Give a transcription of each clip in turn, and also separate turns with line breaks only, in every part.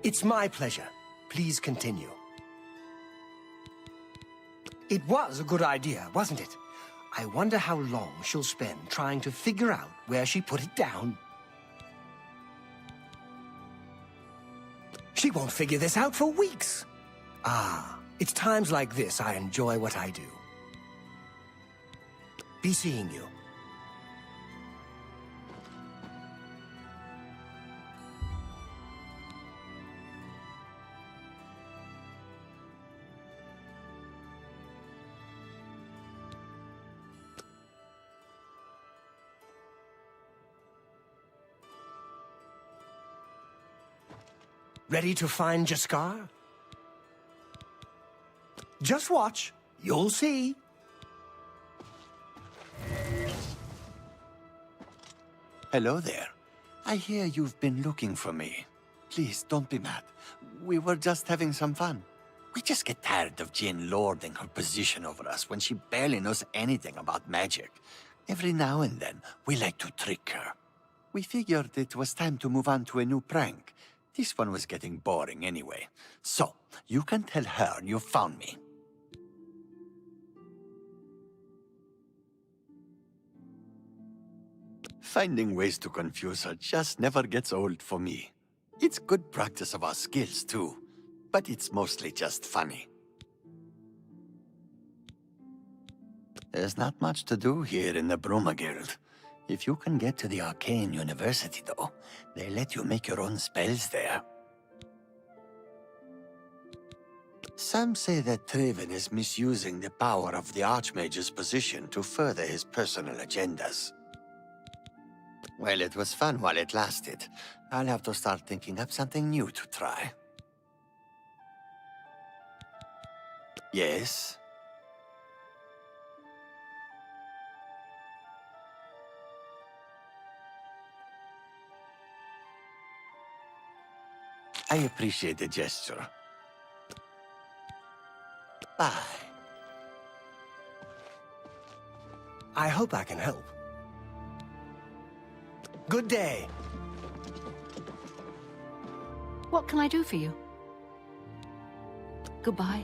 It's my pleasure. Please continue. It was a good idea, wasn't it? I wonder how long she'll spend trying to figure out where she put it down. She won't figure this out for weeks. Ah, it's times like this I enjoy what I do. Be seeing you. Ready to find Jaskar? Just watch. You'll see.
Hello there. I hear you've been looking for me. Please, don't be mad. We were just having some fun. We just get tired of Jane lording her position over us when she barely knows anything about magic. Every now and then, we like to trick her. We figured it was time to move on to a new prank. This one was getting boring anyway. So, you can tell her you found me. Finding ways to confuse her just never gets old for me. It's good practice of our skills, too. But it's mostly just funny. There's not much to do here in the Bruma Guild. If you can get to the Arcane University, though, they let you make your own spells there. Some say that Traven is misusing the power of the Archmage's position to further his personal agendas. Well, it was fun while it lasted. I'll have to start thinking up something new to try. Yes? I appreciate the gesture. Bye.
I hope I can help. Good day.
What can I do for you? Goodbye.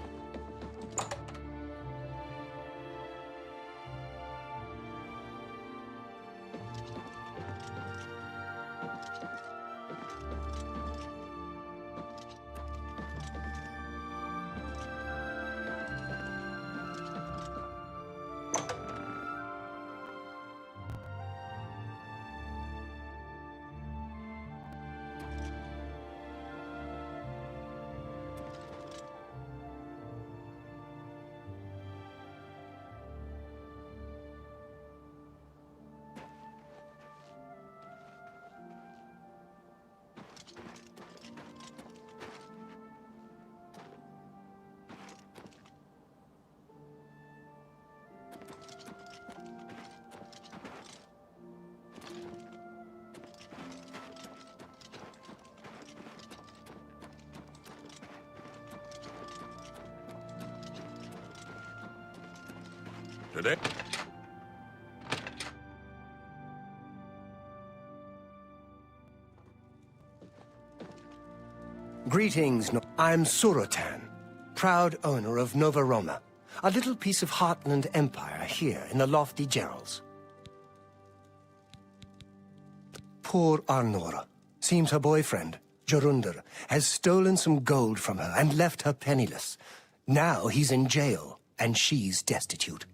Today?
Greetings. I'm Surotan, proud owner of Nova Roma, a little piece of Heartland Empire here in the lofty Gerals. Poor Arnora. Seems her boyfriend, Jorundr, has stolen some gold from her and left her penniless. Now he's in jail, and she's destitute.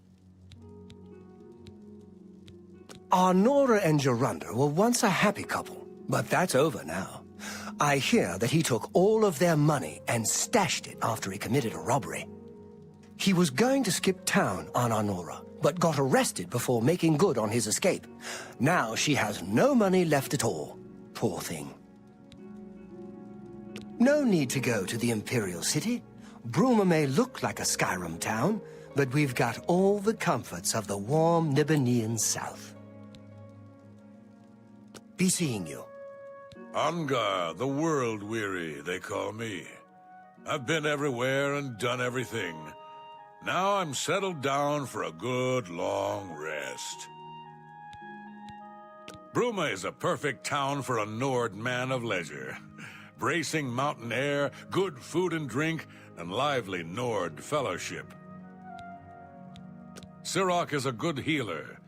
Arnora and Jorundr were once a happy couple, but that's over now. I hear that he took all of their money and stashed it after he committed a robbery. He was going to skip town on Arnora, but got arrested before making good on his escape. Now she has no money left at all. Poor thing. No need to go to the Imperial City. Bruma may look like a Skyrim town, but we've got all the comforts of the warm Nibbanean South. Be seeing you.
Angar, the world-weary, they call me. I've been everywhere and done everything. Now I'm settled down for a good, long rest. Bruma is a perfect town for a Nord man of leisure. bracing mountain air, good food and drink, and lively Nord fellowship. Sirach is a good healer.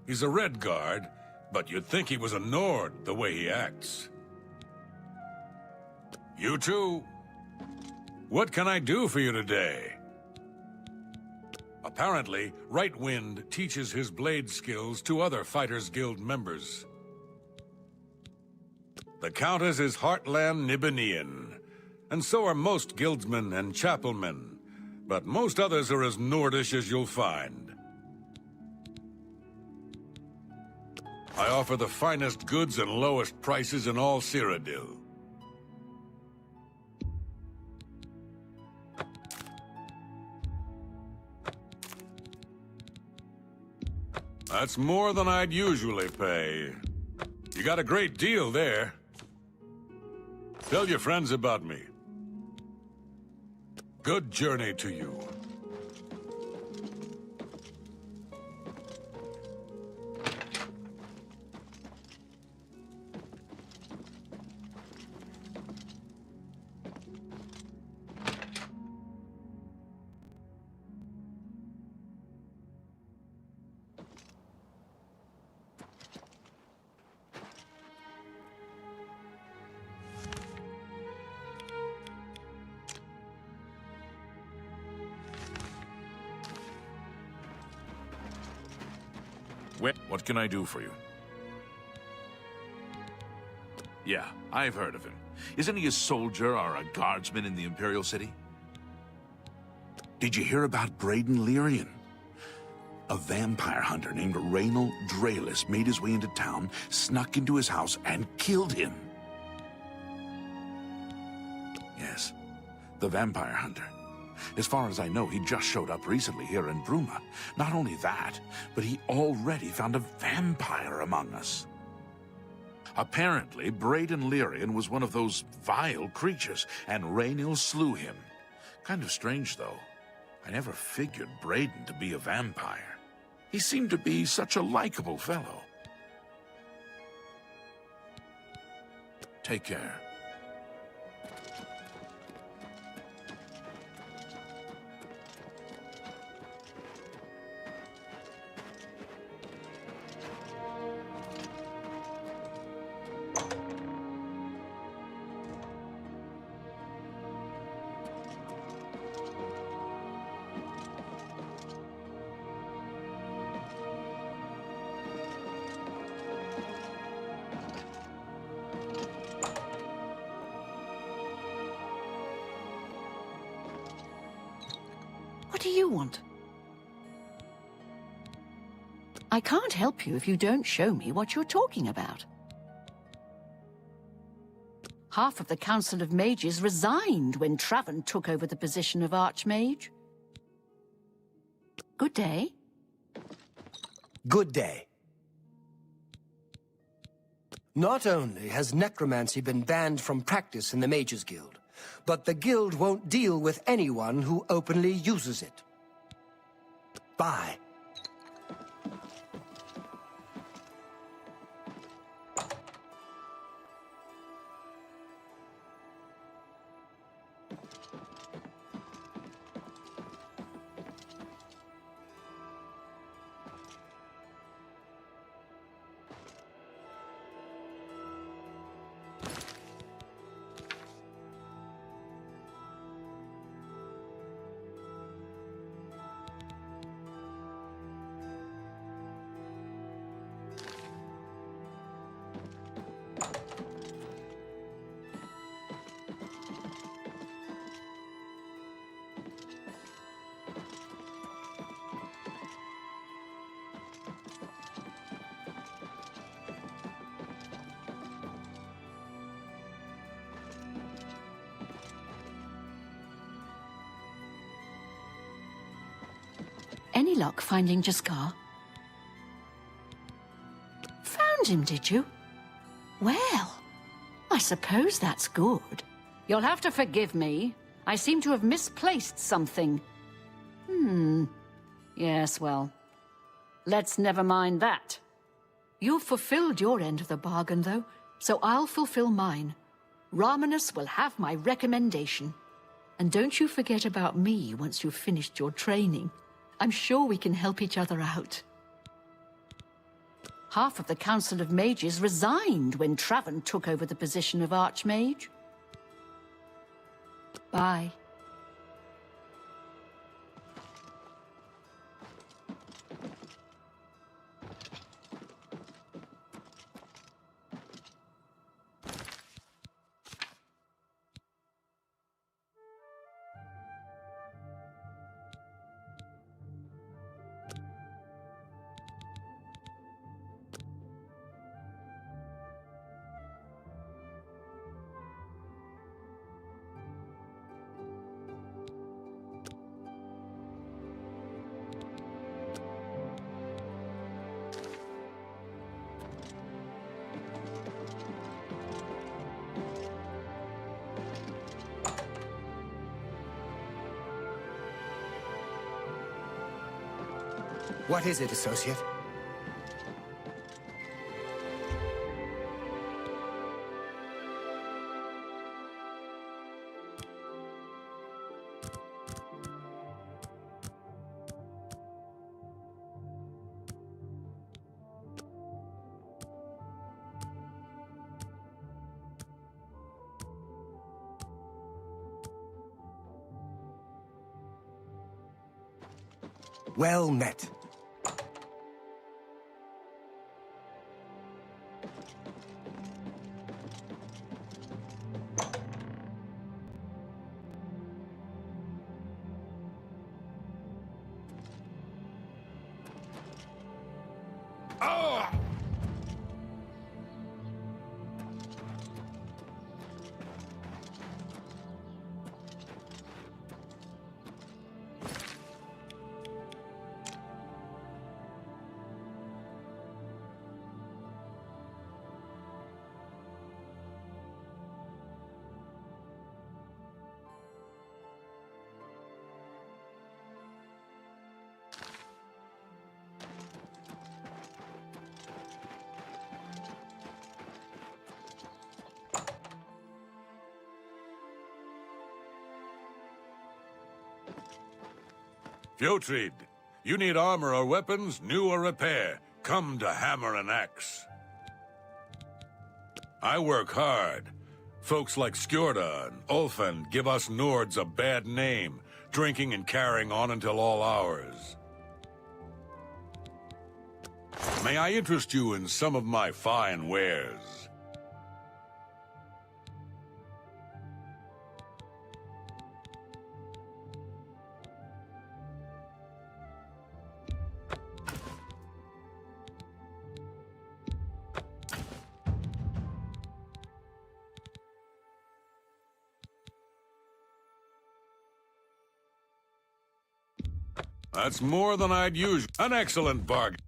He's a Red Guard, but you'd think he was a Nord the way he acts. You too. What can I do for you today? Apparently, Right Wind teaches his blade skills to other Fighters Guild members. The Countess is Heartland Nibenian, and so are most guildsmen and chapelmen, but most others are as Nordish as you'll find. I offer the finest goods and lowest prices in all Cyrodiil. That's more than I'd usually pay. You got a great deal there. Tell your friends about me. Good journey to you.
What can I do for you? Yeah, I've heard of him. Isn't he a soldier or a guardsman in the Imperial City? Did you hear about Braden Lyrian? A vampire hunter named Raynal Draelis made his way into town, snuck into his house, and killed him. Yes, the vampire hunter. As far as I know, he just showed up recently here in Bruma. Not only that, but he already found a vampire among us. Apparently, Braden Lyrian was one of those vile creatures, and Raynal slew him. Kind of strange, though. I never figured Braden to be a vampire. He seemed to be such a likable fellow. Take care.
What do you want? I can't help you if you don't show me what you're talking about. Half of the Council of Mages resigned when Traven took over the position of Archmage. Good day.
Good day. Not only has necromancy been banned from practice in the Mages Guild, but the Guild won't deal with anyone who openly uses it. Bye.
Any luck finding Jaskar? Found him, did you? Well, I suppose that's good. You'll have to forgive me. I seem to have misplaced something. Yes, well, let's never mind that. You've fulfilled your end of the bargain, though, so I'll fulfill mine. Ramanus will have my recommendation. And don't you forget about me once you've finished your training. I'm sure we can help each other out. Half of the Council of Mages resigned when Traven took over the position of Archmage. Bye.
What is it, Associate? Well met.
Fjotrid, you need armor or weapons, new or repair. Come to Hammer and Axe. I work hard. Folks like Skjorda and Ulfen give us Nords a bad name, drinking and carrying on until all hours. May I interest you in some of my fine wares? That's more than I'd use. An excellent bargain.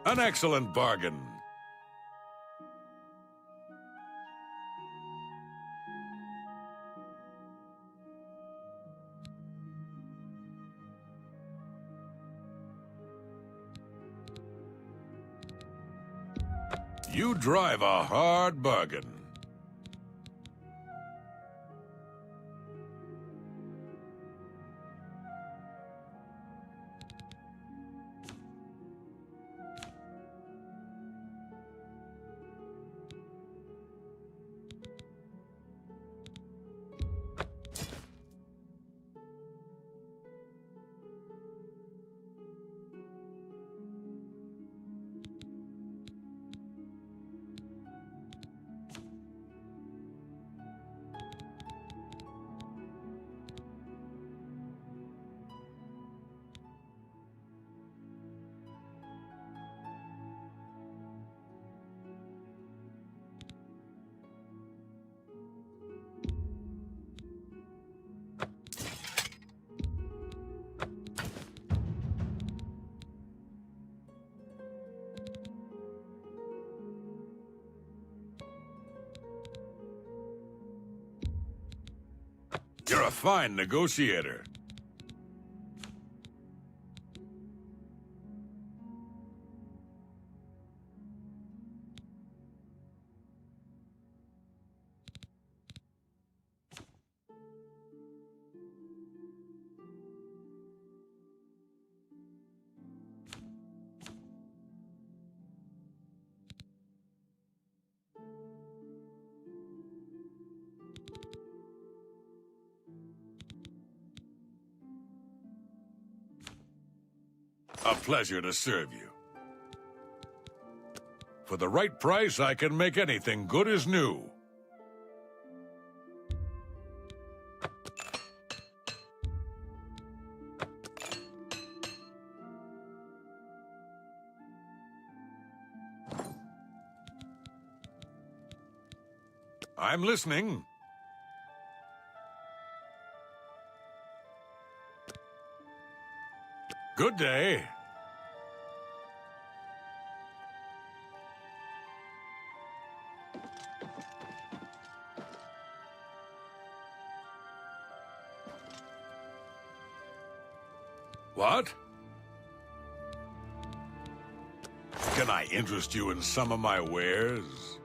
An excellent bargain. You drive a hard bargain. You're a fine negotiator. A pleasure to serve you. For the right price, I can make anything good as new. I'm listening. Good day. What? Can I interest you in some of my wares?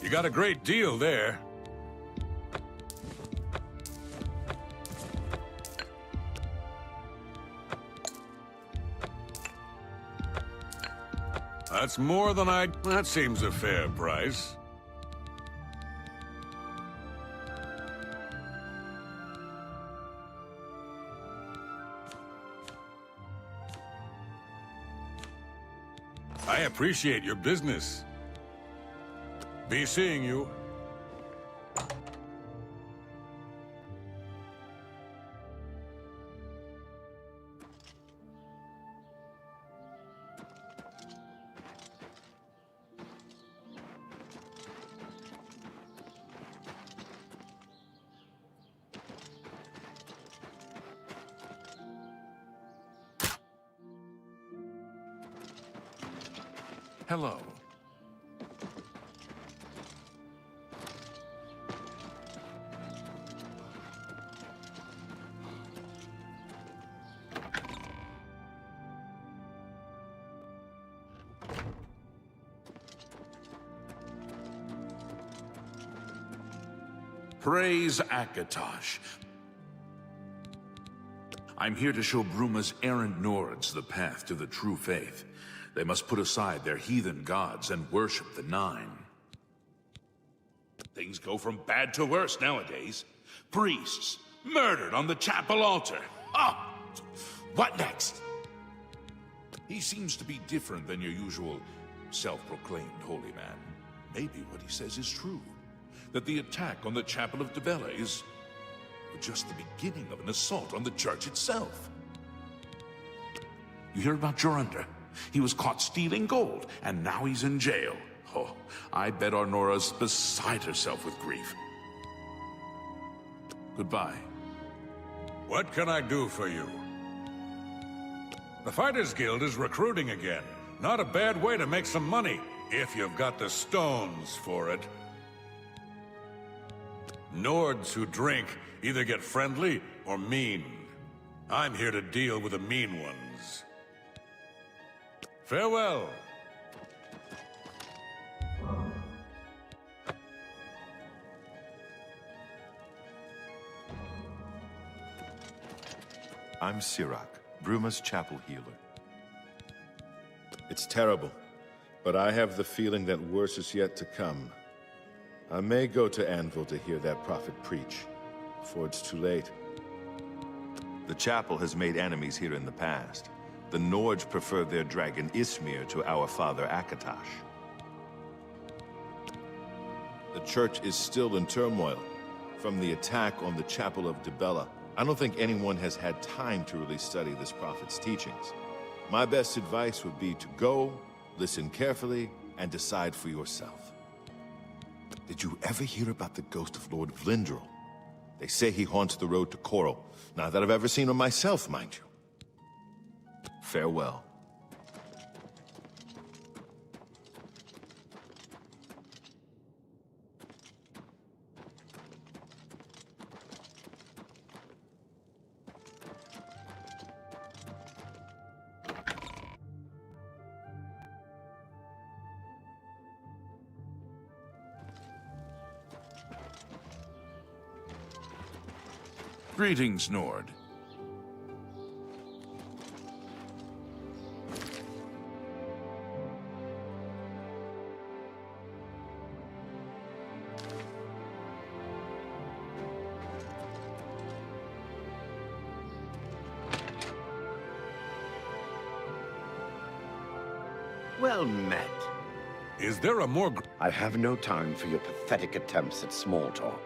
You got a great deal there. That's more than that seems a fair price. I appreciate your business. Be seeing you.
Hello. Praise Akatosh. I'm here to show Bruma's errant Nords the path to the true faith. They must put aside their heathen gods and worship the Nine. Things go from bad to worse nowadays. Priests murdered on the chapel altar. Ah! What next? He seems to be different than your usual self-proclaimed holy man. Maybe what he says is true. That the attack on the Chapel of Dibella is just the beginning of an assault on the church itself. You hear about Jorunda? He was caught stealing gold, and now he's in jail. Oh, I bet Arnora's beside herself with grief. Goodbye.
What can I do for you? The Fighters Guild is recruiting again. Not a bad way to make some money, if you've got the stones for it. Nords who drink either get friendly or mean. I'm here to deal with the mean ones. Farewell.
I'm Sirach, Bruma's chapel healer. It's terrible, but I have the feeling that worse is yet to come. I may go to Anvil to hear that prophet preach, before it's too late. The chapel has made enemies here in the past. The Nords prefer their dragon Ismir to our father Akatosh. The church is still in turmoil from the attack on the Chapel of Dibella. I don't think anyone has had time to really study this prophet's teachings. My best advice would be to go, listen carefully, and decide for yourself. Did you ever hear about the ghost of Lord Vlindrel? They say he haunts the road to Coral. Not that I've ever seen him myself, mind you. Farewell.
Greetings, Nord.
Well met.
Is there a more...
I have no time for your pathetic attempts at small talk.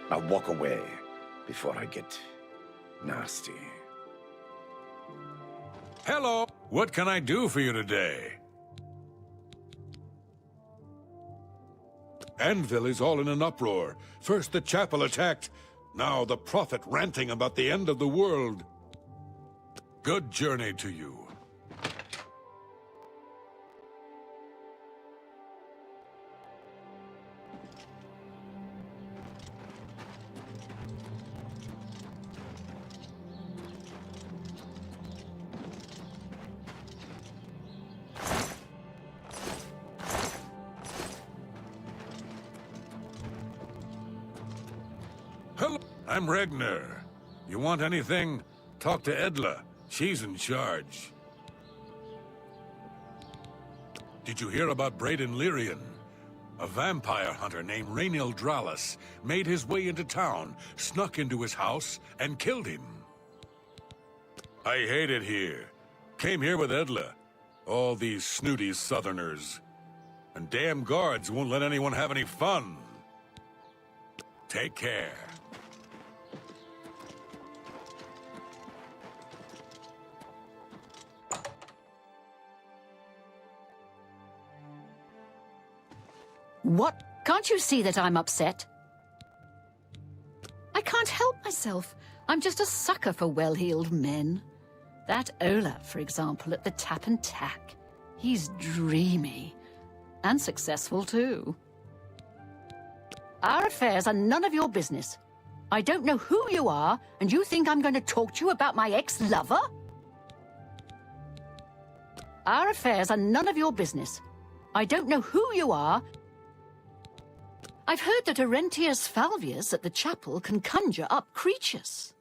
Now walk away before I get nasty.
Hello! What can I do for you today? Anvil is all in an uproar. First the chapel attacked, now the prophet ranting about the end of the world. Good journey to you. Hello, I'm Regner. You want anything? Talk to Edla. She's in charge. Did you hear about Braden Lyrian? A vampire hunter named Rainiel Dralis made his way into town, snuck into his house, and killed him. I hate it here. Came here with Edla. All these snooty southerners. And damn guards won't let anyone have any fun. Take care.
What? Can't you see that I'm upset? I can't help myself. I'm just a sucker for well-heeled men. That Ola, for example, at the Tap and Tack. He's dreamy. And successful, too. Our affairs are none of your business. I don't know who you are, and you think I'm going to talk to you about my ex-lover? Our affairs are none of your business. I don't know who you are. I've heard that Arentius Falvius at the chapel can conjure up creatures.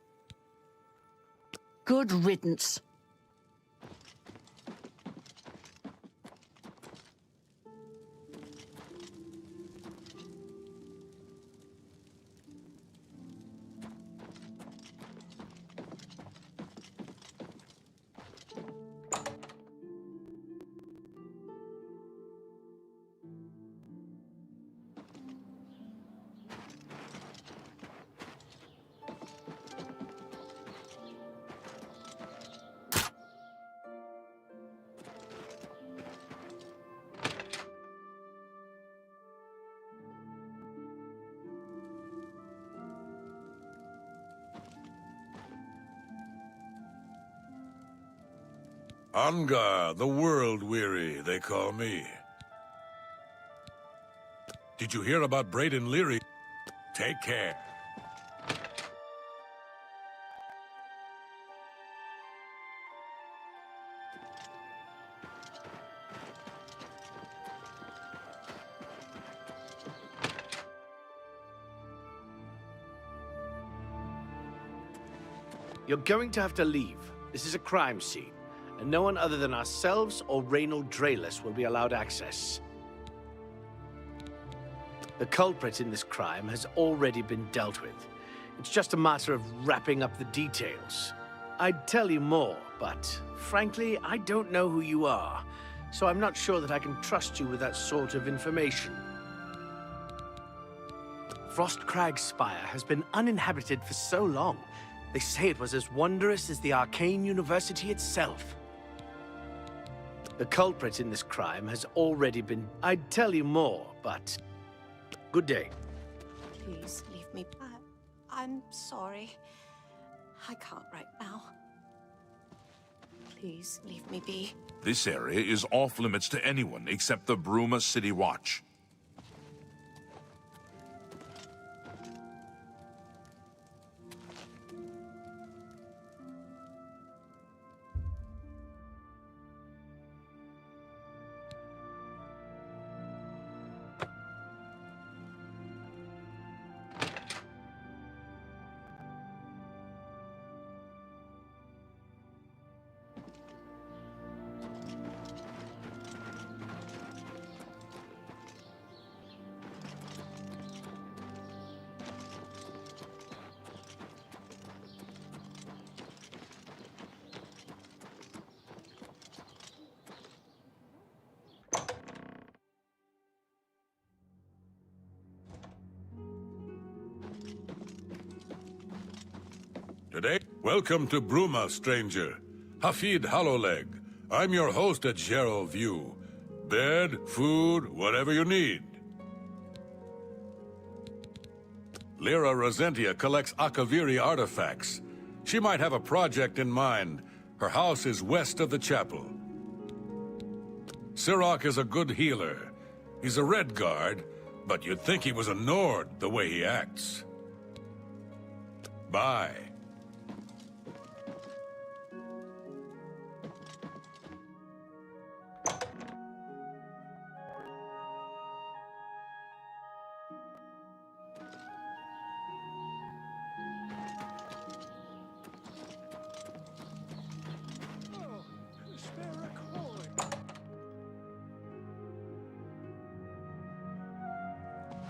Good riddance.
Angar, the world-weary, they call me. Did you hear about Braden Leary? Take care.
You're going to have to leave. This is a crime scene, and no one other than ourselves or Raynald Dralis will be allowed access. The culprit in this crime has already been dealt with. It's just a matter of wrapping up the details. I'd tell you more, but frankly, I don't know who you are, so I'm not sure that I can trust you with that sort of information. Frostcrag Spire has been uninhabited for so long. They say it was as wondrous as the Arcane University itself. The culprit in this crime has already been... I'd tell you more, but... Good day.
Please leave me. I'm sorry. I can't right now. Please leave me be.
This area is off limits to anyone except the Bruma City Watch.
Welcome to Bruma, stranger. Hafid Hollowleg. I'm your host at Gerald View. Bed, food, whatever you need. Lyra Rosentia collects Akaviri artifacts. She might have a project in mind. Her house is west of the chapel. Sirach is a good healer. He's a Red Guard, but you'd think he was a Nord the way he acts. Bye.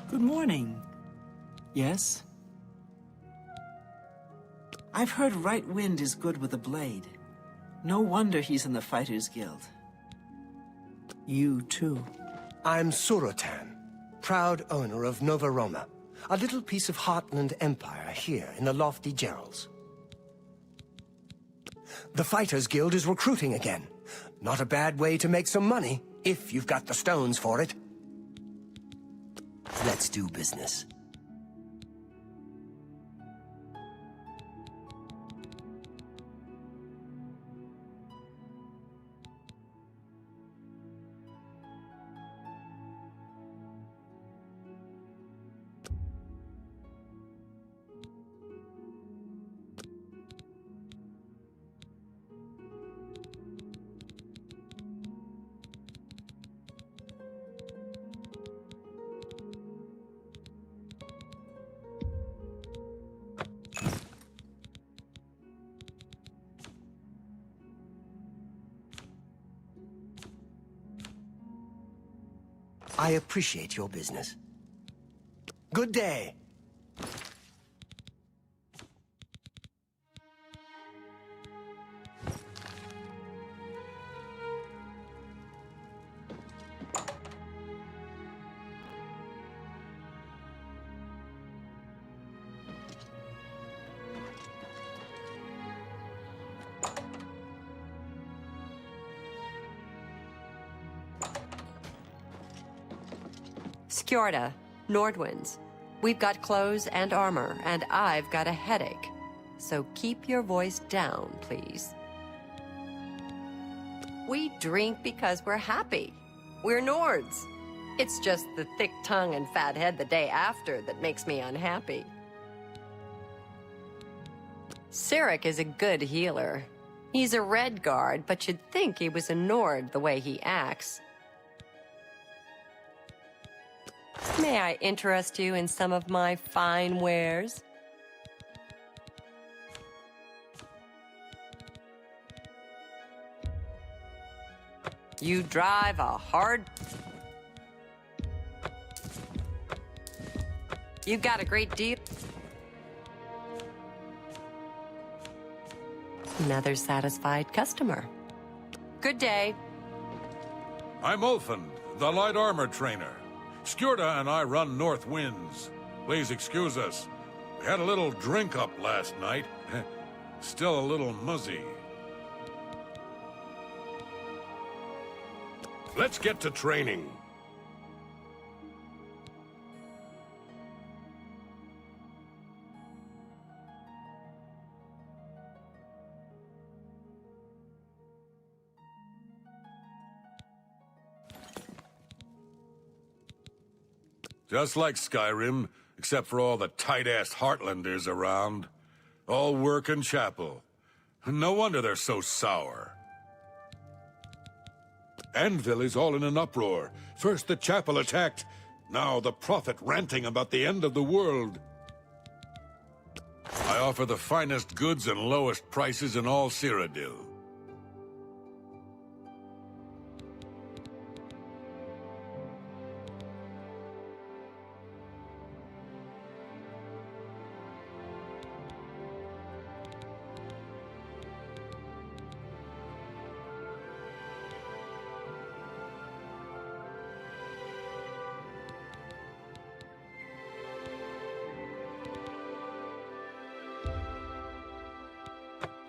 Good morning. Yes? I've heard Right Wind is good with a blade. No wonder he's in the Fighters Guild. You too.
I'm Surotan, proud owner of Nova Roma, a little piece of Heartland Empire here in the lofty Gerals. The Fighters Guild is recruiting again. Not a bad way to make some money, if you've got the stones for it. Let's do business. I appreciate your business. Good day.
Skjorda, Nordwinds. We've got clothes and armor, and I've got a headache. So keep your voice down, please. We drink because we're happy. We're Nords. It's just the thick tongue and fat head the day after that makes me unhappy. Sirach is a good healer. He's a Red Guard, but you'd think he was a Nord the way he acts. May I interest you in some of my fine wares? You drive a hard... You got a great deal. Another satisfied customer. Good day.
I'm Ulfin, the light armor trainer. Skjorda and I run North Winds. Please excuse us. We had a little drink up last night. Still a little muzzy. Let's get to training. Just like Skyrim, except for all the tight-ass Heartlanders around. All work and chapel. No wonder they're so sour. Anvil is all in an uproar. First the chapel attacked, now the prophet ranting about the end of the world. I offer the finest goods and lowest prices in all Cyrodiil.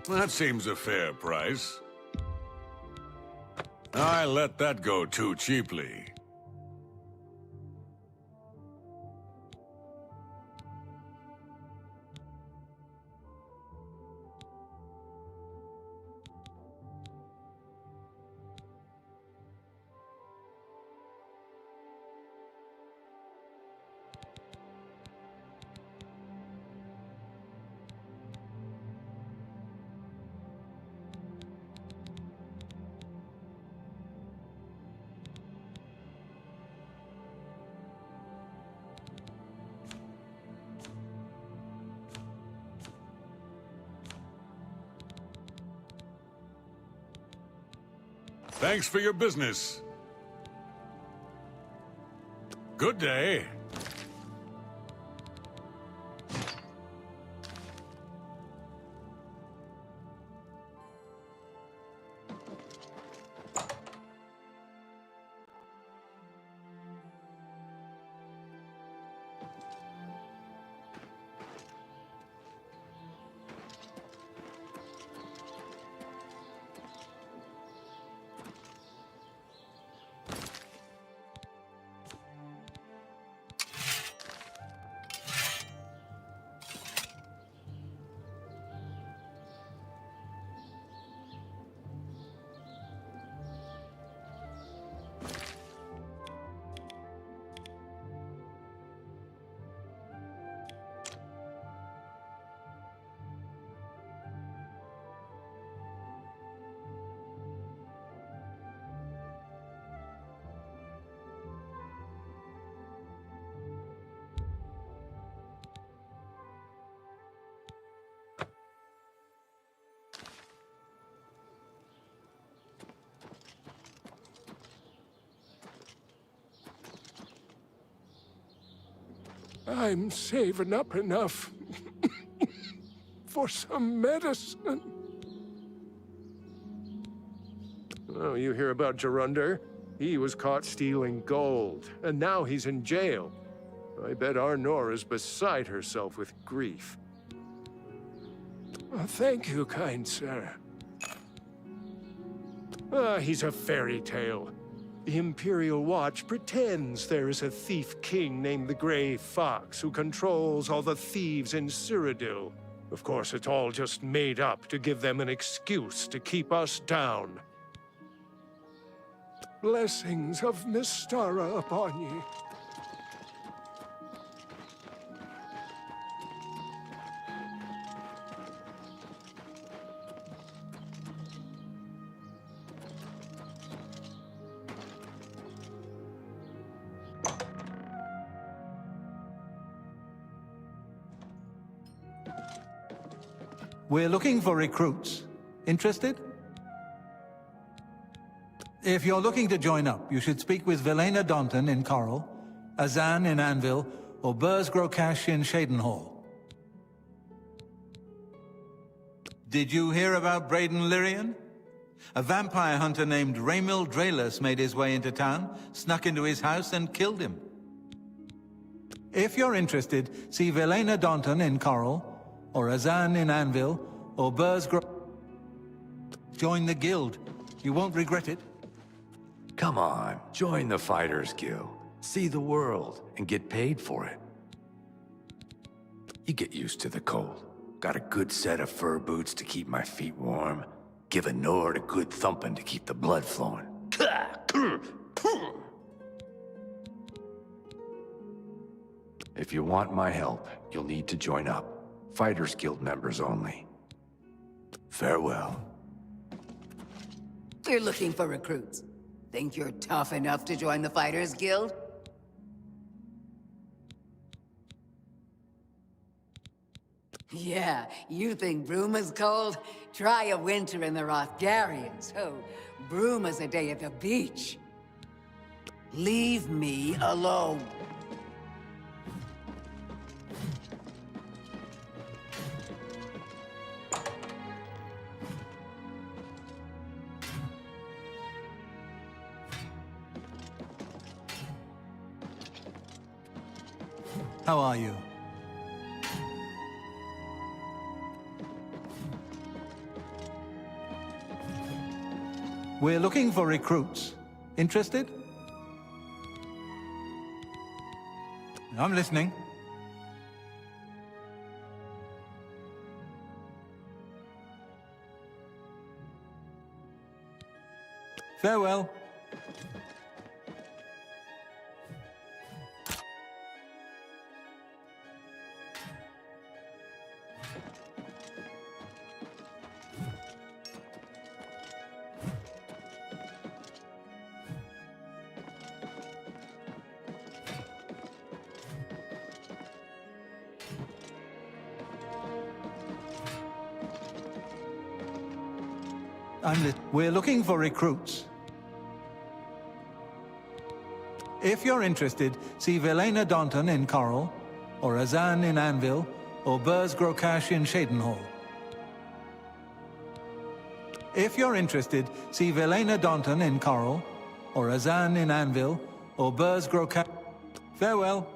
That seems a fair price. I let that go too cheaply. Thanks for your business. Good day.
I'm saving up enough for some medicine. Oh, you hear about Gerunder? He was caught stealing gold, and now he's in jail. I bet Arnor is beside herself with grief. Oh, thank you, kind sir. He's a fairy tale. The Imperial Watch pretends there is a thief king named the Grey Fox who controls all the thieves in Cyrodiil. Of course, it's all just made up to give them an excuse to keep us down. Blessings of Mystara upon ye.
We're looking for recruits. Interested? If you're looking to join up, you should speak with Velena Daunton in Coral, Azan in Anvil, or Burz Grokash in Shadenhall. Did you hear about Braden Lyrian? A vampire hunter named Raymil Draelus made his way into town, snuck into his house and killed him. If you're interested, see Velena Daunton in Coral, or Azan in Anvil, or Burz Grokash. Join the guild. You won't regret it.
Come on, join the Fighters Guild. See the world, and get paid for it. You get used to the cold. Got a good set of fur boots to keep my feet warm. Give a Nord a good thumping to keep the blood flowing. If you want my help, you'll need to join up. Fighters Guild members only. Farewell.
We're looking for recruits. Think you're tough enough to join the Fighters Guild? Yeah, you think Bruma's cold? Try a winter in the Rothgarians. Oh, Bruma's a day at the beach. Leave me alone.
How are you? We're looking for recruits. Interested? I'm listening. Farewell. We're looking for recruits. If you're interested, see Velena Daunton in Coral, or Azan in Anvil, or Burz Grokash in Shadenhall. If you're interested, see Velena Daunton in Coral, or Azan in Anvil, or Burz Grokash. Farewell.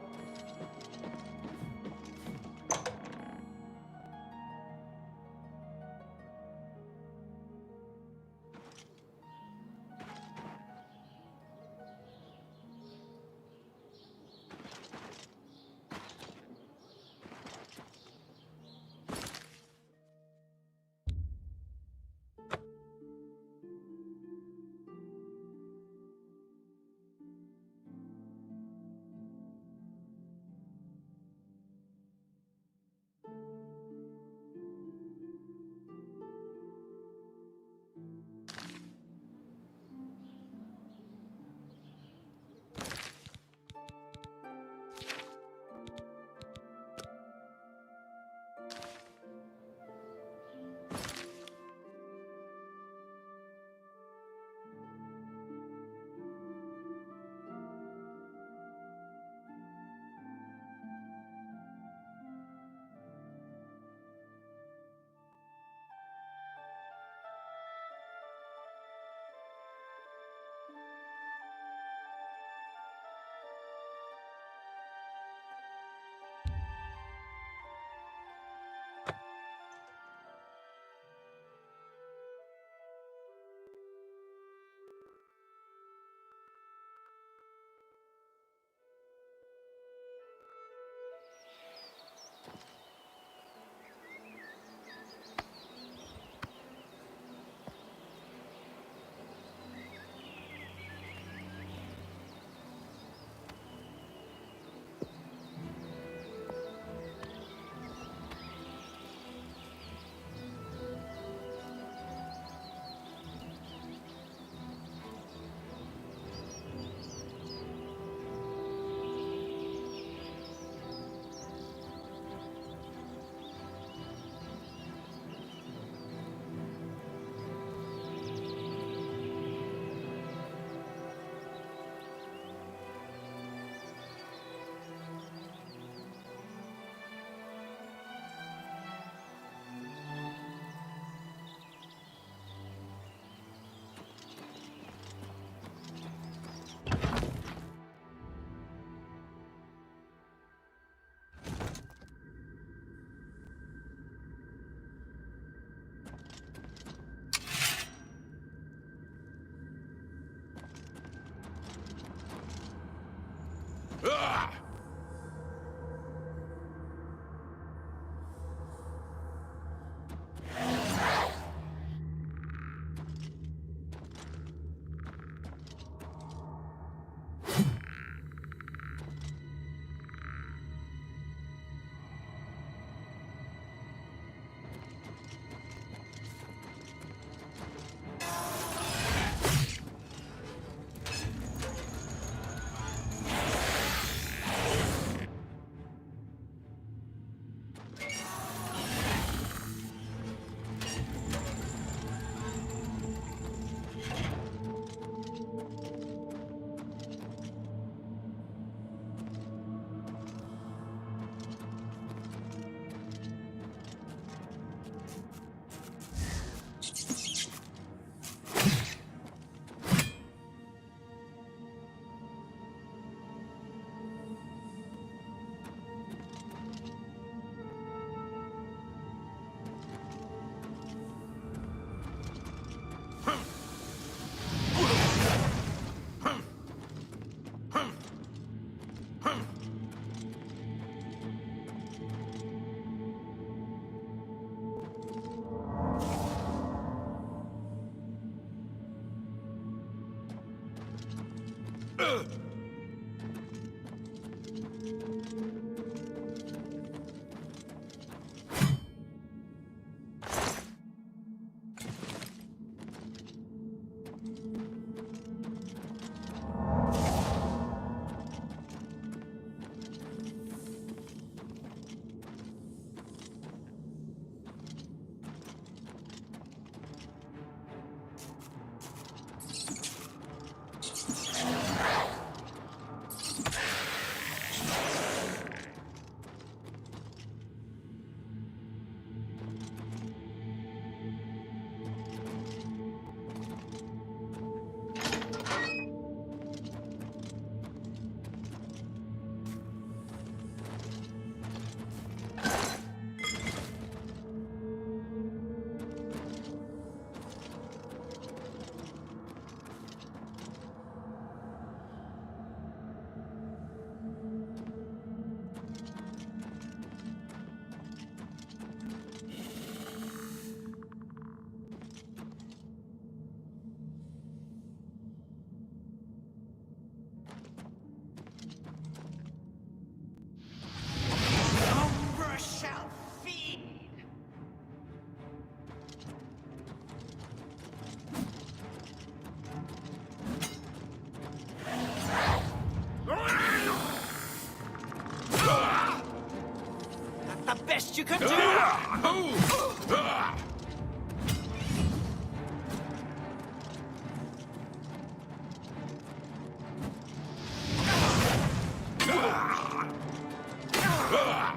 You can do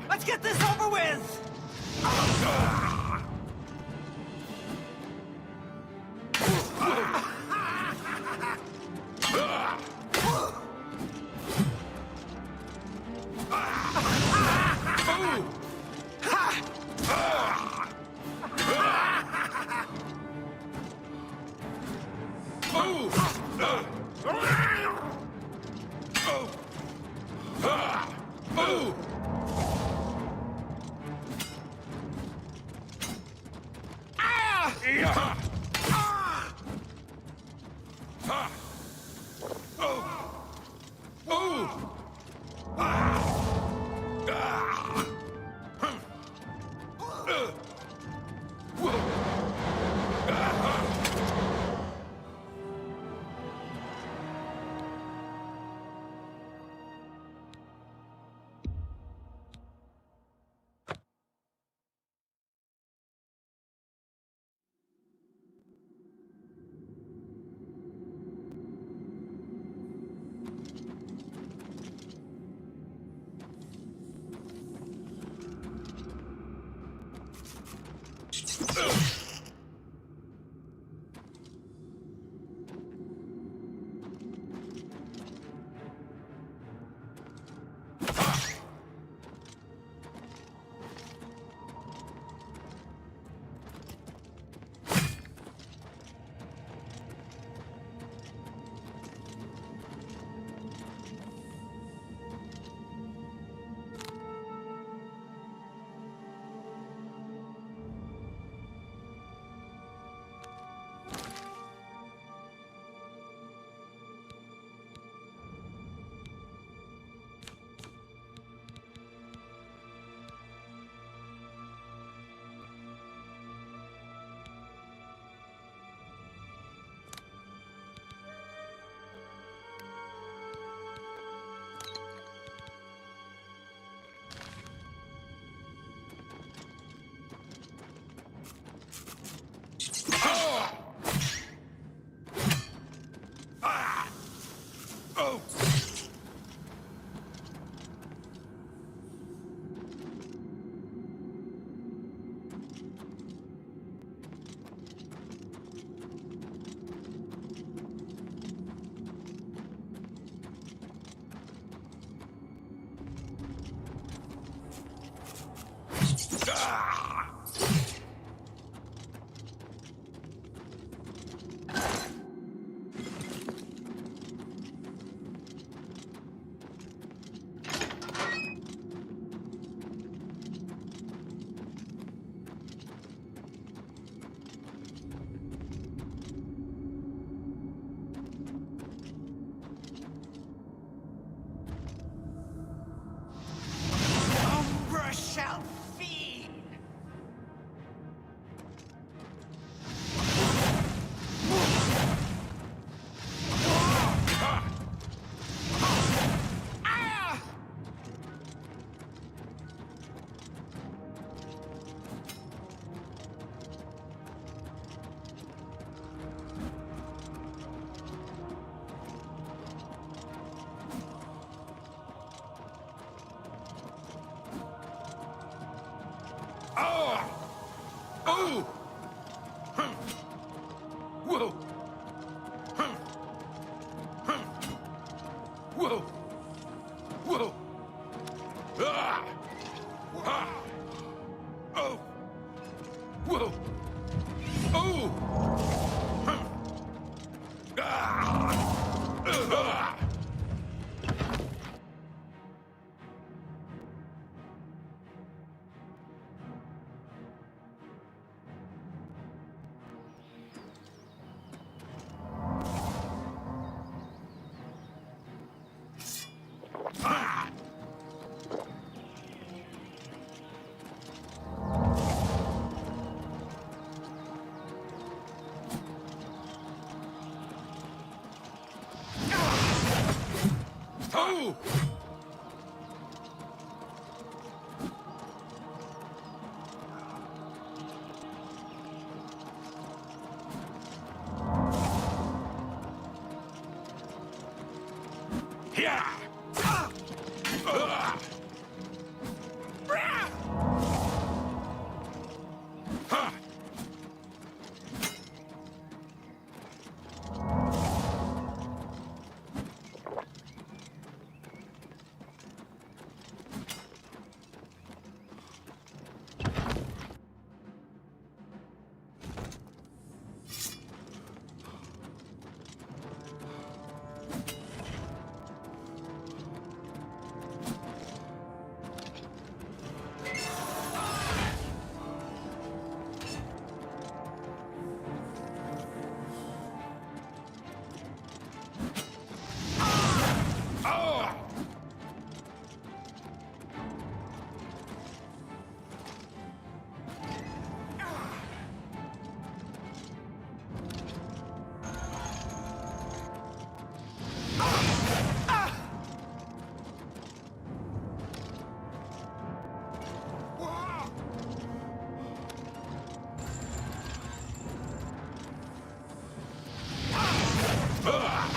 Let's get this over with!
Whoa! Whoa! Ah! Ah! Oh! Whoa! Oh! Huh. Ah! Ah! Oh! Yeah! Ah! Ah! Ah! Ha!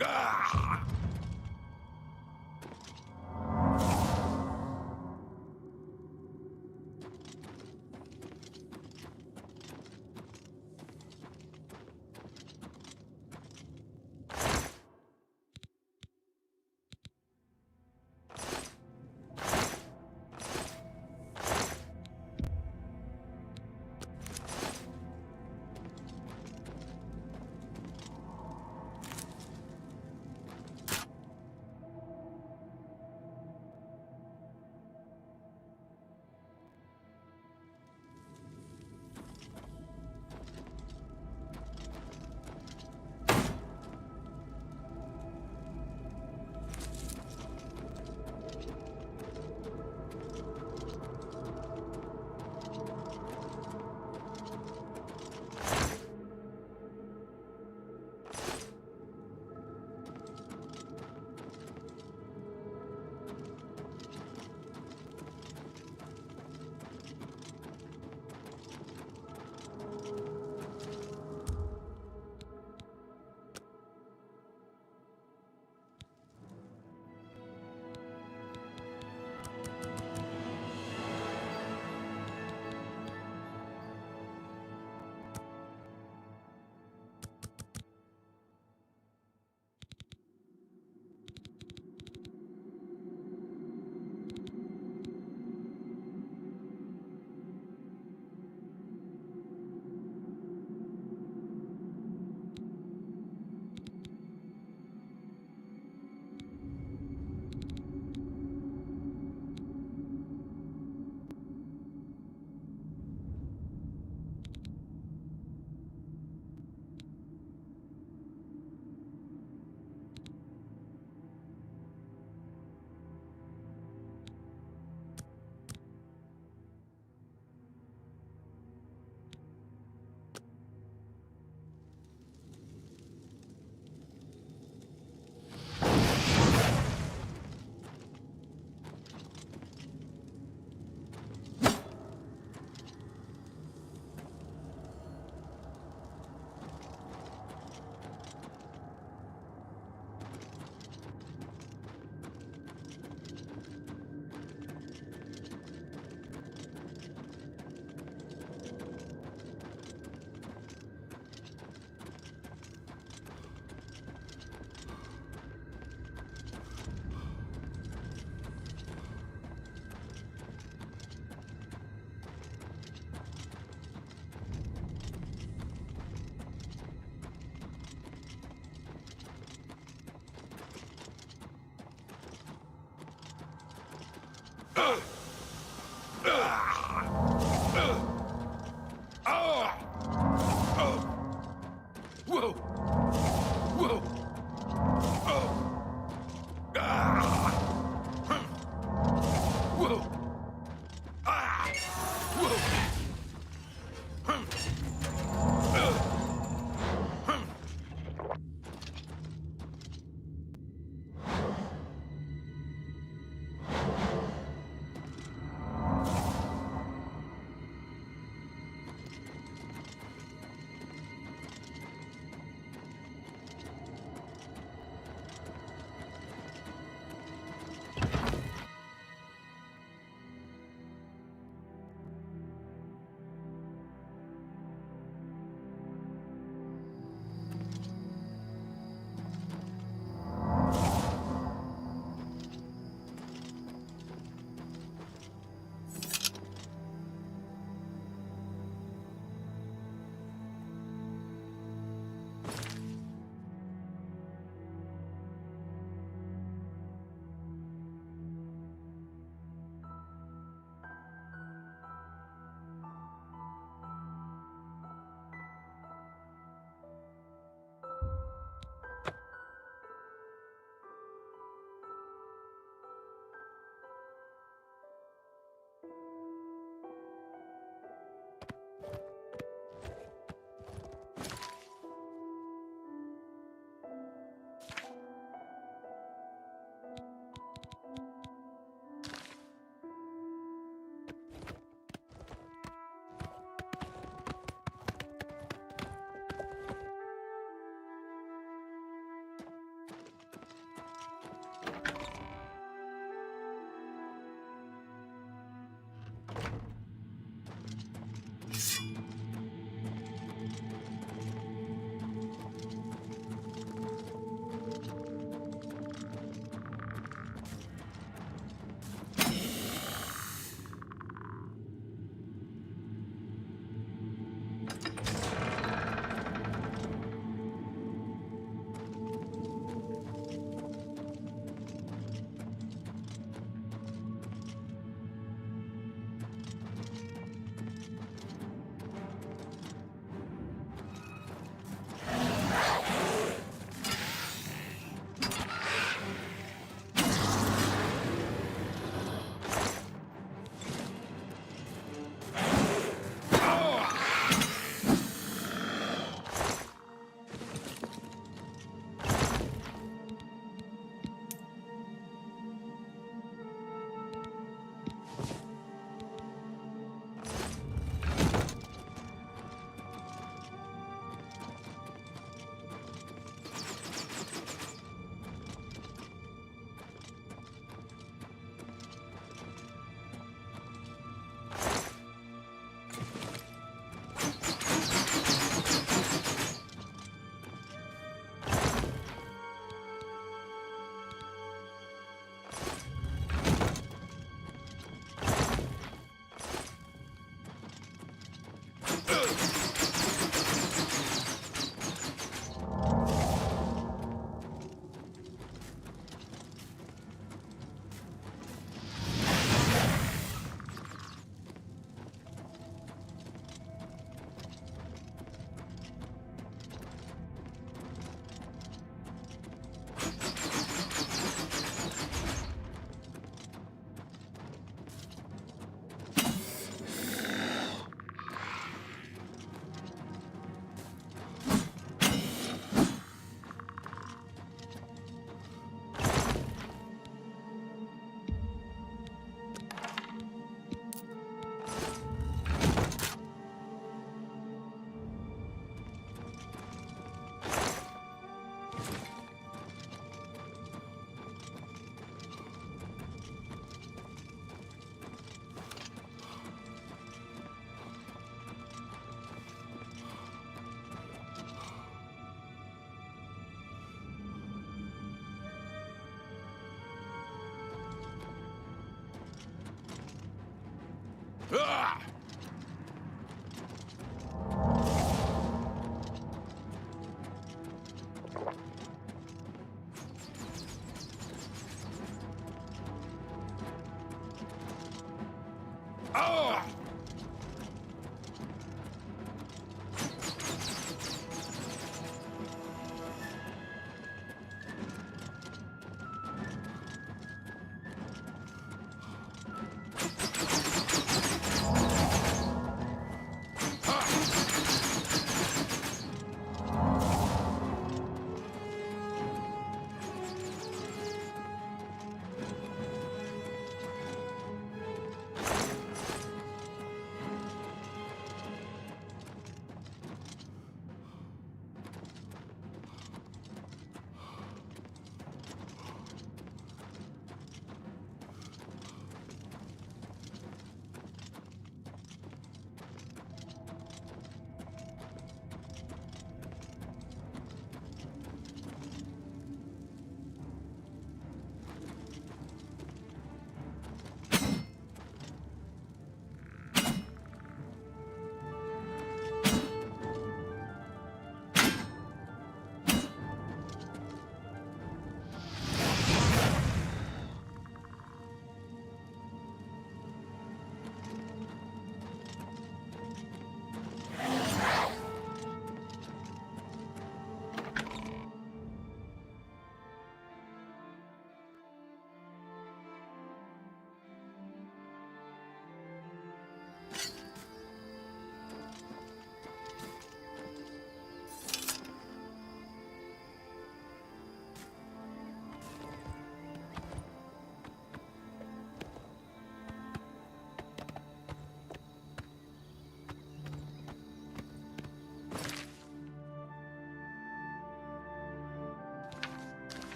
Ah! Ah!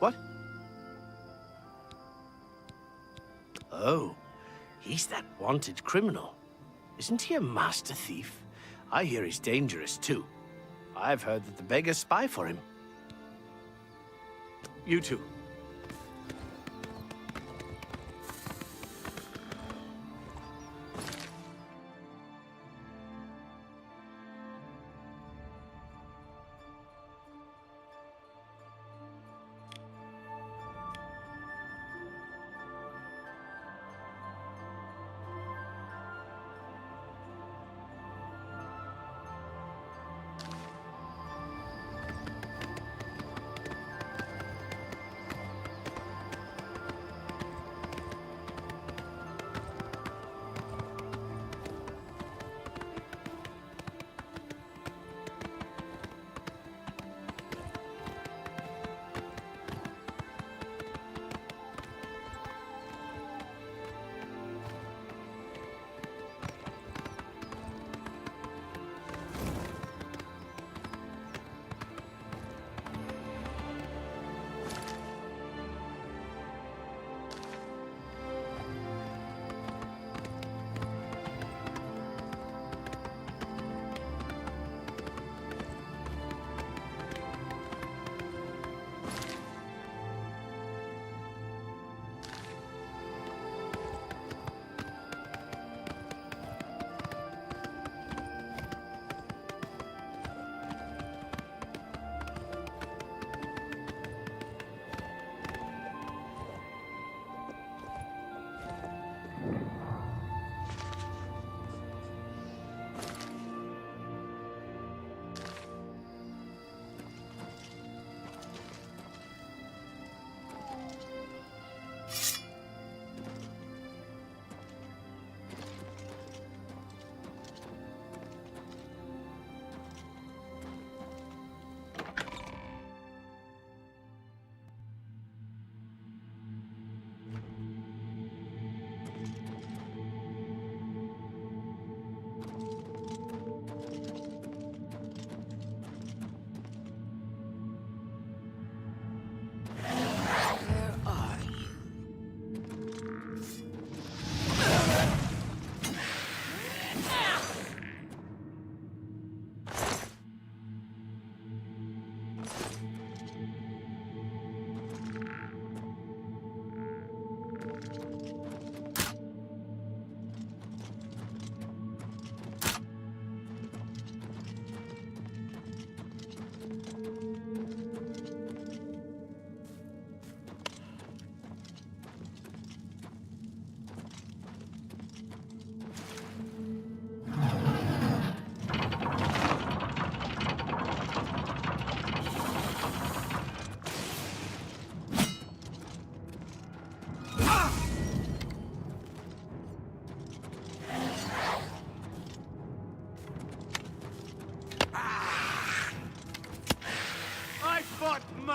What? Oh, he's that wanted criminal. Isn't he a master thief? I hear he's dangerous, too. I've heard that the beggars spy for him. You two.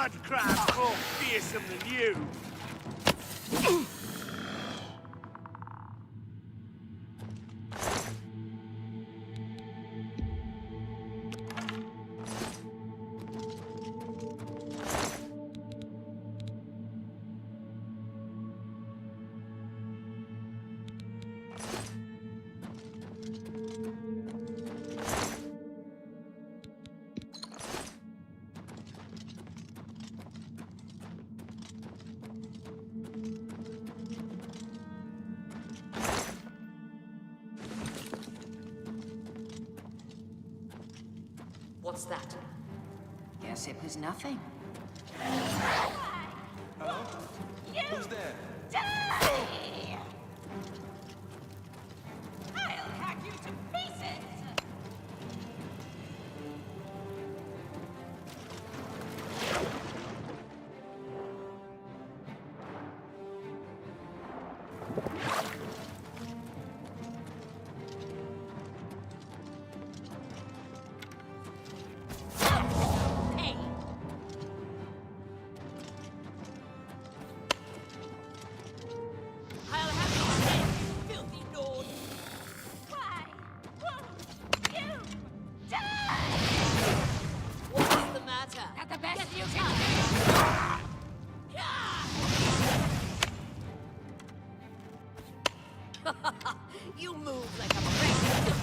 mud crab's more fearsome than you.
What's that? Guess it was nothing.
Hello? Who's there?
Die! I'll hack you to pieces!
You move like a brick.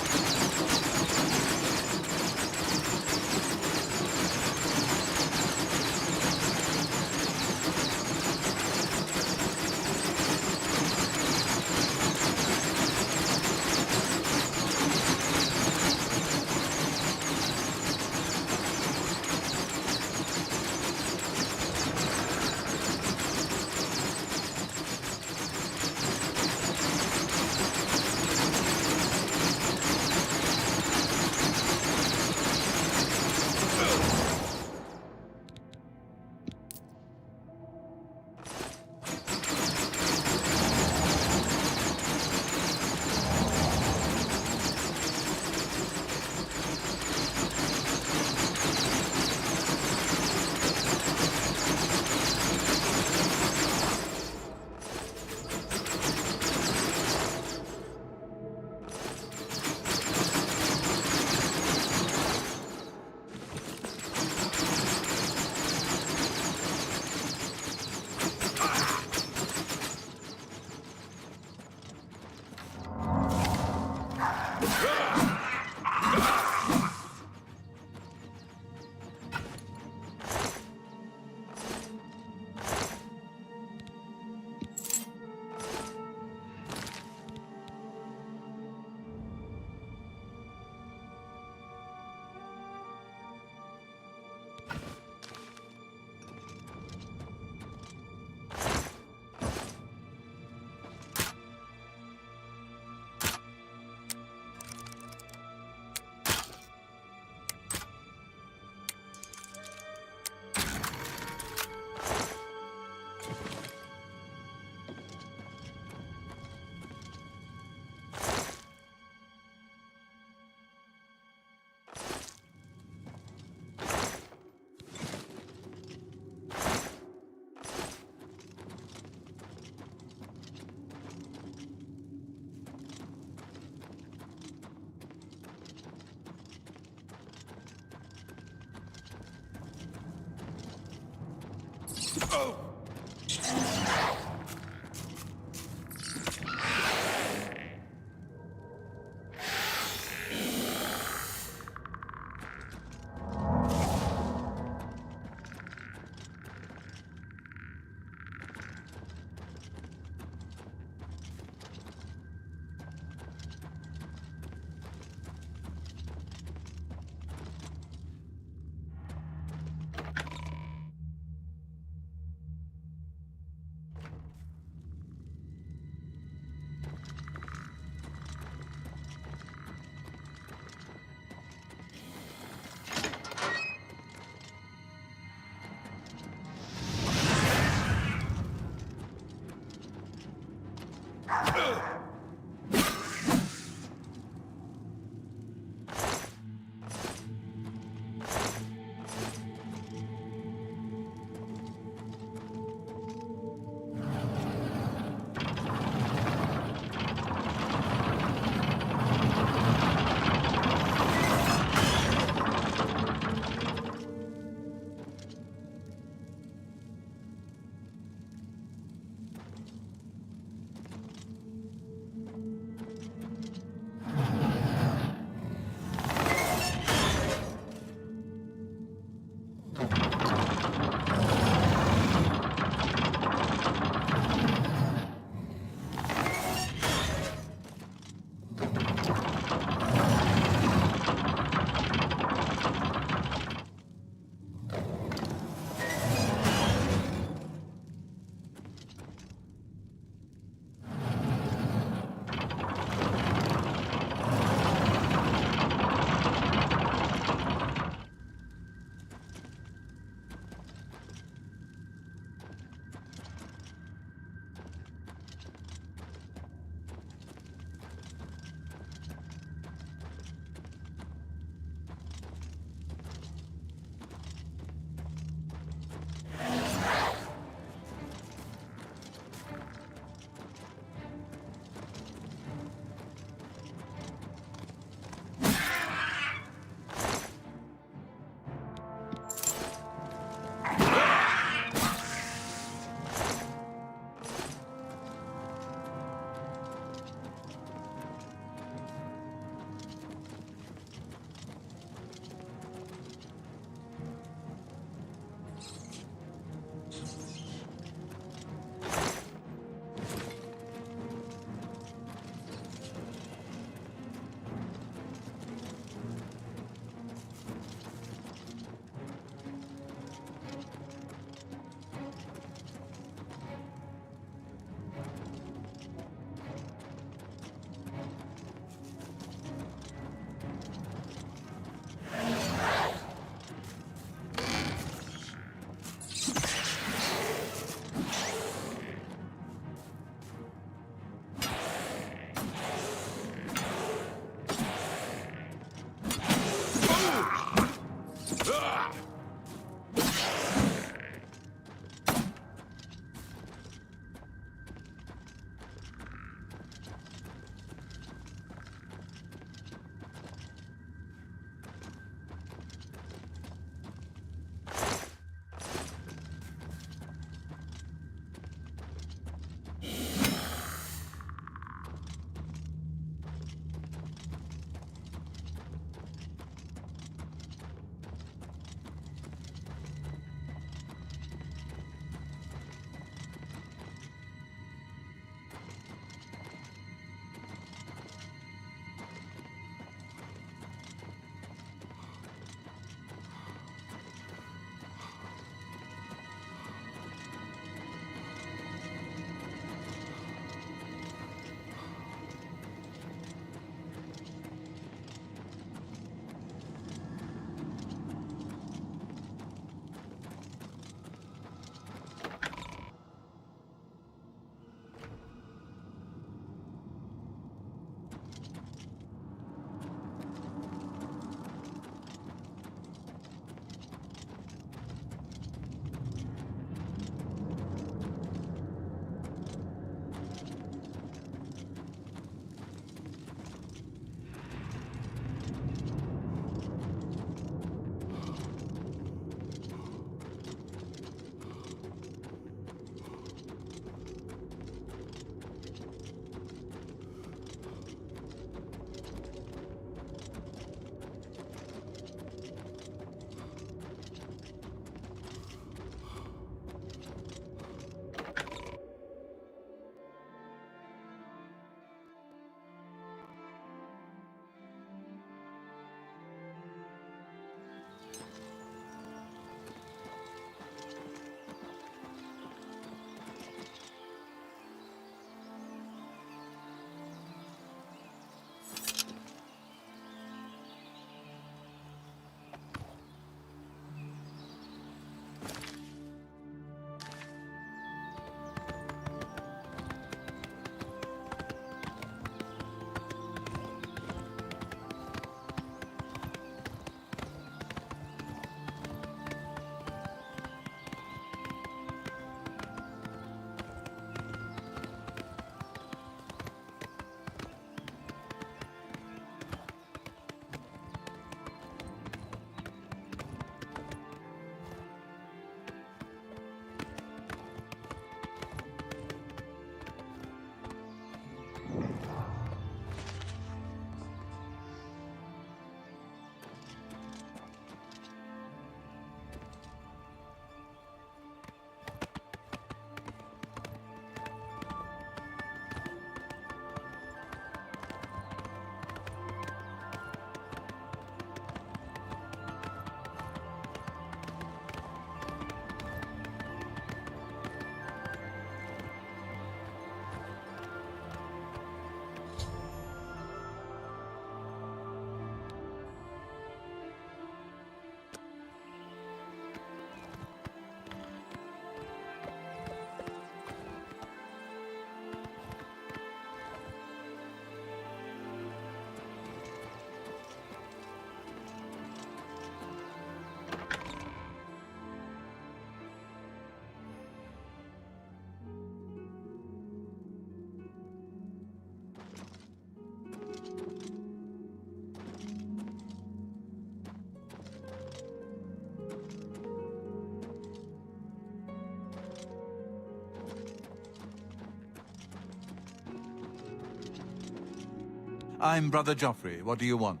I'm Brother Joffrey. What do you want?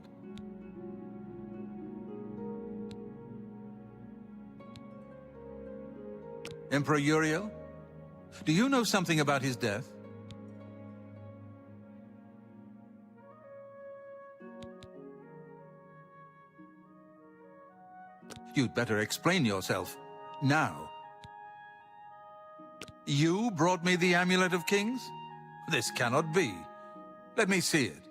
Emperor Uriel? Do you know something about his death? You'd better explain yourself. Now. You brought me the Amulet of Kings? This cannot be. Let me see it.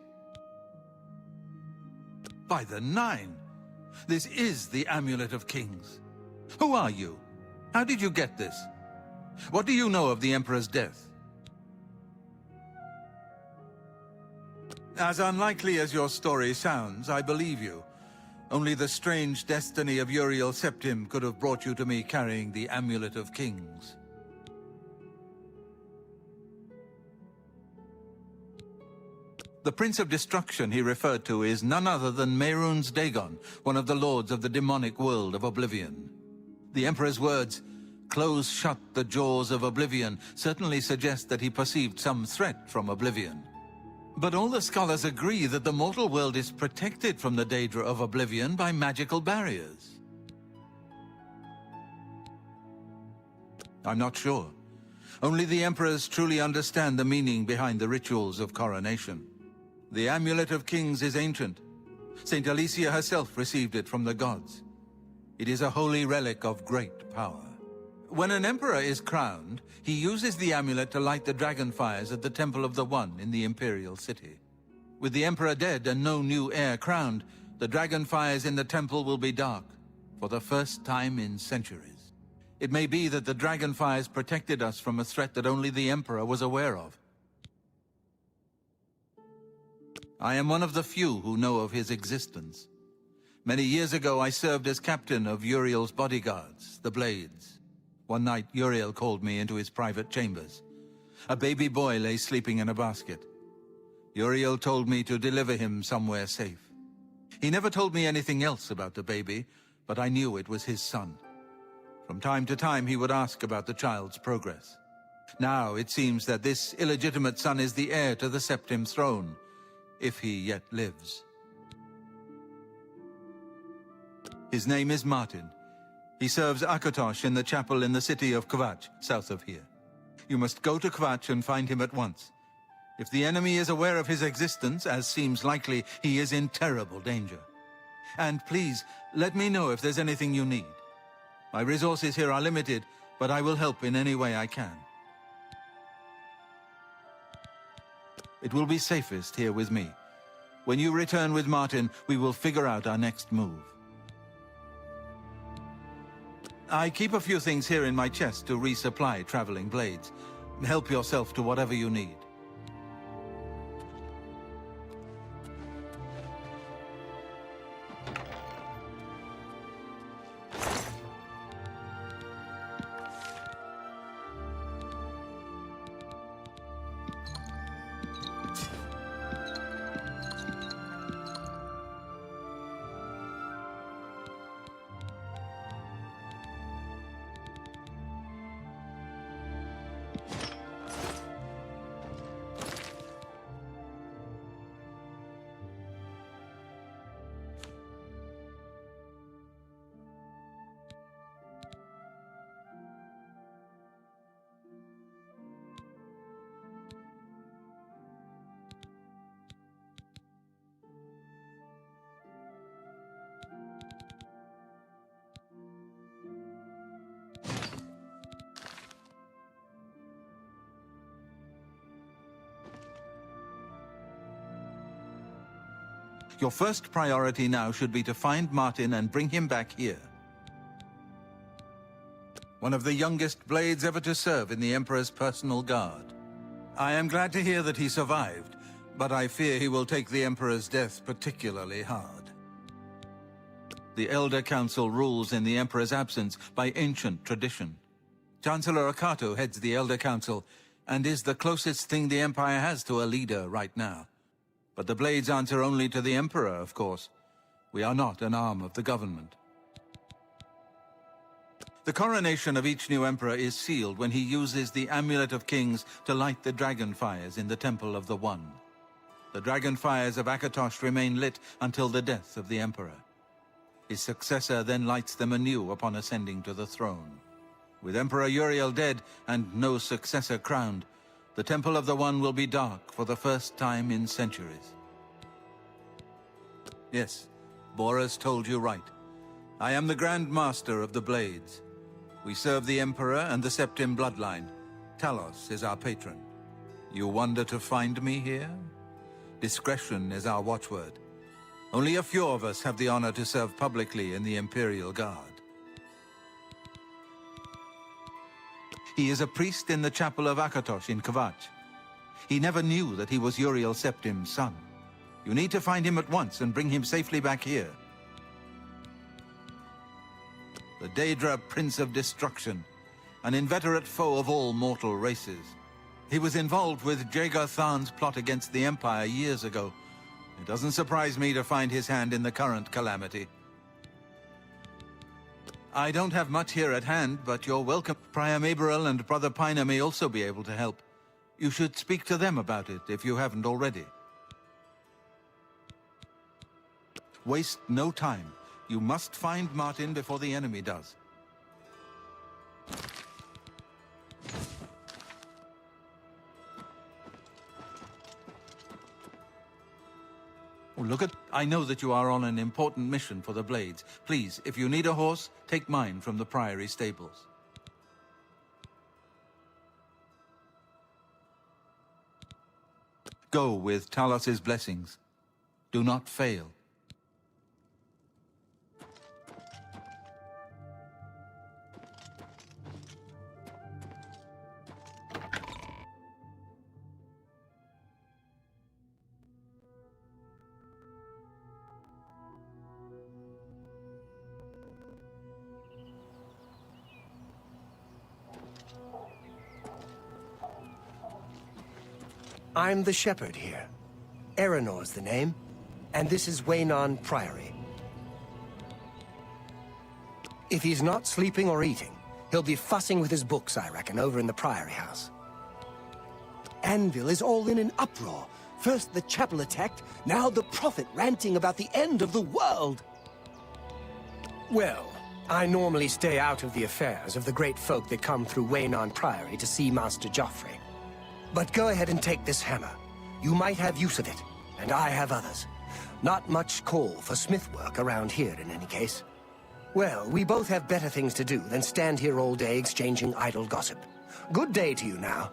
By the Nine! This is the Amulet of Kings. Who are you? How did you get this? What do you know of the Emperor's death? As unlikely as your story sounds, I believe you. Only the strange destiny of Uriel Septim could have brought you to me carrying the Amulet of Kings. The Prince of Destruction he referred to is none other than Mehrunes Dagon, one of the lords of the demonic world of Oblivion. The Emperor's words, "Close shut the jaws of Oblivion," certainly suggest that he perceived some threat from Oblivion. But all the scholars agree that the mortal world is protected from the daedra of Oblivion by magical barriers. I'm not sure. Only the Emperors truly understand the meaning behind the rituals of coronation. The Amulet of Kings is ancient. Saint Alicia herself received it from the gods. It is a holy relic of great power. When an emperor is crowned, he uses the amulet to light the dragon fires at the Temple of the One in the Imperial City. With the emperor dead and no new heir crowned, the dragon fires in the temple will be dark, for the first time in centuries. It may be that the dragon fires protected us from a threat that only the emperor was aware of. I am one of the few who know of his existence. Many years ago, I served as captain of Uriel's bodyguards, the Blades. One night, Uriel called me into his private chambers. A baby boy lay sleeping in a basket. Uriel told me to deliver him somewhere safe. He never told me anything else about the baby, but I knew it was his son. From time to time, he would ask about the child's progress. Now, it seems that this illegitimate son is the heir to the Septim throne, if he yet lives. His name is Martin. He serves Akatosh in the chapel in the city of Kvatch, south of here. You must go to Kvatch and find him at once. If the enemy is aware of his existence, as seems likely, he is in terrible danger. And please, let me know if there's anything you need. My resources here are limited, but I will help in any way I can. It will be safest here with me. When you return with Martin, we will figure out our next move. I keep a few things here in my chest to resupply traveling blades. Help yourself to whatever you need. Your first priority now should be to find Martin and bring him back here. One of the youngest blades ever to serve in the Emperor's personal guard. I am glad to hear that he survived, but I fear he will take the Emperor's death particularly hard. The Elder Council rules in the Emperor's absence by ancient tradition. Chancellor Akato heads the Elder Council and is the closest thing the Empire has to a leader right now. But the Blades answer only to the Emperor, of course. We are not an arm of the government. The coronation of each new Emperor is sealed when he uses the Amulet of Kings to light the dragon fires in the Temple of the One. The dragon fires of Akatosh remain lit until the death of the Emperor. His successor then lights them anew upon ascending to the throne. With Emperor Uriel dead and no successor crowned, the Temple of the One will be dark for the first time in centuries. Yes, Boris told you right. I am the Grand Master of the Blades. We serve the Emperor and the Septim bloodline. Talos is our patron. You wonder to find me here? Discretion is our watchword. Only a few of us have the honor to serve publicly in the Imperial Guard. He is a priest in the chapel of Akatosh in Kvatch. He never knew that he was Uriel Septim's son. You need to find him at once and bring him safely back here. The Daedra Prince of Destruction, an inveterate foe of all mortal races. He was involved with Jagar Tharn's plot against the Empire years ago. It doesn't surprise me to find his hand in the current calamity. I don't have much here at hand, but you're welcome. Prior Maberel and Brother Piner may also be able to help. You should speak to them about it, if you haven't already. Waste no time. You must find Martin before the enemy does. Oh, look at... I know that you are on an important mission for the Blades. Please, if you need a horse, take mine from the Priory stables. Go with Talos's blessings. Do not fail.
I'm the shepherd here. Eranor's the name, and this is Waynon Priory. If he's not sleeping or eating, he'll be fussing with his books, I reckon, over in the Priory house. Anvil is all in an uproar. First the chapel attacked, now the prophet ranting about the end of the world. Well, I normally stay out of the affairs of the great folk that come through Waynon Priory to see Master Joffrey. But go ahead and take this hammer. You might have use of it, and I have others. Not much call for smith work around here in any case. Well, we both have better things to do than stand here all day exchanging idle gossip. Good day to you now.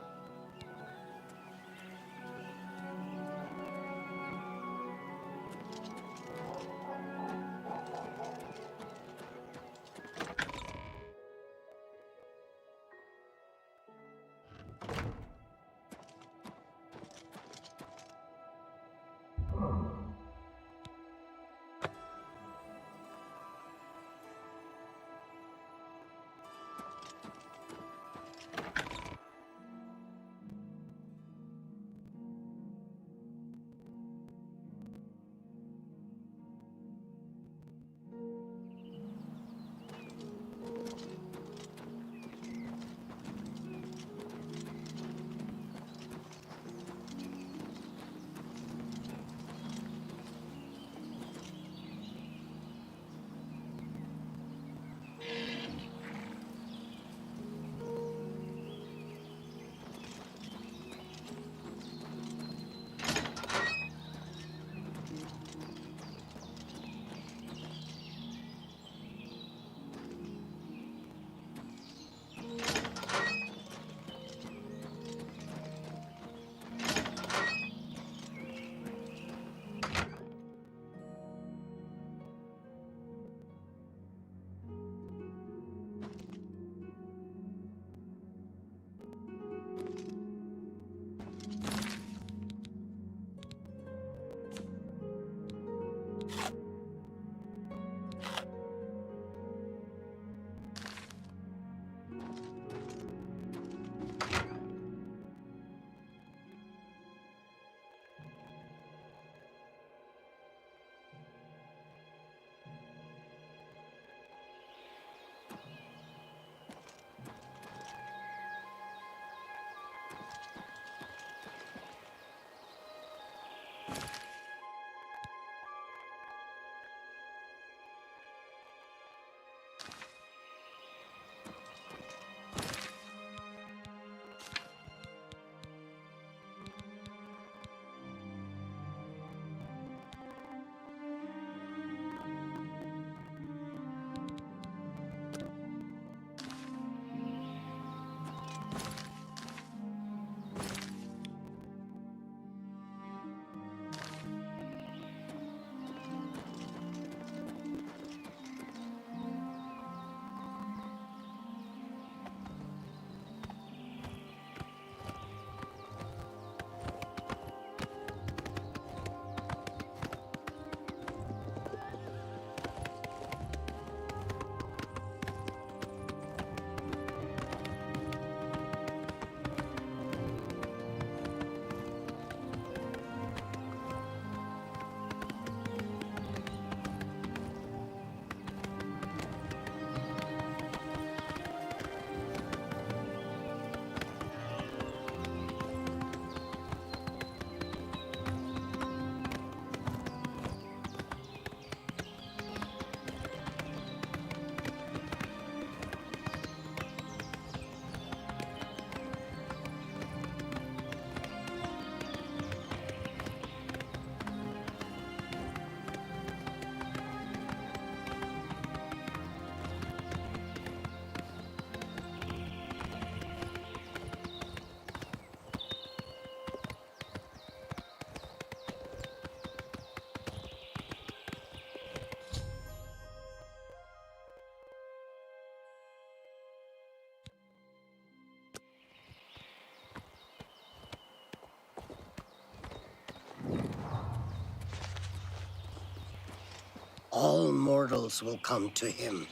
All mortals will come to him.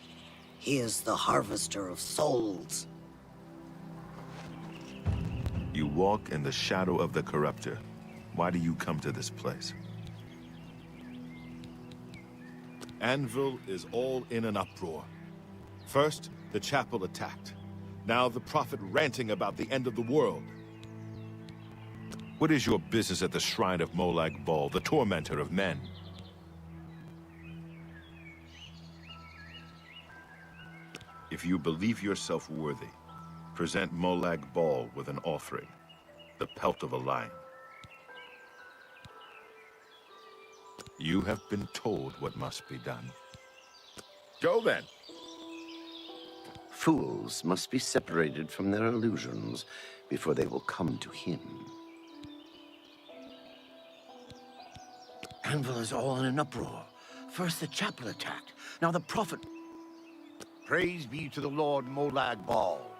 He is the harvester of souls.
You walk in the shadow of the corruptor. Why do you come to this place? Anvil is all in an uproar. First, the chapel attacked. Now the prophet ranting about the end of the world. What is your business at the shrine of Molag Bal, the tormentor of men? If you believe yourself worthy, present Molag Bal with an offering, the pelt of a lion. You have been told what must be done. Go then.
Fools must be separated from their illusions before they will come to him.
Anvil is all in an uproar. First the chapel attacked, now the prophet. Praise be to the Lord Molag Bal.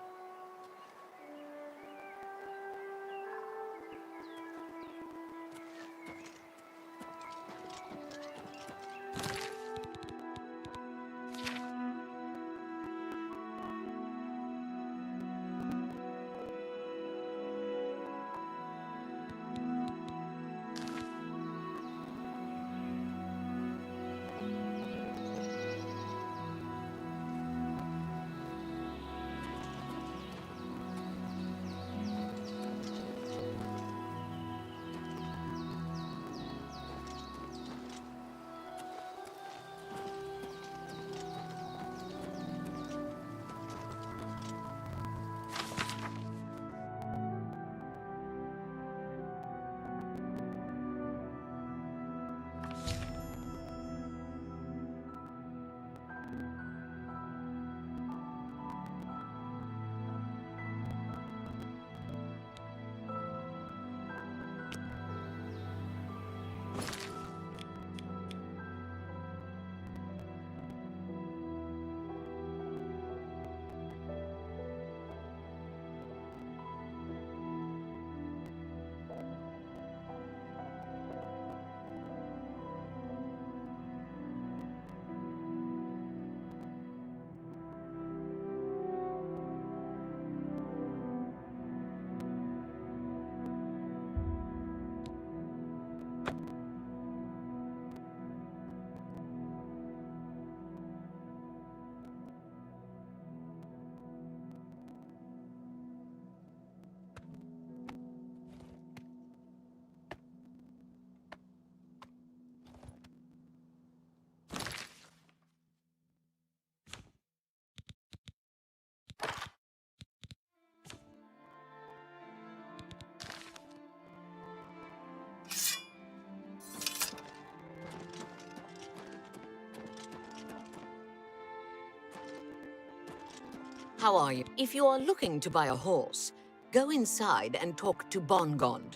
How are you? If you are looking to buy a horse, go inside and talk to Bongond.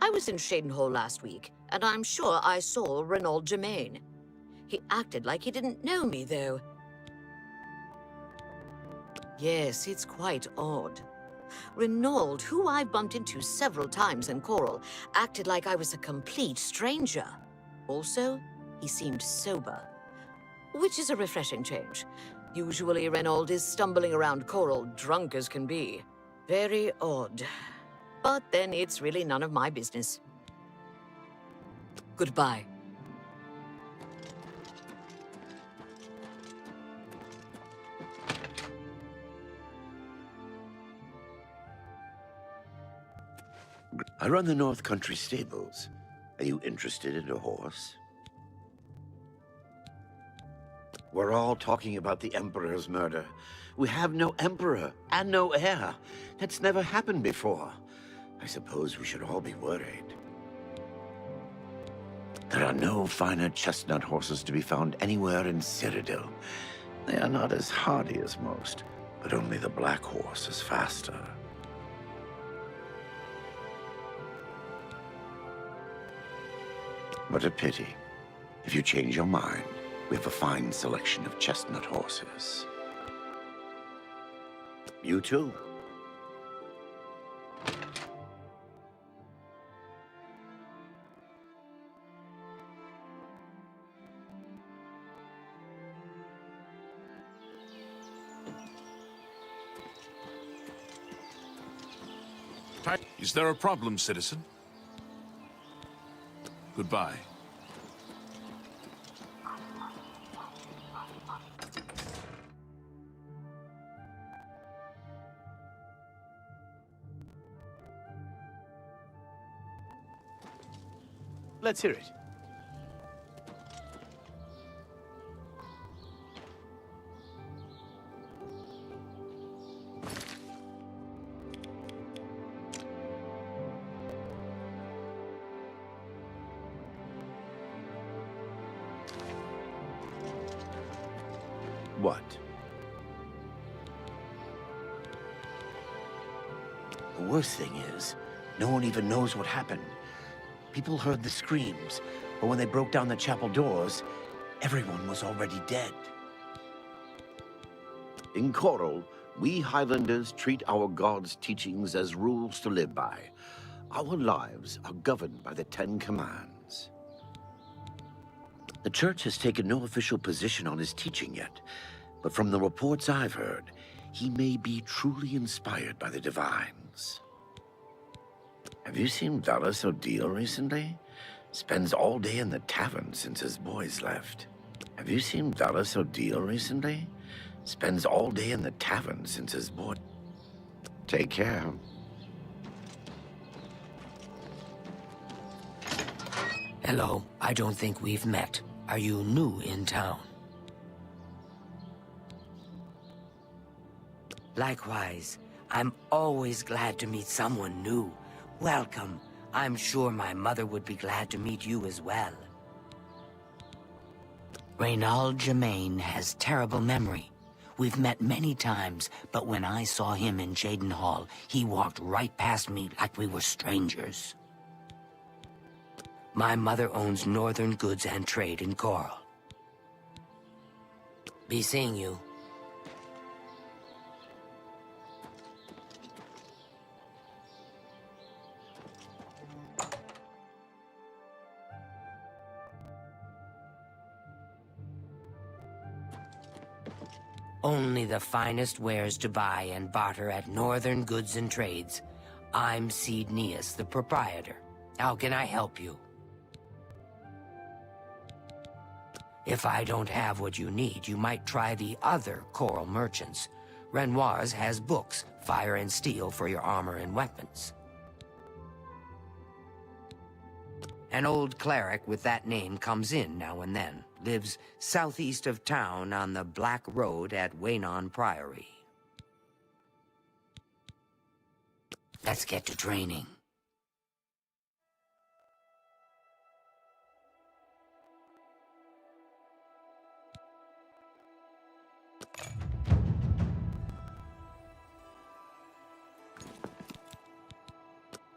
I was in Shadenhall last week, and I'm sure I saw Renaud Germain. He acted like he didn't know me, though. Yes, it's quite odd. Renaud, who I bumped into several times in Coral, acted like I was a complete stranger. Also, he seemed sober, which is a refreshing change. Usually Renaud is stumbling around Coral, drunk as can be. Very odd. But then it's really none of my business. Goodbye.
I run the North Country stables. Are you interested in a horse? We're all talking about the Emperor's murder. We have no Emperor and no heir. That's never happened before. I suppose we should all be worried. There are no finer chestnut horses to be found anywhere in Cyrodiil. They are not as hardy as most, but only the black horse is faster. What a pity. If you change your mind, we have a fine selection of chestnut horses. You too.
Is there a problem, citizen? Goodbye.
Let's hear it.
What? The worst thing is, no one even knows what happened. People heard the screams, but when they broke down the chapel doors, everyone was already dead. In Coral, we Highlanders treat our gods' teachings as rules to live by. Our lives are governed by the Ten Commands. The Church has taken no official position on his teaching yet, but from the reports I've heard, he may be truly inspired by the Divines. Have you seen Cyrodiil recently? Spends all day in the tavern since his boys left. Have you seen Cyrodiil recently? Spends all day in the tavern since his boy... Take care.
Hello, I don't think we've met. Are you new in town? Likewise, I'm always glad to meet someone new. Welcome. I'm sure my mother would be glad to meet you as well. Reynald Germain has terrible memory. We've met many times, but when I saw him in Jaden Hall, he walked right past me like we were strangers. My mother owns Northern Goods and Trade in Coral. Be seeing you. Only the finest wares to buy and barter at Northern Goods and Trades. I'm Cydneus, the proprietor. How can I help you? If I don't have what you need, you might try the other Coral merchants. Renoir's has books, fire and steel for your armor and weapons. An old cleric with that name comes in now and then. Lives southeast of town on the Black Road at Waynon Priory. Let's get to training.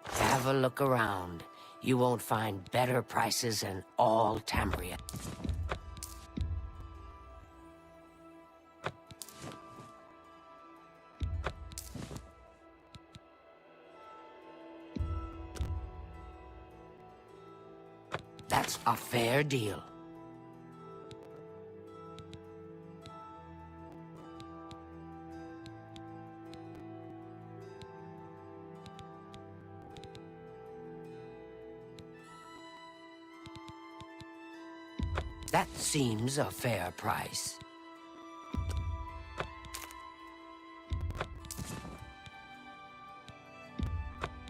Have a look around. You won't find better prices in all Tambria. That's a fair deal. That seems a fair price.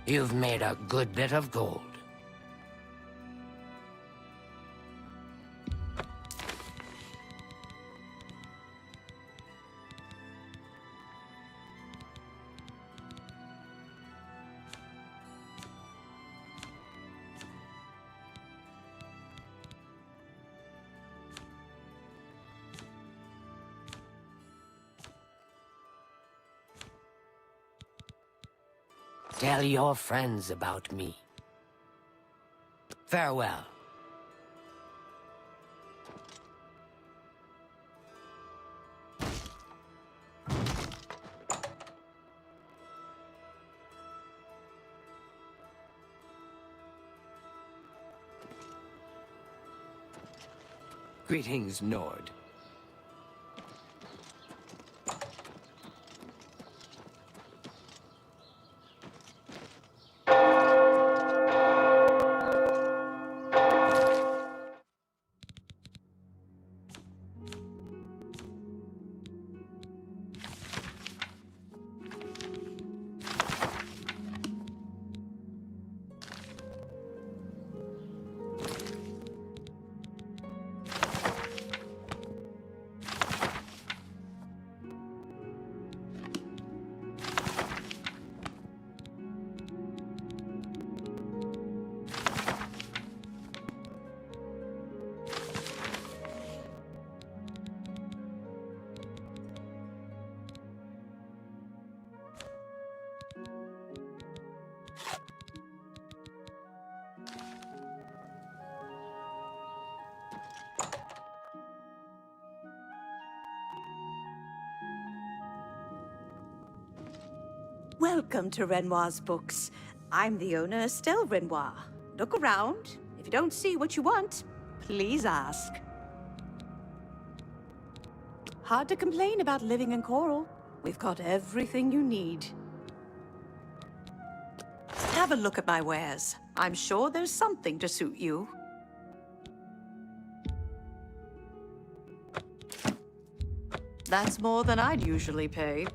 You've made a good bit of gold. Tell your friends about me. Farewell. Greetings, Nord.
Welcome to Renoir's books. I'm the owner, Estelle Renoir. Look around. If you don't see what you want, please ask. Hard to complain about living in Coral. We've got everything you need. Have a look at my wares. I'm sure there's something to suit you. That's more than I'd usually pay.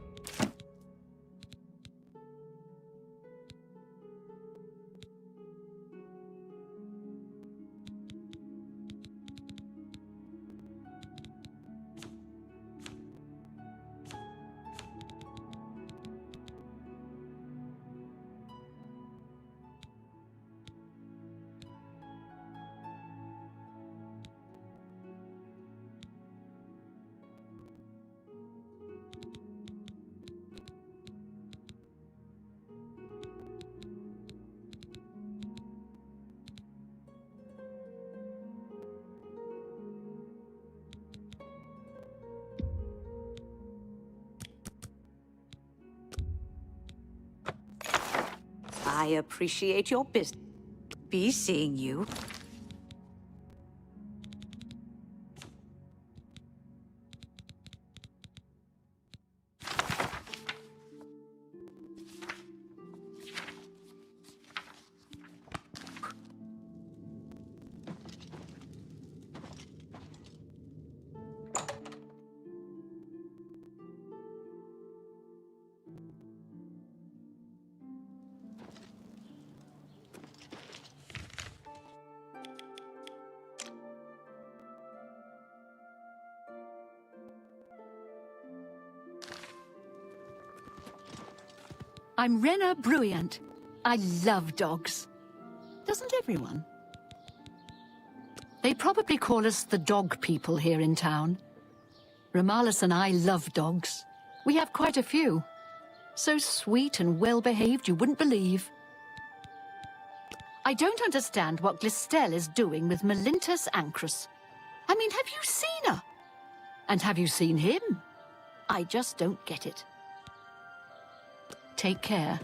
I appreciate your business. Be seeing you.
I'm Rena Bruyant. I love dogs. Doesn't everyone? They probably call us the dog people here in town. Romalis and I love dogs. We have quite a few. So sweet and well-behaved you wouldn't believe. I don't understand what Glistel is doing with Melintus Ancrus. I mean, have you seen her? And have you seen him? I just don't get it. Take care.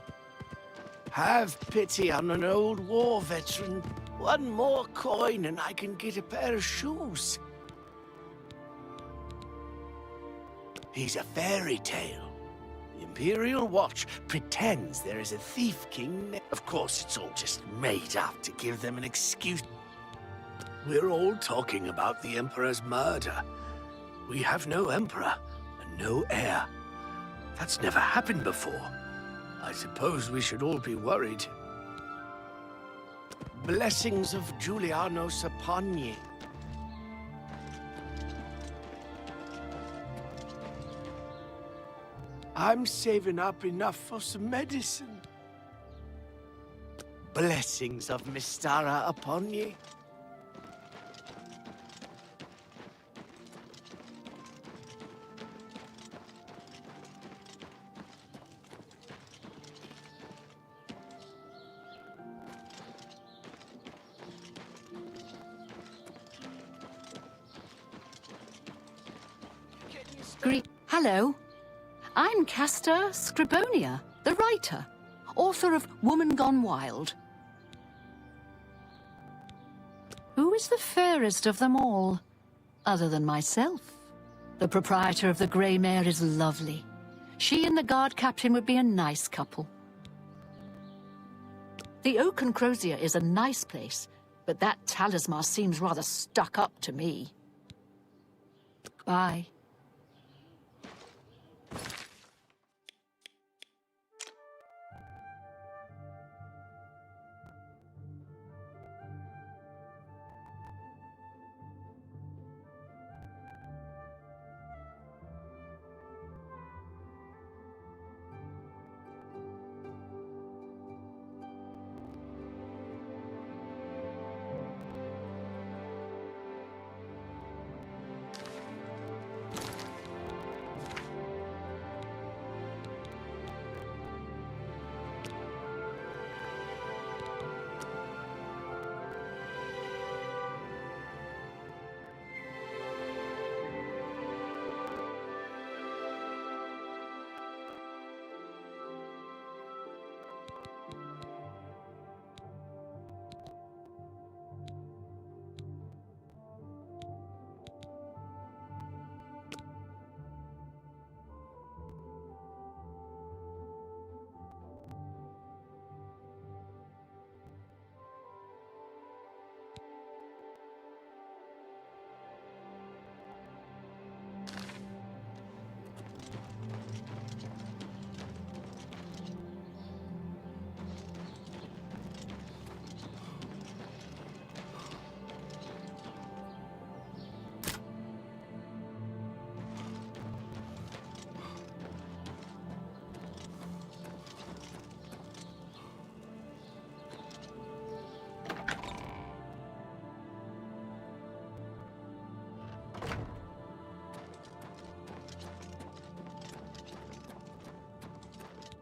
Have pity on an old war veteran. One more coin and I can get a pair of shoes. He's a fairy tale. The Imperial Watch pretends there is a thief king. Of course, it's all just made up to give them an excuse. We're all talking about the Emperor's murder. We have no Emperor and no heir. That's never happened before. I suppose we should all be worried. Blessings of Julianos upon ye. I'm saving up enough for some medicine. Blessings of Mystara upon ye.
Hello. I'm Castor Scribonia, the writer, author of Woman Gone Wild. Who is the fairest of them all, other than myself? The proprietor of the Grey Mare is lovely. She and the guard captain would be a nice couple. The Oak and Crozier is a nice place, but that talisman seems rather stuck up to me. Bye.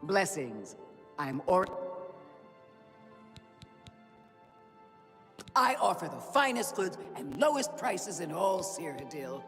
Blessings. I offer the finest goods and lowest prices in all Cyrodiil.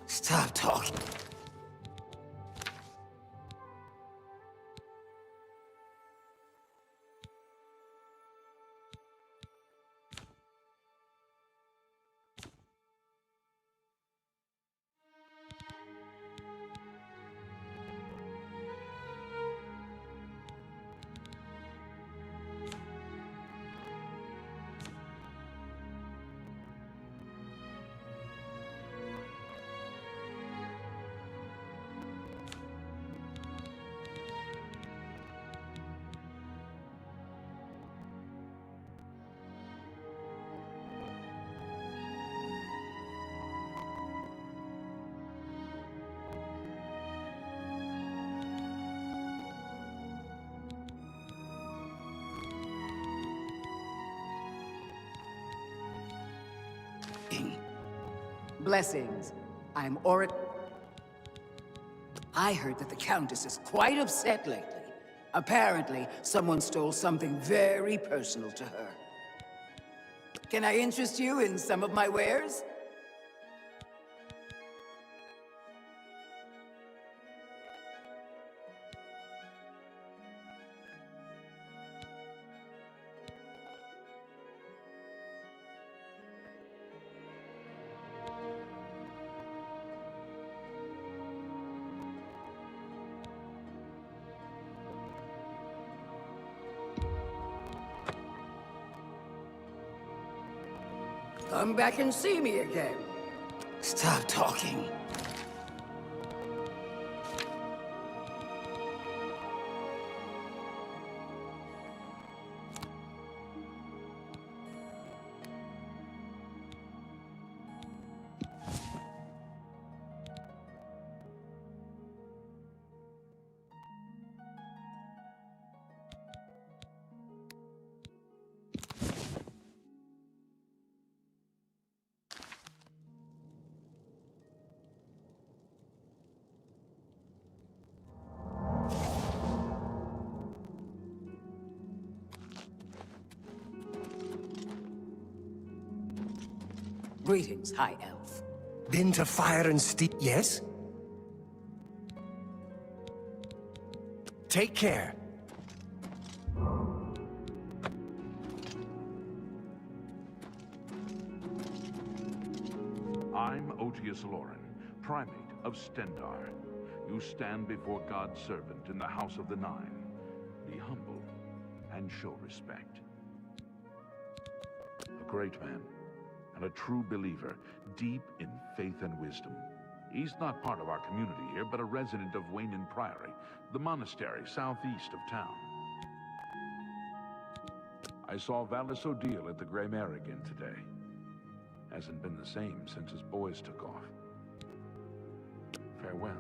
Stop talking.
Blessings. I'm Oric. I heard that the Countess is quite upset lately. Apparently, someone stole something very personal to her. Can I interest you in some of my wares? Come back and see me again.
Stop talking.
Greetings, High Elf.
Been to Fire and Steel? Yes? Take care.
I'm Otius Loren, primate of Stendar. You stand before God's servant in the House of the Nine. Be humble and show respect. A great man and a true believer, deep in faith and wisdom. He's not part of our community here, but a resident of Waynin Priory, the monastery southeast of town. I saw Cyrodiil at the Grey Mare again today. Hasn't been the same since his boys took off. Farewell.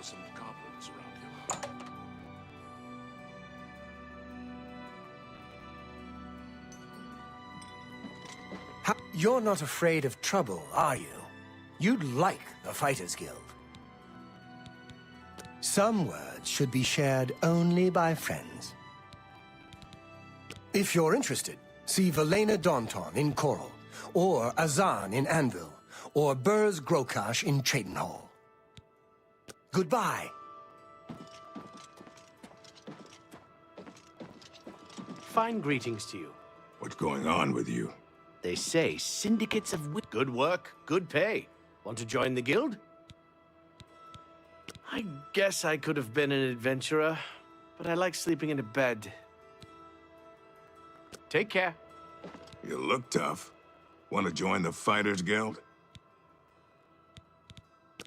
troublesome goblins around here.
You're not afraid of trouble, are you? You'd like the Fighters Guild. Some words should be shared only by friends. If you're interested, see Velena Daunton in Coral, or Azan in Anvil, or Burz Grokash in Cheydinhal. Goodbye.
Fine greetings to you.
What's going on with you?
They say syndicates of good work, good pay. Want to join the guild? I guess I could have been an adventurer, but I like sleeping in a bed. Take care.
You look tough. Want to join the Fighters Guild?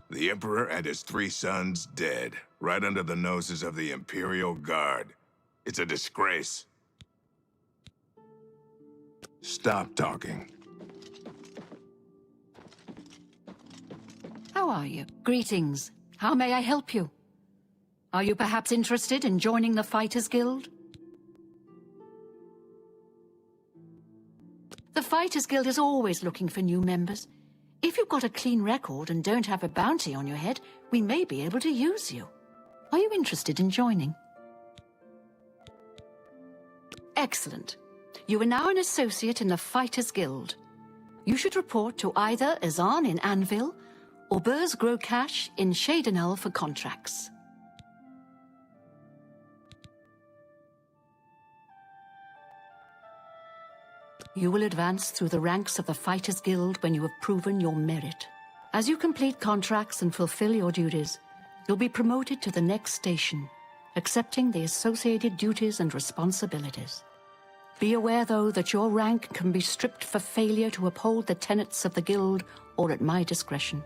The Emperor and his 3 sons dead, right under the noses of the Imperial Guard. It's a disgrace. Stop talking.
How are you? Greetings. How may I help you? Are you perhaps interested in joining the Fighters Guild? The Fighters Guild is always looking for new members. If you've got a clean record and don't have a bounty on your head, we may be able to use you. Are you interested in joining? Excellent. You are now an associate in the Fighters Guild. You should report to either Azan in Anvil or Burz Grokash in Cheydinhal for contracts. You will advance through the ranks of the Fighters Guild when you have proven your merit. As you complete contracts and fulfill your duties, you'll be promoted to the next station, accepting the associated duties and responsibilities. Be aware, though, that your rank can be stripped for failure to uphold the tenets of the Guild or at my discretion.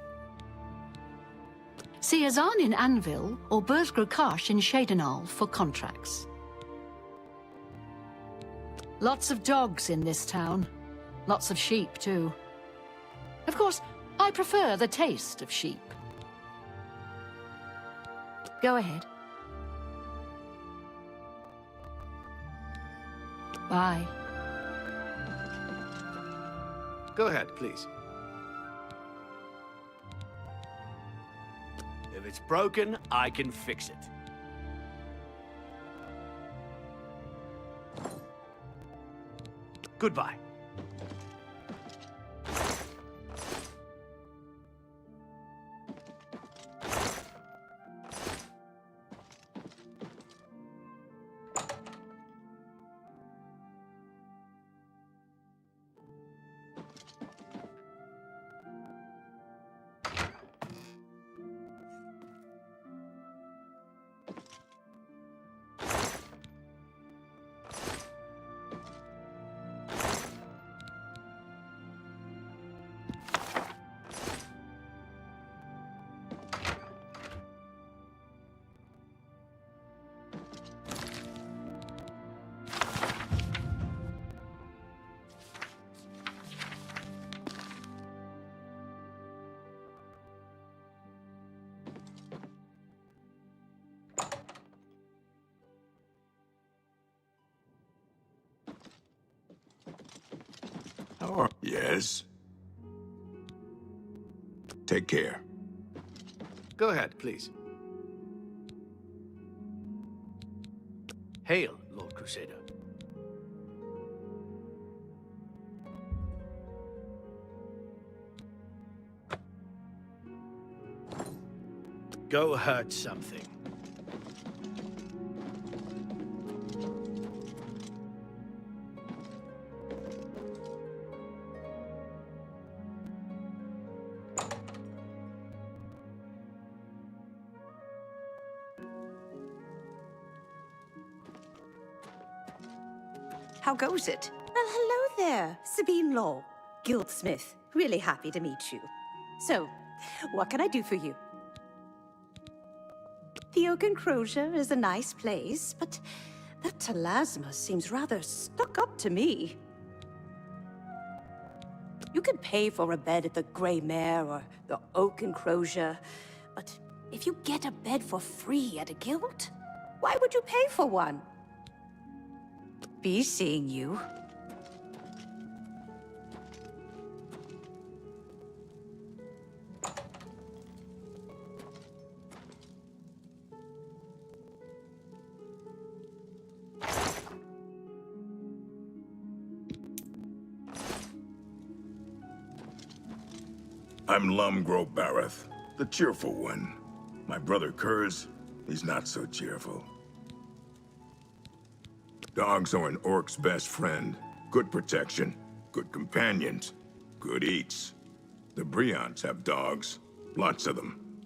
See Azan in Anvil or Burz Grokash in Cheydinhal for contracts. Lots of dogs in this town. Lots of sheep, too. Of course, I prefer the taste of sheep. Go ahead. Bye.
Go ahead, please. If it's broken, I can fix it. Goodbye.
Yes? Take care.
Go ahead, please. Hail, Lord Crusader. Go hurt something.
How goes it? Well, hello there, Sabine Law, Guildsmith. Really happy to meet you. So, what can I do for you? The Oak Enclosure is a nice place, but that Telasma seems rather stuck up to me. You can pay for a bed at the Grey Mare or the Oak Enclosure, but If you get a bed for free at a guild, why would you pay for one? Be seeing you.
I'm Lumgro Bareth, the cheerful one. My brother Kurz, he's not so cheerful. Dogs are an orc's best friend. Good protection, good companions, good eats. The Brions have dogs, lots of them.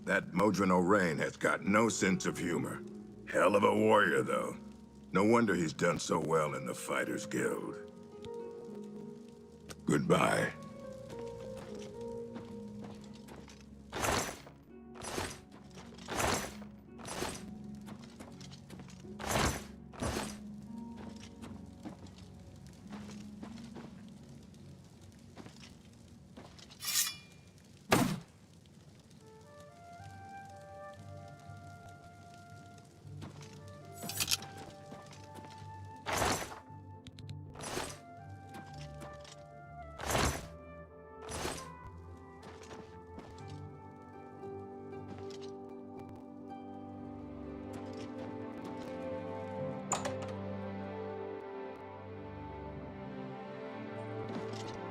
That Modron O'Rain has got no sense of humor. Hell of a warrior, though. No wonder he's done so well in the Fighters Guild. Goodbye.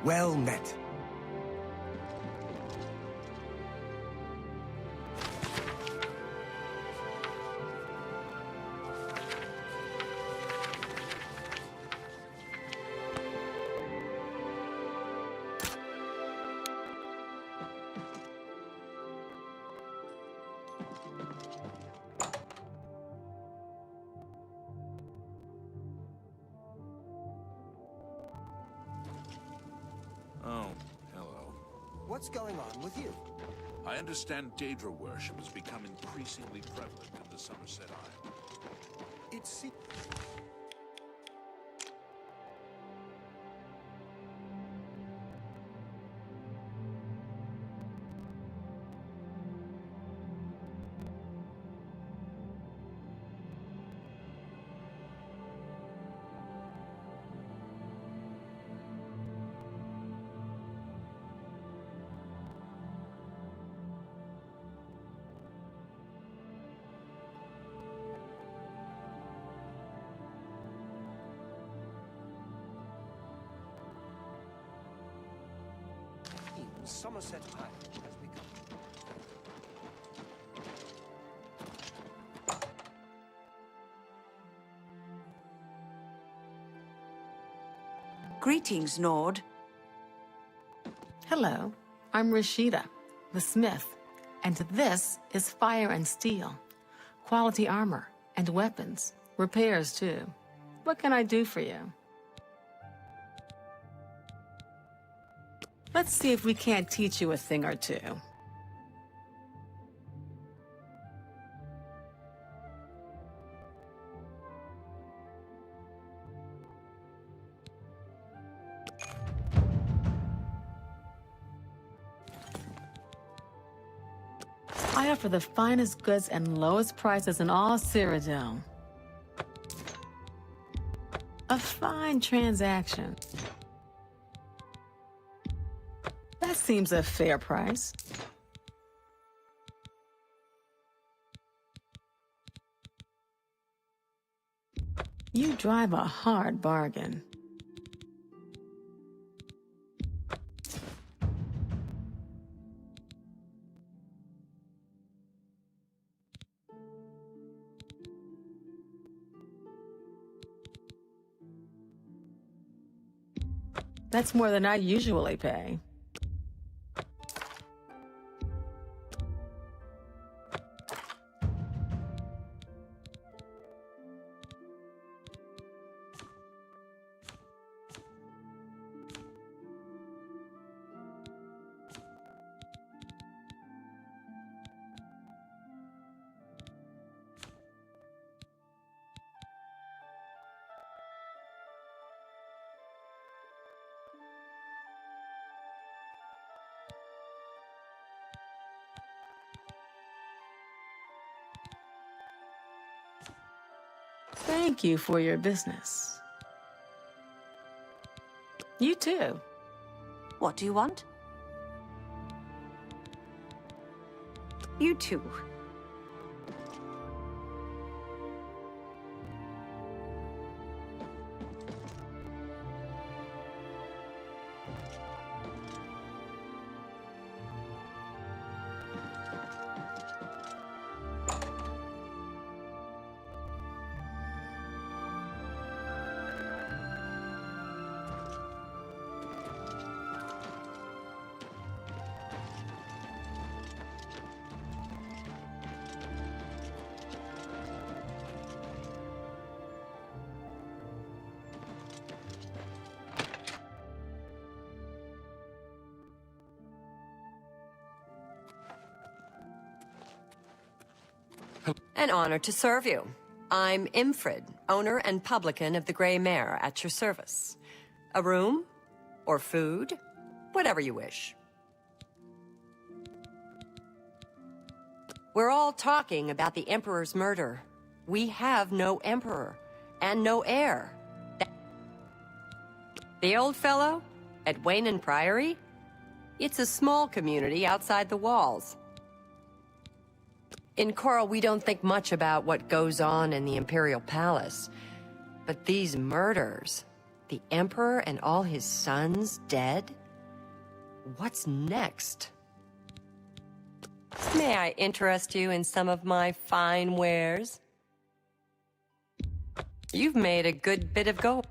Well met.
Oh, hello.
What's going on with you?
I understand Daedra worship has become increasingly prevalent in the Somerset Isle.
It's... Somerset Island has become...
Greetings, Nord.
Hello, I'm Rashida, the smith, and this is Fire and Steel. Quality armor and weapons, repairs too. What can I do for you? Let's see if we can't teach you a thing or two. I offer the finest goods and lowest prices in all Cyrodiil. A fine transaction. That seems a fair price. You drive a hard bargain. That's more than I usually pay. Thank you for your business. You too.
What do you want? You too.
An honor to serve you. I'm Imfrid, owner and publican of the Grey Mare, at your service. A room? Or food? Whatever you wish. We're all talking about the Emperor's murder. We have no Emperor, and no heir. The old fellow? At Wayne Priory? It's a small community outside the walls. In Coral, we don't think much about what goes on in the Imperial Palace. But these murders, the Emperor and all his sons dead? What's next? May I interest you in some of my fine wares? You've made a good bit of gold.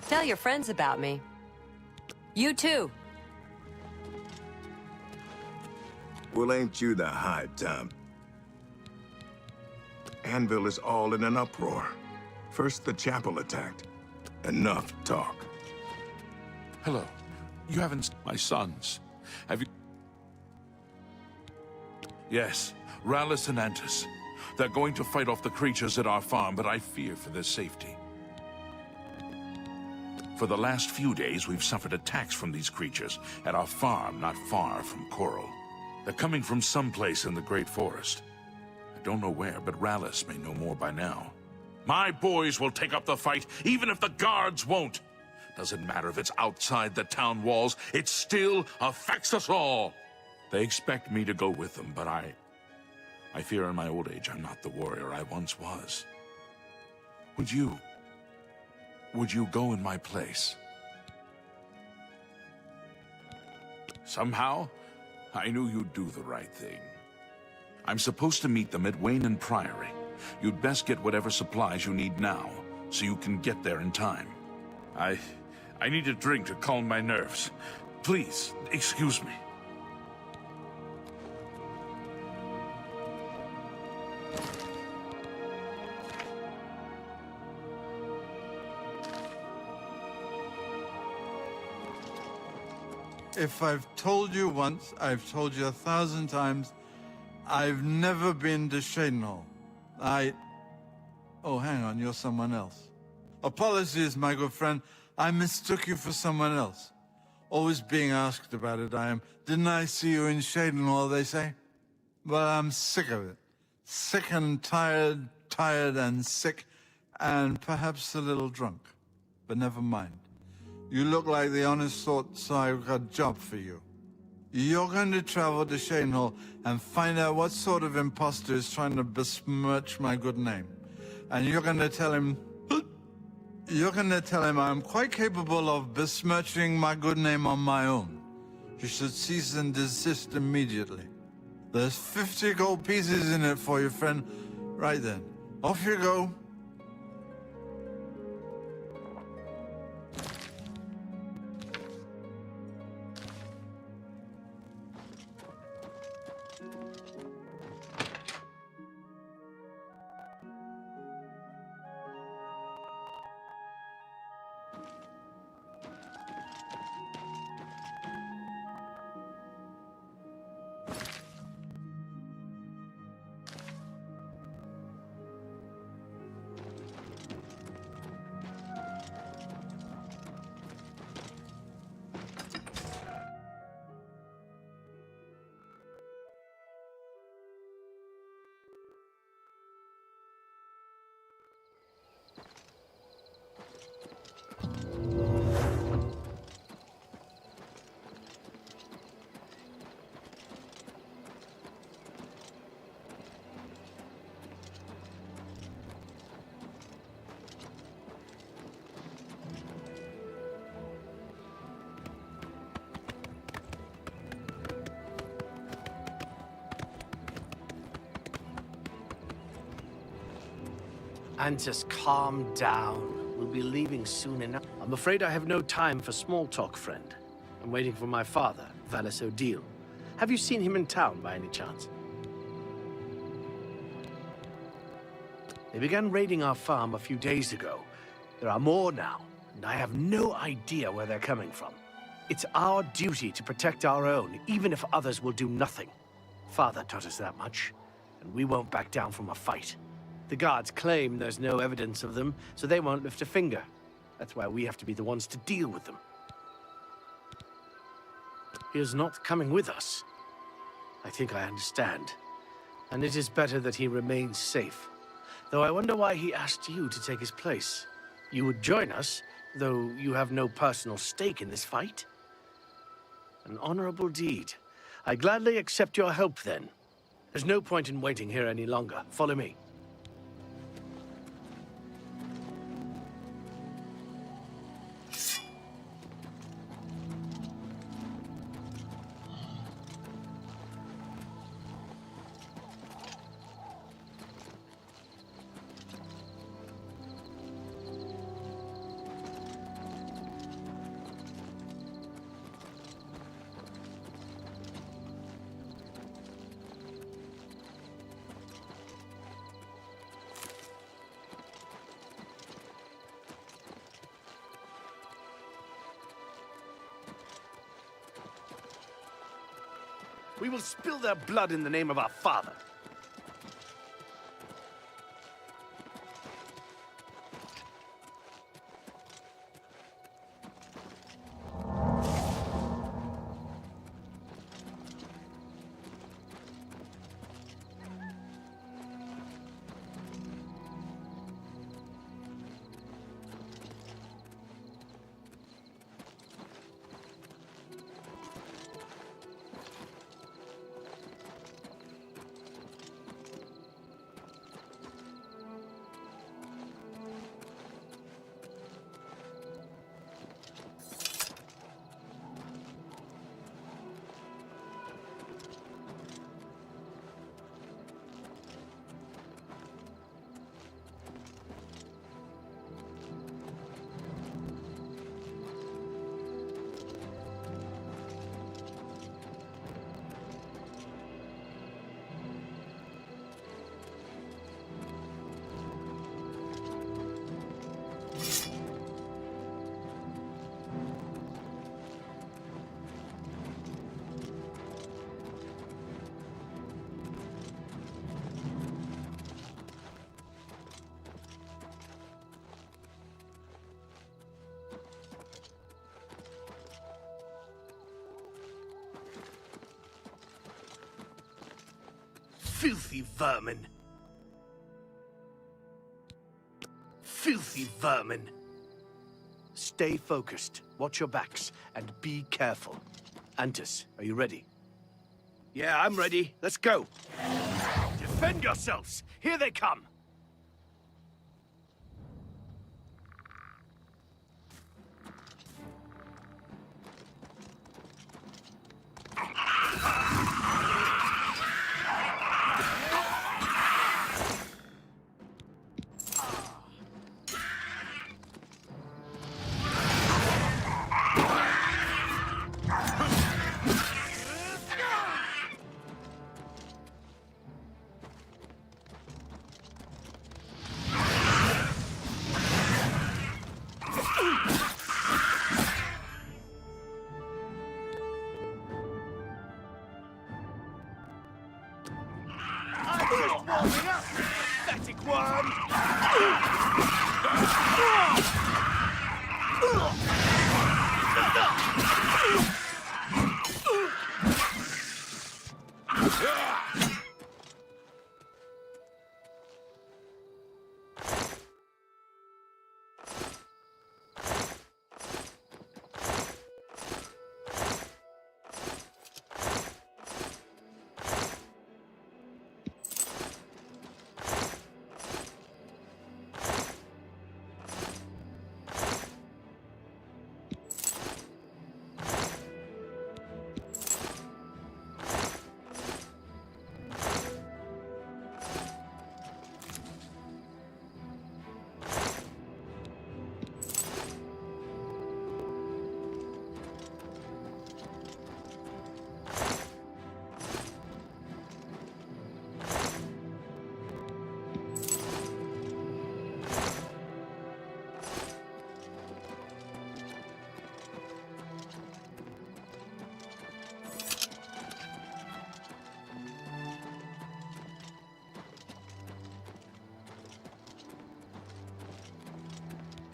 Tell your friends about me. You too.
Well, ain't you the high time? Anvil is all in an uproar. First the chapel attacked. Enough talk.
Hello. You haven't... My sons. Have you... Yes, Rallis and Antis. They're going to fight off the creatures at our farm, but I fear for their safety. For the last few days, we've suffered attacks from these creatures at our farm not far from Coral. They're coming from someplace in the Great Forest. I don't know where, but Rallis may know more by now. My boys will take up the fight, even if the guards won't. Doesn't matter if it's outside the town walls, it still affects us all. They expect me to go with them, but I fear in my old age I'm not the warrior I once was. Would you go in my place? Somehow, I knew you'd do the right thing. I'm supposed to meet them at Wayne Priory. You'd best get whatever supplies you need now, so you can get there in time. I need a drink to calm my nerves. Please, excuse me.
If I've told you once, I've told you 1,000 times, I've never been to Cyrodiil. Oh, hang on, you're someone else. Apologies, my good friend. I mistook you for someone else. Always being asked about it, I am. Didn't I see you in Cyrodiil, they say? Well, I'm sick of it. Sick and tired, tired and sick, and perhaps a little drunk. But never mind. You look like the honest sort, so I've got a job for you. You're going to travel to Cyrodiil and find out what sort of imposter is trying to besmirch my good name. And you're going to tell him... I'm quite capable of besmirching my good name on my own. You should cease and desist immediately. There's 50 gold pieces in it for you, friend. Right then. Off you go.
Antis, calm down. We'll be leaving soon enough. I'm afraid I have no time for small talk, friend. I'm waiting for my father, Cyrodiil. Have you seen him in town by any chance? They began raiding our farm a few days ago. There are more now, and I have no idea where they're coming from. It's our duty to protect our own, even if others will do nothing. Father taught us that much, and we won't back down from a fight. The guards claim there's no evidence of them, so they won't lift a finger. That's why we have to be the ones to deal with them. He is not coming with us. I think I understand. And it is better that he remains safe. Though I wonder why he asked you to take his place. You would join us, though you have no personal stake in this fight? An honorable deed. I gladly accept your help, then. There's no point in waiting here any longer. Follow me. We will spill their blood in the name of our father. Filthy vermin. Filthy vermin. Stay focused, watch your backs, and be careful. Antis, are you ready? Yeah, I'm ready. Let's go. Defend yourselves. Here they come.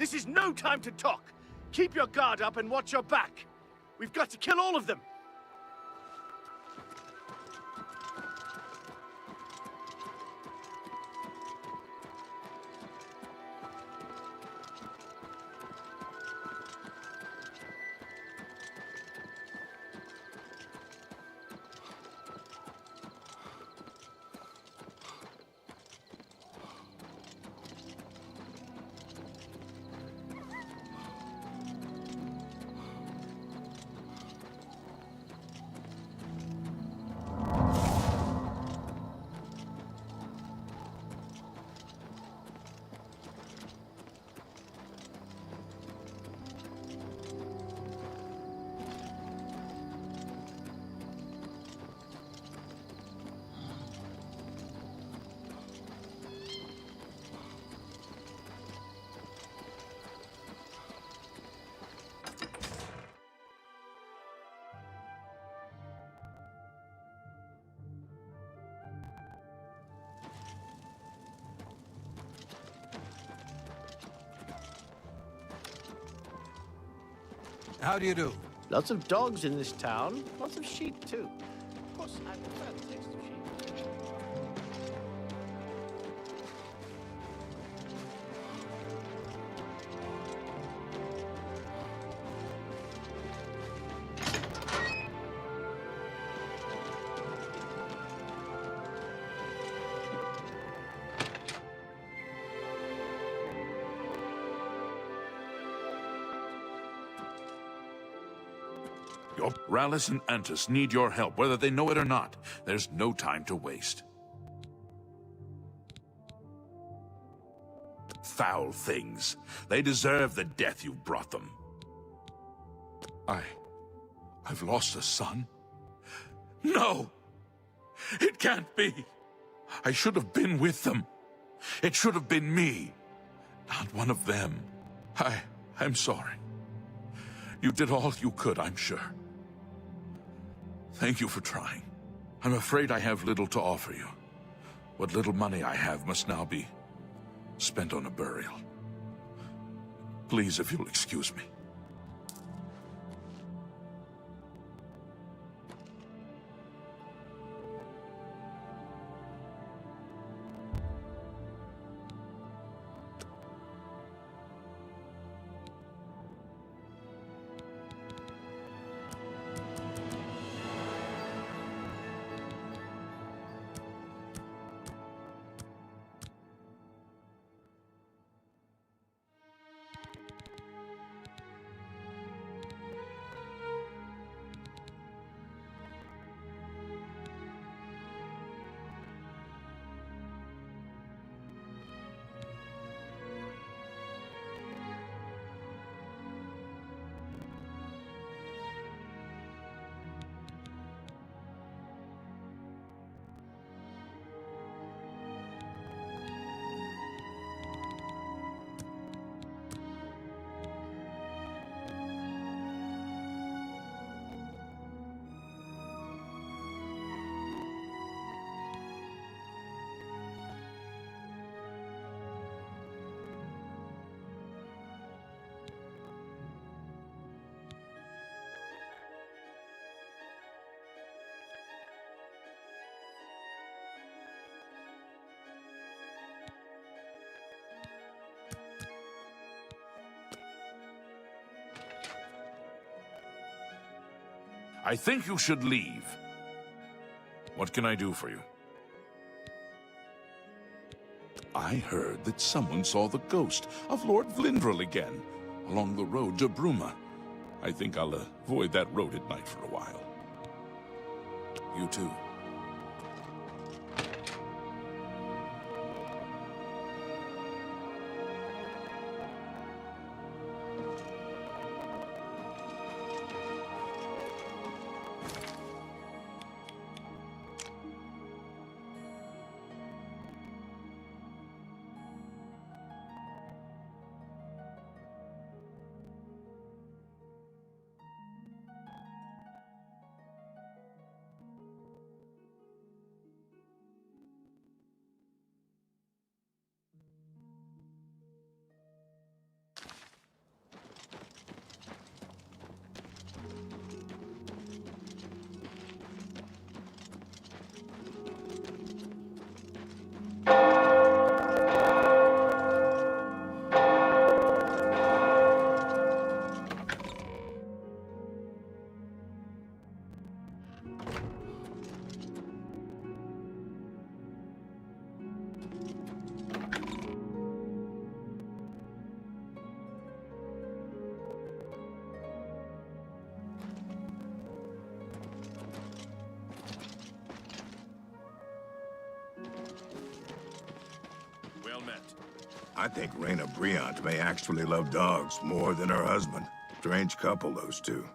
This is no time to talk. Keep your guard up and watch your back. We've got to kill all of them.
How do you do?
Lots of dogs in this town. Lots of sheep, too. Of course, I prefer the taste of sheep.
Rallis and Antus need your help, whether they know it or not. There's no time to waste. Foul things. They deserve the death you brought them. I've lost a son? No! It can't be! I should have been with them. It should have been me, not one of them. I'm sorry. You did all you could, I'm sure. Thank you for trying. I'm afraid I have little to offer you. What little money I have must now be spent on a burial. Please, if you'll excuse me. I think you should leave. What can I do for you? I heard that someone saw the ghost of Lord Vlindrel again, along the road to Bruma. I think I'll avoid that road at night for a while. You too.
meant.
I think Reina Briant may actually love dogs more than her husband. Strange couple, those two.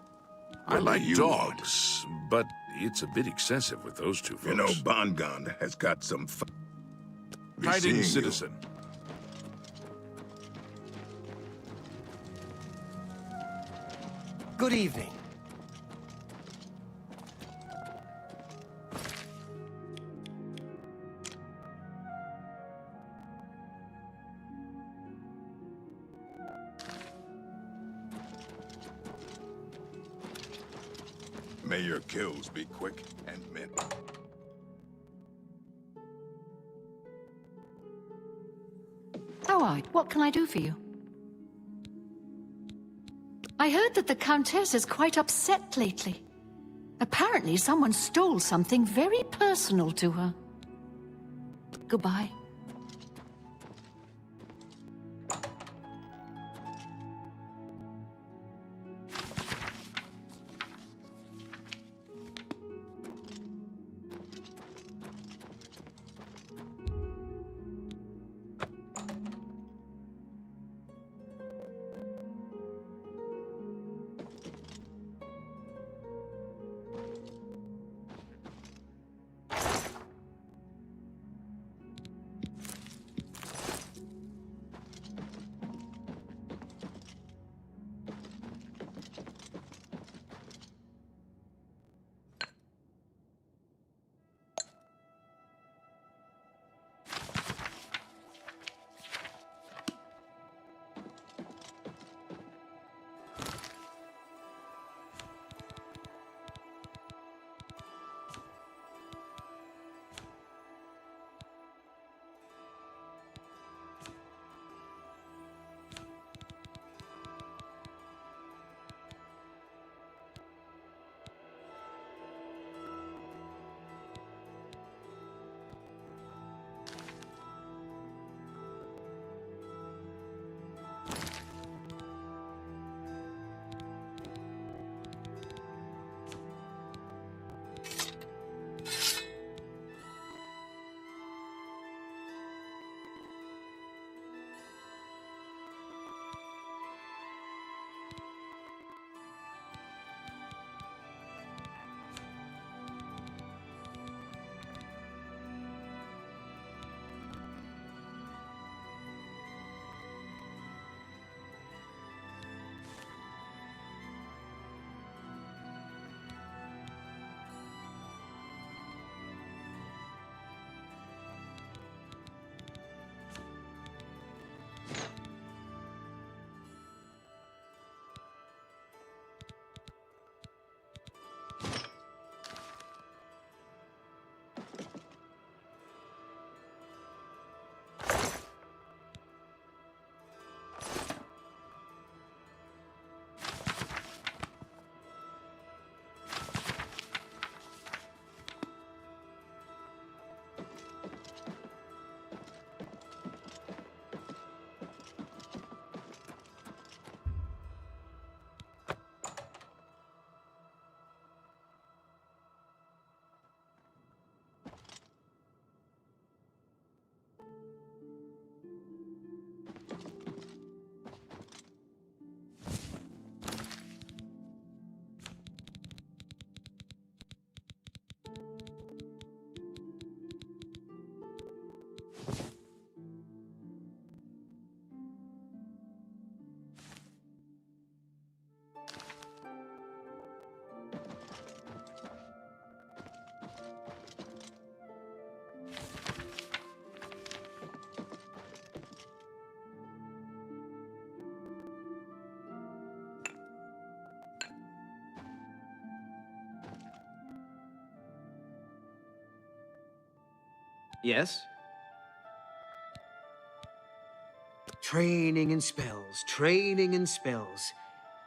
I
What do
like
you want?
dogs, but it's a bit excessive with those two folks.
You know, Bongon has got some Be seeing
Hiding
you.
citizen.
Good evening.
May your kills be quick and mint.
Alright, what can I do for you? I heard that the Countess is quite upset lately. Apparently someone stole something very personal to her. Goodbye.
Yes? Training and spells, training and spells.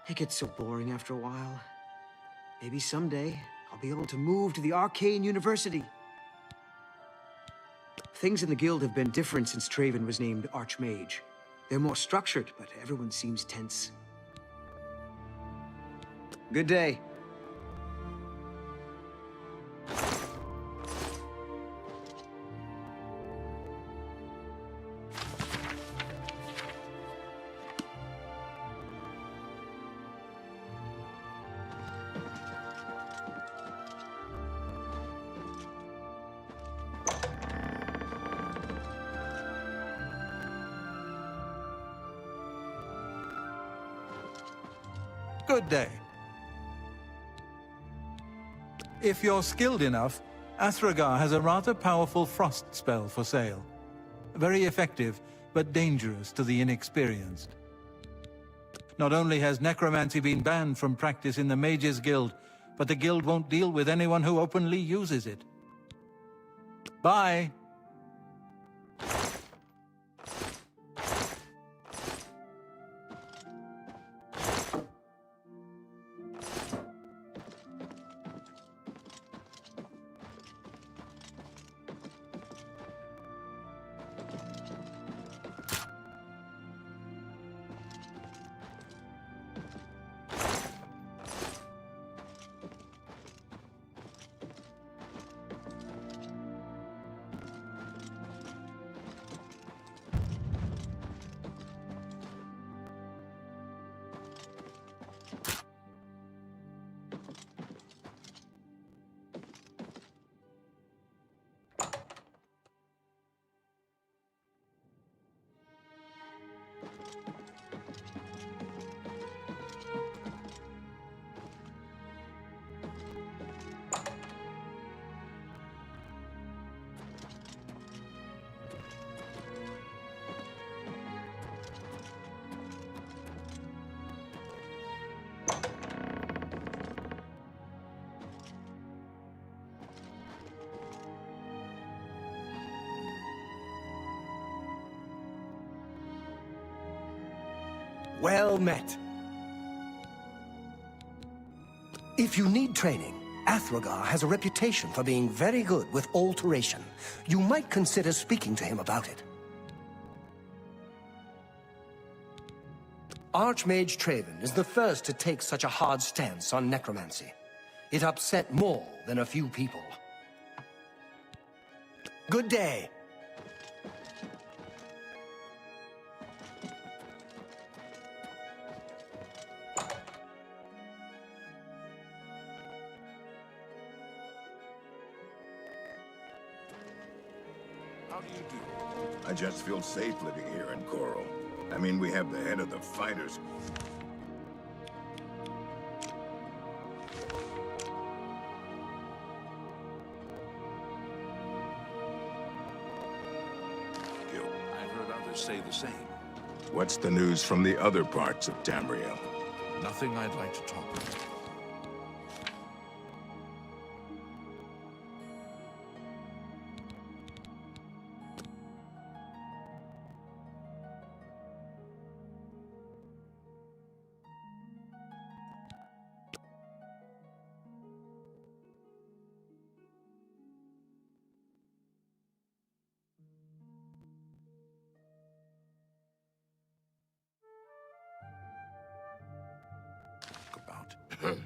It gets so boring after a while. Maybe someday I'll be able to move to the Arcane University. Things in the guild have been different since Traven was named Archmage. They're more structured, but everyone seems tense. Good day.
Good day. If you're skilled enough, Athragar has a rather powerful frost spell for sale. Very effective, but dangerous to the inexperienced. Not only has necromancy been banned from practice in the Mages Guild, but the guild won't deal with anyone who openly uses it. Bye.
Well met. If you need training, Athragar has a reputation for being very good with alteration. You might consider speaking to him about it. Archmage Traven is the first to take such a hard stance on necromancy. It upset more than a few people. Good day.
How do you do?
I just feel safe living here in Coral. I mean, we have the head of the fighters.
I've heard others say the same.
What's the news from the other parts of Tamriel?
Nothing I'd like to talk about.
About.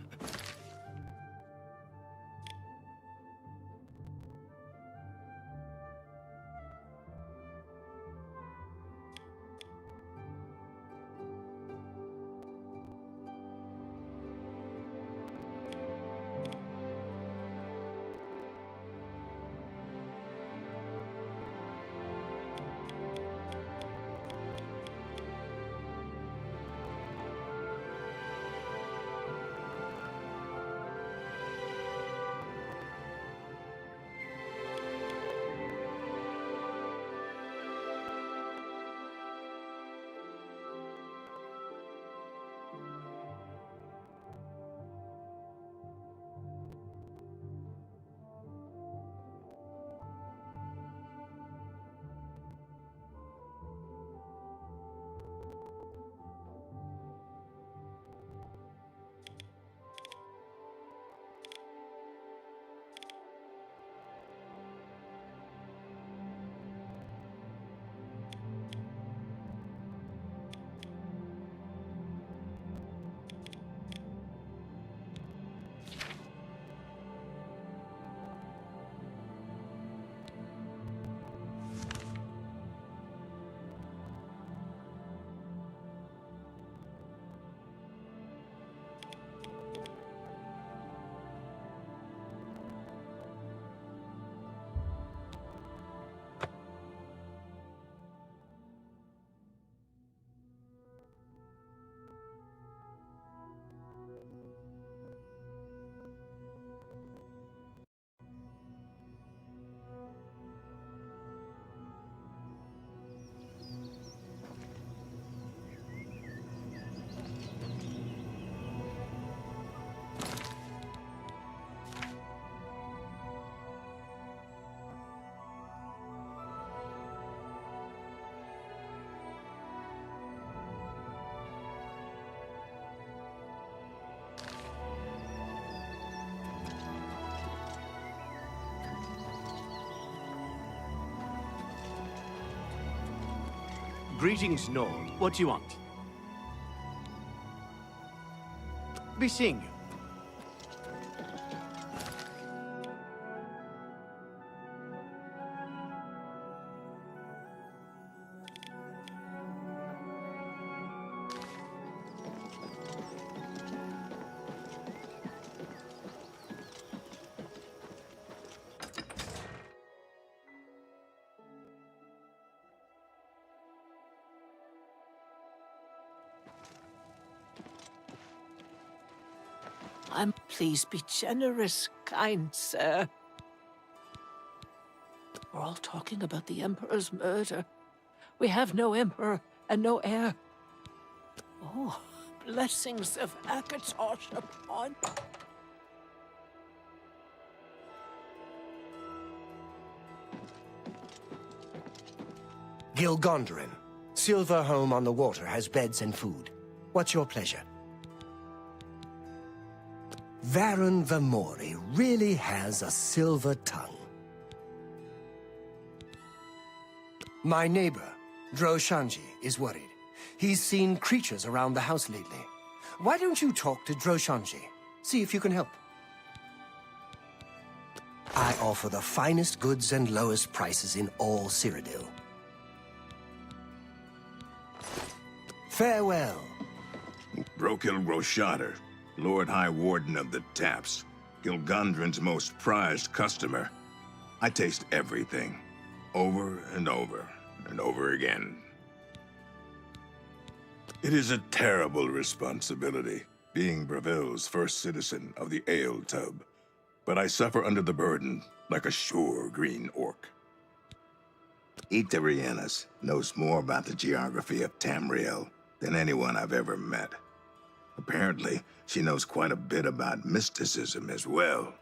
Greetings, Lord. What do you want? Be seeing you.
Please be generous, kind sir. We're all talking about the Emperor's murder. We have no Emperor and no heir. Oh, blessings of Akatosh upon...
Gilgondarin. Silver home on the water has beds and food. What's your pleasure? Varen Vamori really has a silver tongue. My neighbor, Droshanji, is worried. He's seen creatures around the house lately. Why don't you talk to Droshanji? See if you can help. I offer the finest goods and lowest prices in all Cyrodiil. Farewell.
Brokil Roshader, Lord High Warden of the Taps, Gilgondrin's most prized customer. I taste everything, over and over and over again. It is a terrible responsibility, being Braville's first citizen of the Ale Tub, but I suffer under the burden like a sure green orc. Itarianus knows more about the geography of Tamriel than anyone I've ever met. Apparently, she knows quite a bit about mysticism as well.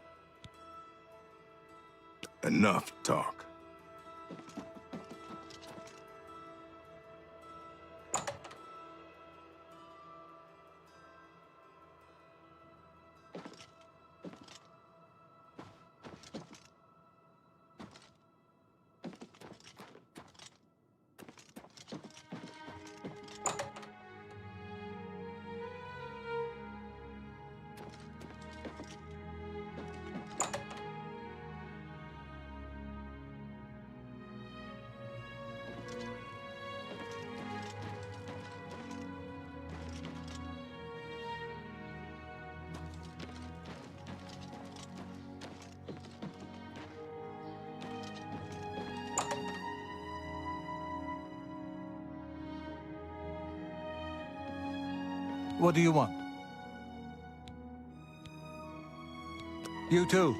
Enough talk.
What do you want? You too.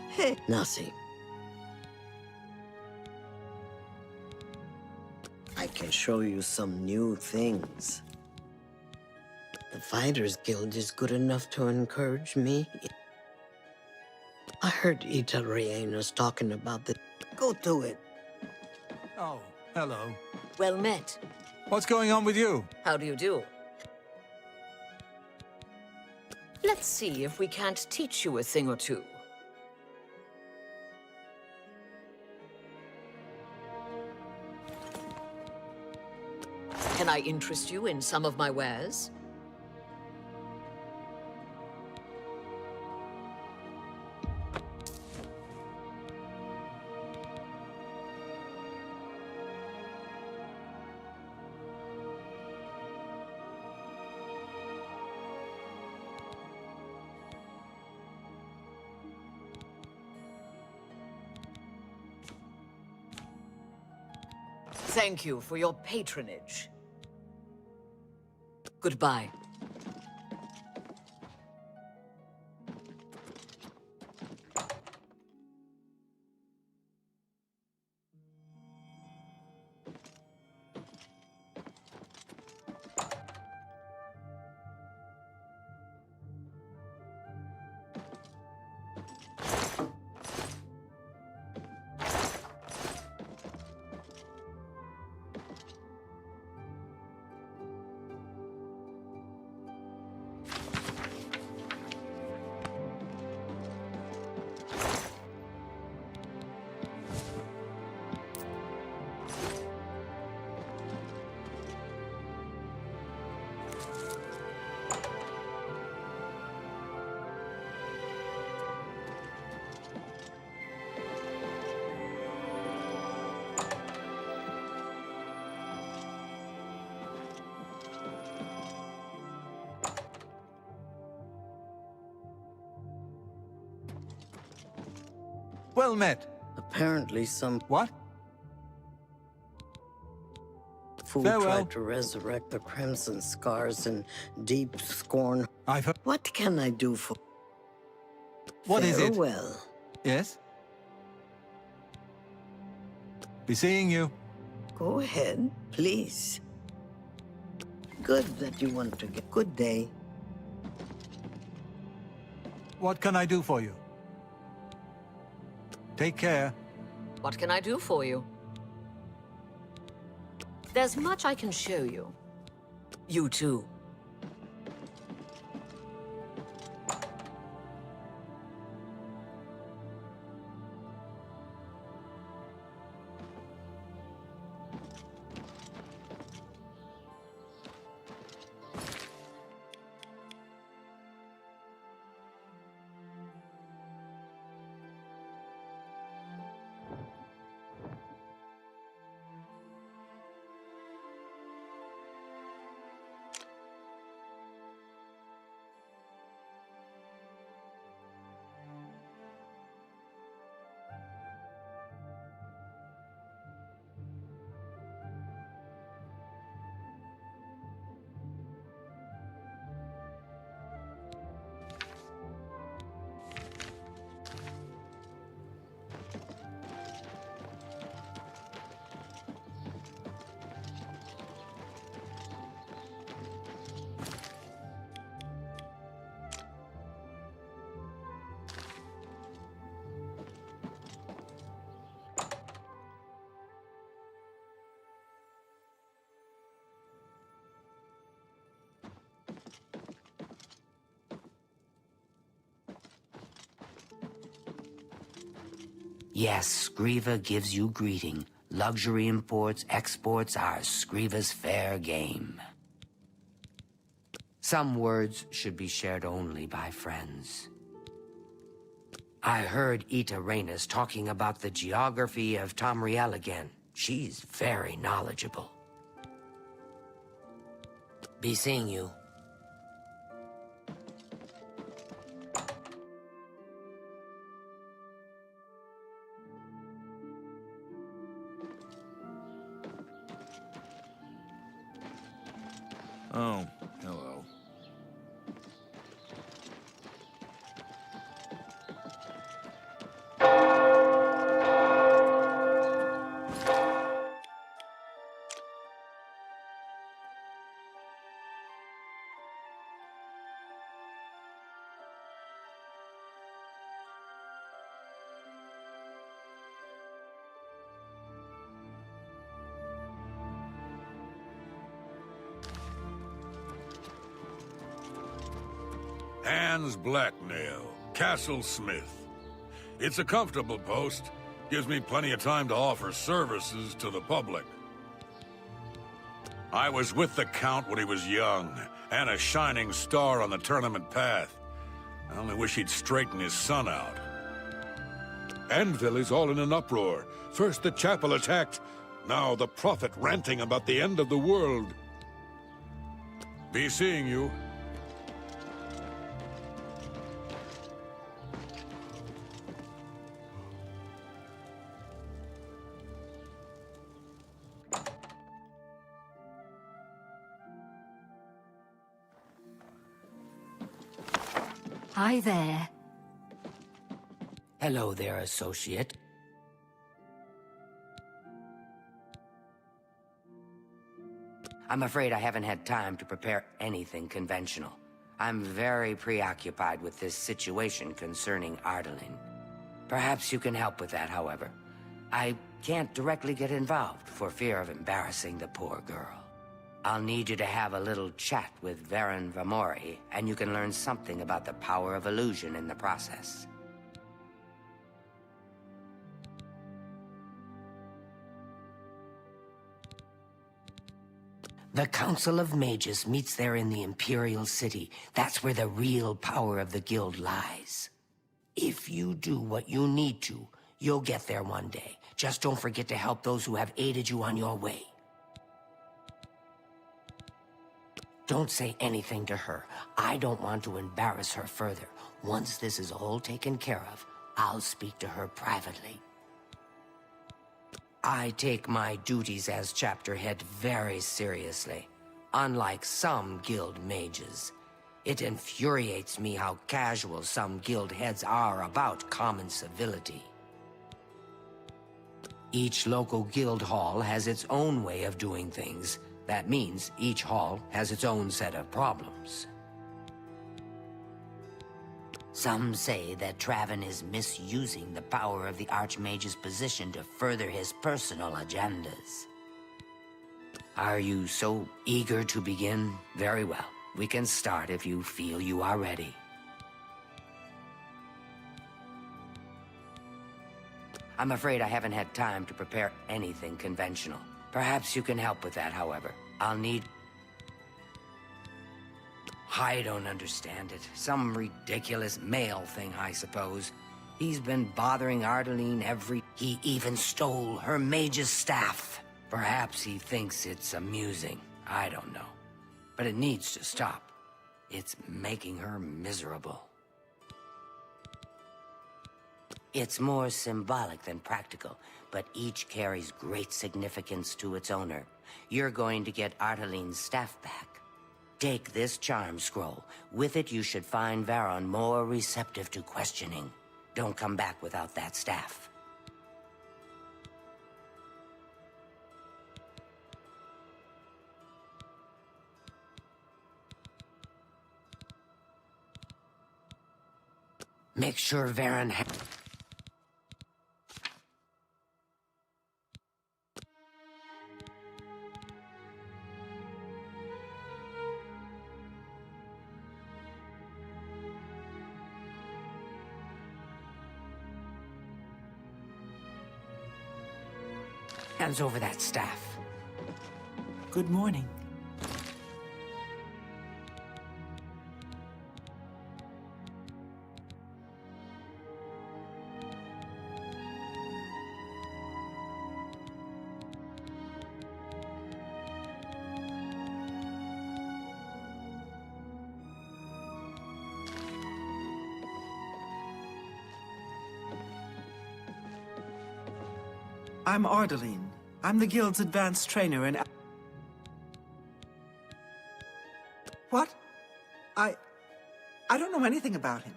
Hey, Nasi. I can show you some new things. The Fighters Guild is good enough to encourage me. I heard Itarianus talking about this. Go to it.
Oh, hello.
Well met.
What's going on with you?
How do you do? Let's see if we can't teach you a thing or two. Can I interest you in some of my wares? Thank you for your patronage. Goodbye.
Well met.
Apparently some...
What?
Fool
Farewell.
tried to resurrect the Crimson Scars in deep scorn.
I've heard...
What can I do for...
What is it?
Farewell.
Yes? Be seeing you.
Go ahead, please. Good that you want to get... Good day.
What can I do for you? Take care.
What can I do for you? There's much I can show you. You too.
Yes, Skriva gives you greeting. Luxury imports, exports are Skriva's fair game. Some words should be shared only by friends. I heard Ita Reynas talking about the geography of Tamriel again. She's very knowledgeable. Be seeing you.
Oh, hello.
Hans Blacknail, Castle Smith. It's a comfortable post. Gives me plenty of time to offer services to the public. I was with the Count when he was young, and a shining star on the tournament path. I only wish he'd straighten his son out. Anvil is all in an uproar. First the chapel attacked, now the prophet ranting about the end of the world. Be seeing you.
Hi there.
Hello there, associate. I'm afraid I haven't had time to prepare anything conventional. I'm very preoccupied with this situation concerning Ardalin. Perhaps you can help with that, however. I can't directly get involved for fear of embarrassing the poor girl. I'll need you to have a little chat with Varen Vamori, and you can learn something about the power of illusion in the process. The Council of Mages meets there in the Imperial City. That's where the real power of the guild lies. If you do what you need to, you'll get there one day. Just don't forget to help those who have aided you on your way. Don't say anything to her. I don't want to embarrass her further. Once this is all taken care of, I'll speak to her privately. I take my duties as chapter head very seriously, unlike some guild mages. It infuriates me how casual some guild heads are about common civility. Each local guild hall has its own way of doing things. That means each hall has its own set of problems. Some say that Traven is misusing the power of the Archmage's position to further his personal agendas. Are you so eager to begin? Very well. We can start if you feel you are ready. I'm afraid I haven't had time to prepare anything conventional. Perhaps you can help with that, however. I'll need... I don't understand it. Some ridiculous male thing, I suppose. He's been bothering Ardeline He even stole her mage's staff. Perhaps he thinks it's amusing. I don't know. But it needs to stop. It's making her miserable. It's more symbolic than practical, but each carries great significance to its owner. You're going to get Ardeline's staff back. Take this charm scroll. With it, you should find Varon more receptive to questioning. Don't come back without that staff. Make sure Varon hands over that staff.
Good morning. I'm Ardeline. I'm the guild's advanced trainer and... What? I don't know anything about him.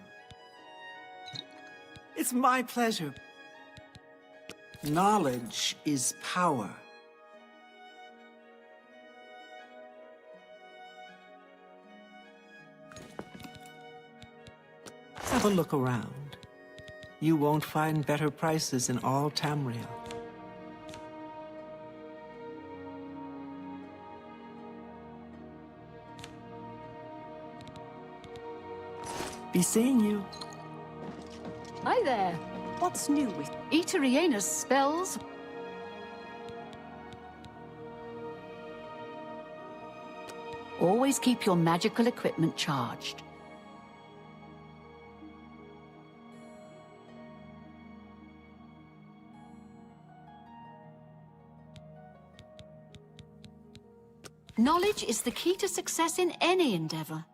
It's my pleasure. Knowledge is power. Have a look around. You won't find better prices in all Tamriel. Be seeing you.
Hi there.
What's new with
Eteriana's spells? Always keep your magical equipment charged. Knowledge is the key to success in any endeavor.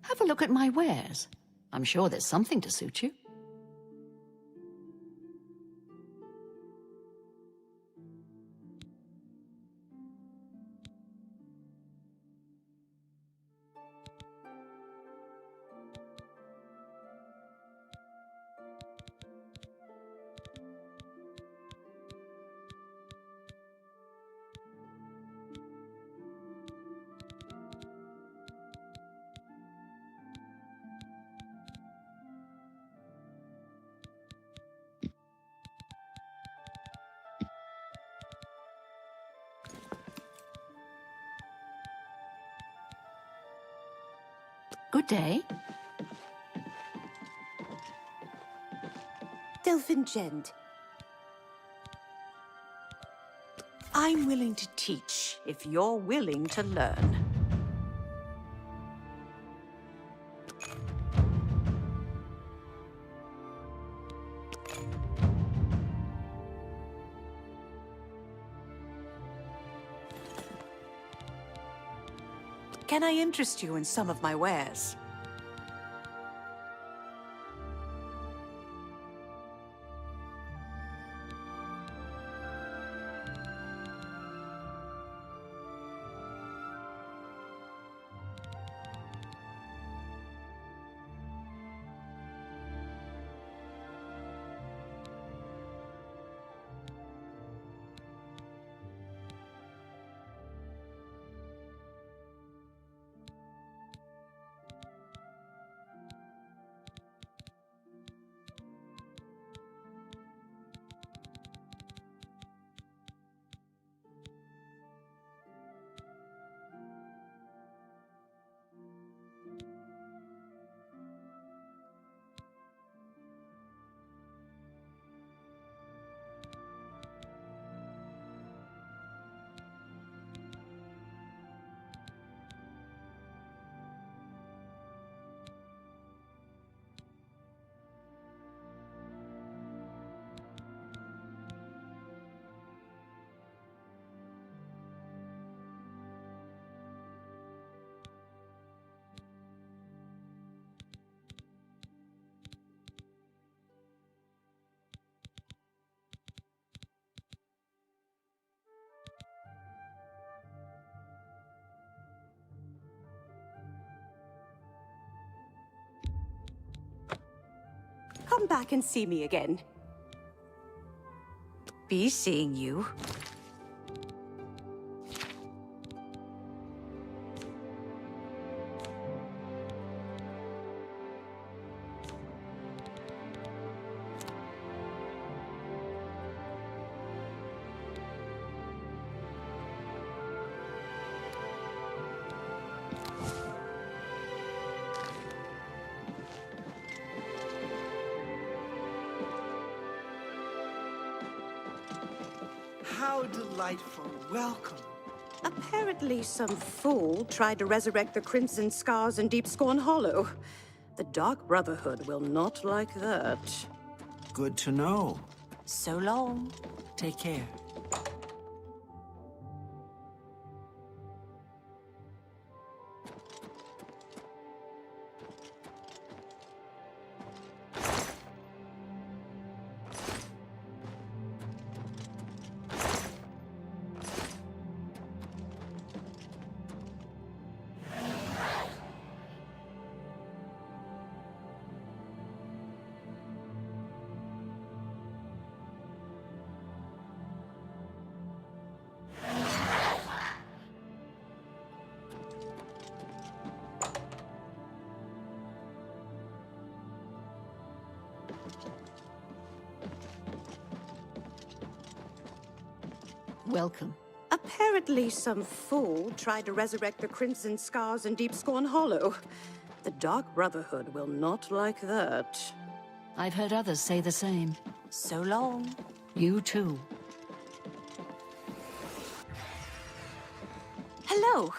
Have a look at my wares. I'm sure there's something to suit you. Good day.
Delphingend. I'm willing to teach if you're willing to learn. Can I interest you in some of my wares? Come back and see me again. Be seeing you.
How delightful. Welcome.
Apparently some fool tried to resurrect the Crimson Scars in Deepscorn Hollow. The Dark Brotherhood will not like that.
Good to know.
So long.
Take care.
Welcome.
Apparently some fool tried to resurrect the Crimson Scars in Deepscorn Hollow. The Dark Brotherhood will not like that.
I've heard others say the same.
So long.
You too.
Hello.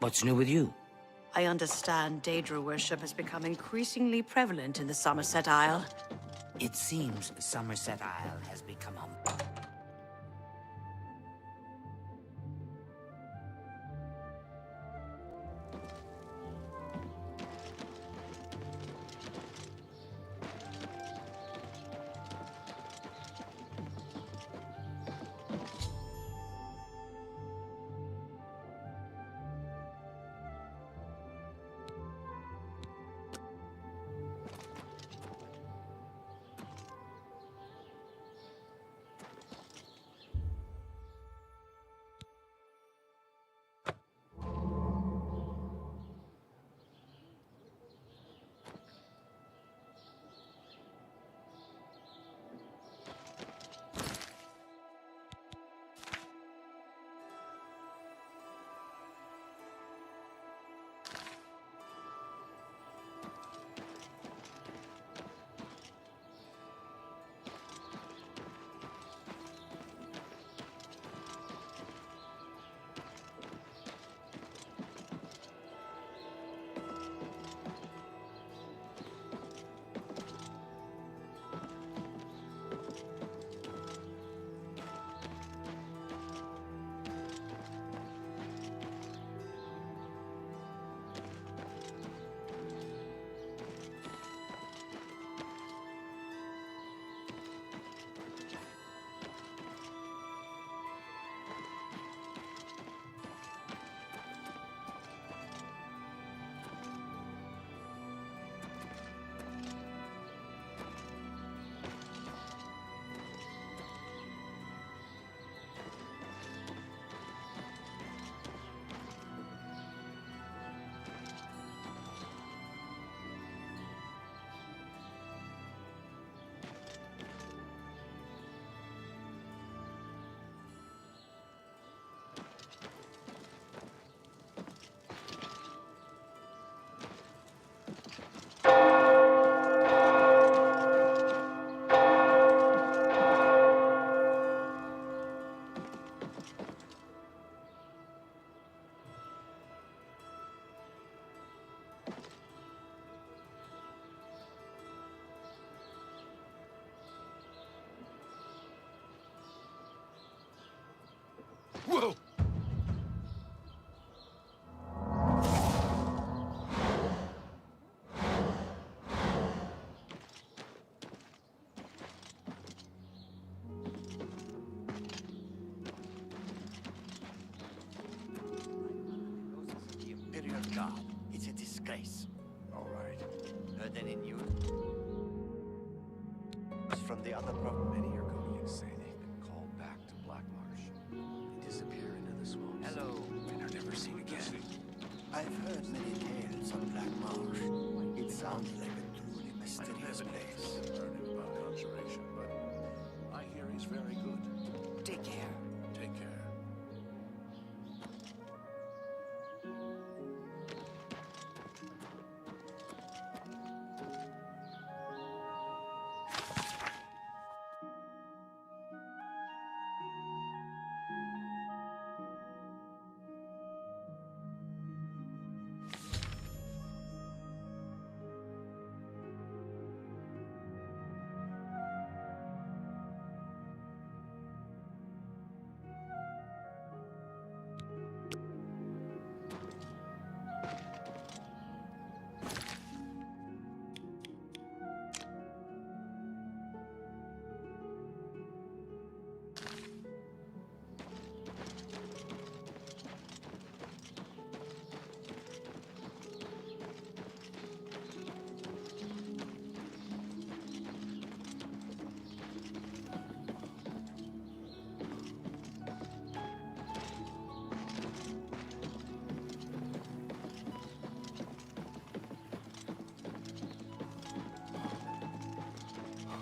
What's new with you?
I understand Daedra worship has become increasingly prevalent in the Somerset Isle.
It seems Somerset Isle has become a...
God. It's a disgrace.
All right.
Heard any news from the other
Many are going in say they've been called back to Black Marsh. They disappear into the swamps.
Hello.
And are never seen again.
I've heard many tales of Black Marsh. It sounds like a truly mysterious place.
Learning about conjuration, but I hear he's very good.
Take care.
Take care.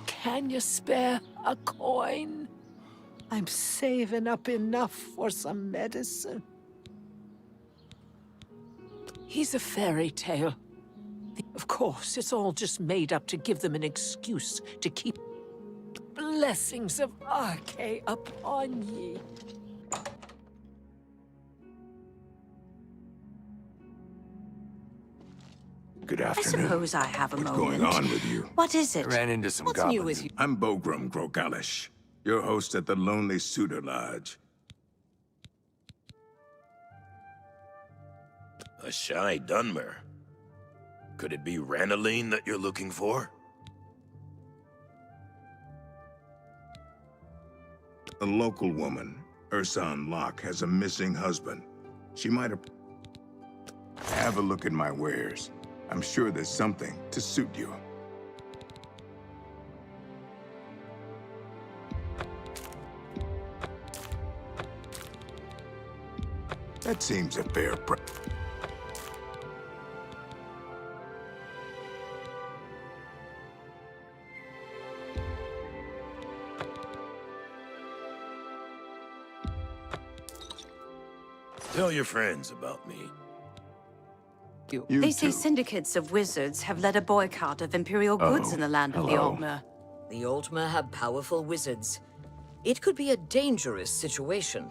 Can you spare a coin? I'm saving up enough for some medicine. He's a fairy tale. Of course, it's all just made up to give them an excuse to keep blessings of Arche upon ye.
Good
I
afternoon.
suppose I have a
What's
moment.
going on with you?
What is it?
Ran into some
What's new with you?
I'm Bogrum Grogalish, your host at the Lonely Suitor Lodge.
A shy Dunmer. Could it be Ranaline that you're looking for?
A local woman, Ursan Locke, has a missing husband. She might have a look at my wares. I'm sure there's something to suit you. That seems a fair price.
Tell your friends about me.
They say syndicates of wizards have led a boycott of Imperial goods in the land of the Altmer.
The Altmer have powerful wizards. It could be a dangerous situation.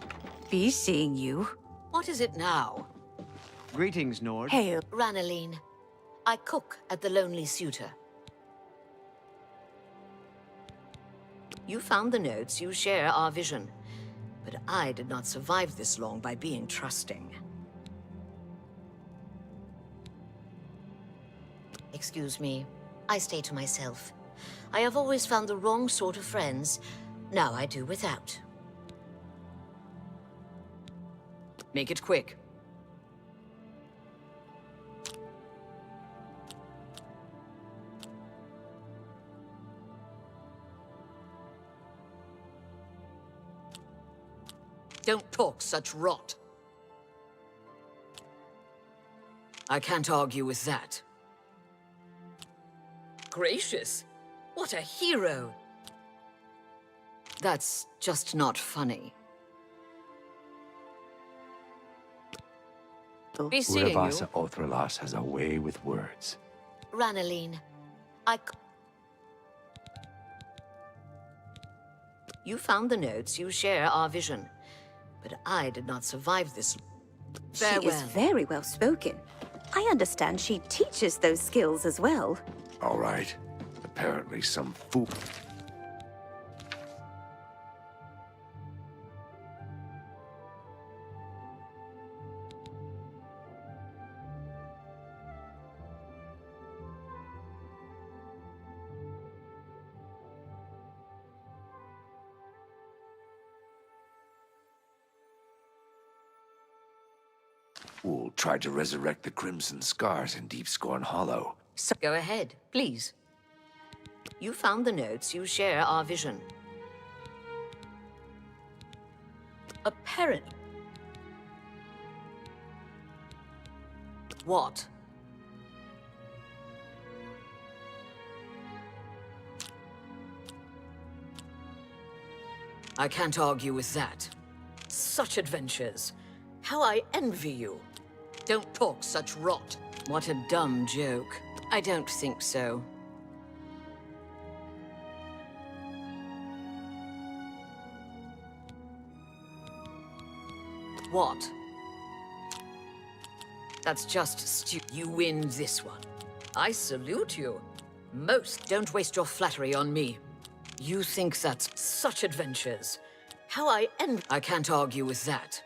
Be seeing you.
What is it now?
Greetings, Nord.
Hail.
Ranaline. I cook at the Lonely Suitor. You found the notes, you share our vision. But I did not survive this long by being trusting. Excuse me, I stay to myself. I have always found the wrong sort of friends. Now I do without. Make it quick. Don't talk such rot. I can't argue with that. Gracious! What a hero! That's just not funny. Be seeing you.
Uravasa Othralas has a way with words.
Ranaline, You found the notes, you share our vision. But I did not survive this.
She is very well spoken. I understand she teaches those skills as well.
All right. Apparently some fool. fool tried to resurrect the Crimson Scars in Deep Scorn Hollow.
So go ahead, please. You found the notes. You share our vision. Apparently. What? I can't argue with that. Such adventures. How I envy you. Don't talk such rot. What a dumb joke. I don't think so. What? That's just You win this one. I salute you. Most. Don't waste your flattery on me. You think that's such adventures. How I can't argue with that.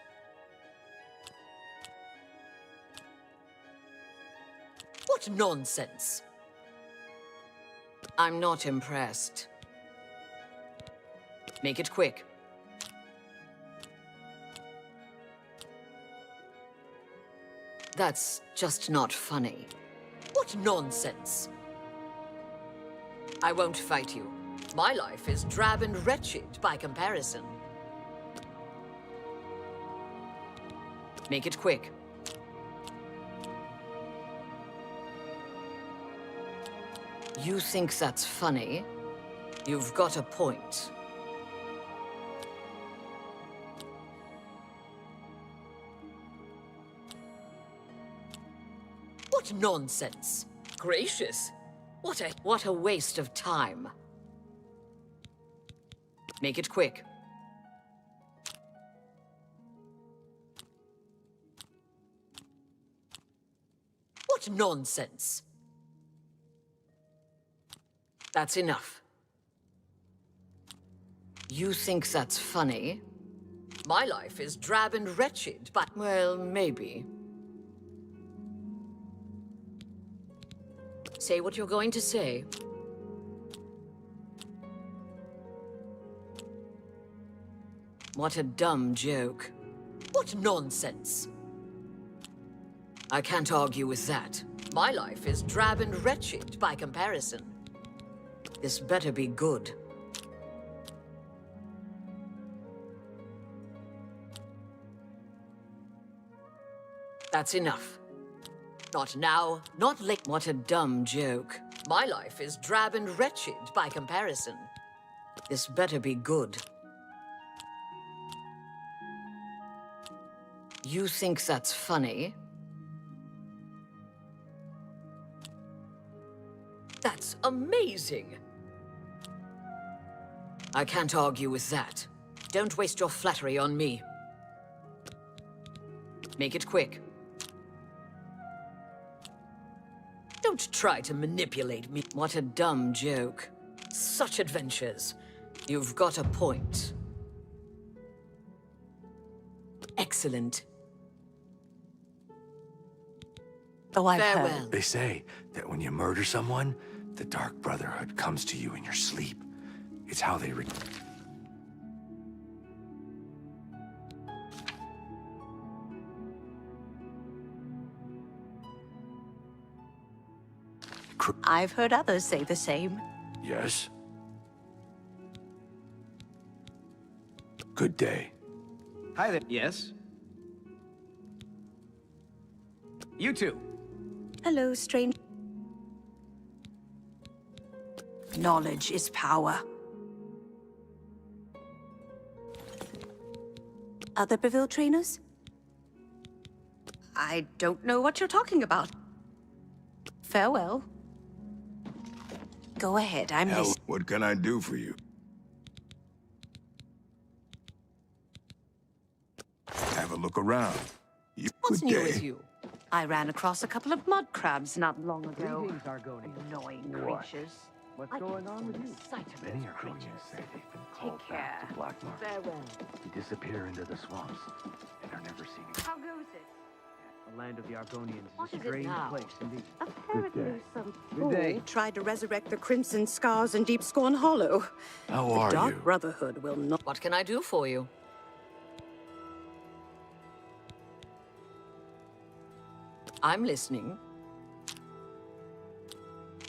What nonsense. I'm not impressed. Make it quick. That's just not funny. What nonsense. I won't fight you. My life is drab and wretched by comparison. Make it quick. You think that's funny? You've got a point. What nonsense! Gracious! What a waste of time. Make it quick. What nonsense! That's enough. You think that's funny? My life is drab and wretched, but, well, maybe. Say what you're going to say. What a dumb joke. What nonsense. I can't argue with that. My life is drab and wretched by comparison. This better be good. That's enough. Not now, not late. What a dumb joke. My life is drab and wretched by comparison. This better be good. You think that's funny? That's amazing! I can't argue with that. Don't waste your flattery on me. Make it quick. Don't try to manipulate me. What a dumb joke. Such adventures. You've got a point. Excellent.
Oh, I've
Farewell.
heard. They say that when you murder someone, the Dark Brotherhood comes to you in your sleep. It's how they
I've heard others say the same.
Yes? Good day.
Hi there. Yes? You too.
Hello, stranger. Knowledge is power. Other Beville trainers? I don't know what you're talking about. Farewell. Go ahead, I'm listening.
What can I do for you? Have a look around.
What's
Good
new
day.
with you? I ran across a couple of mud crabs not long ago.
Greetings, Argonian.
Annoying
What?
creatures.
What's going on with you?
Many Argonians say they've been called back to Black Mark.
Farewell.
They disappear into the swamps and are never seen again.
How goes it?
The land of the Argonians
What
is a
is it
strange
now?
place indeed.
Apparently some
Good
fool
day.
tried to resurrect the Crimson Scars in Deep Scorn Hollow.
How
the
are
Dark
you?
Brotherhood will not...
What can I do for you? I'm listening.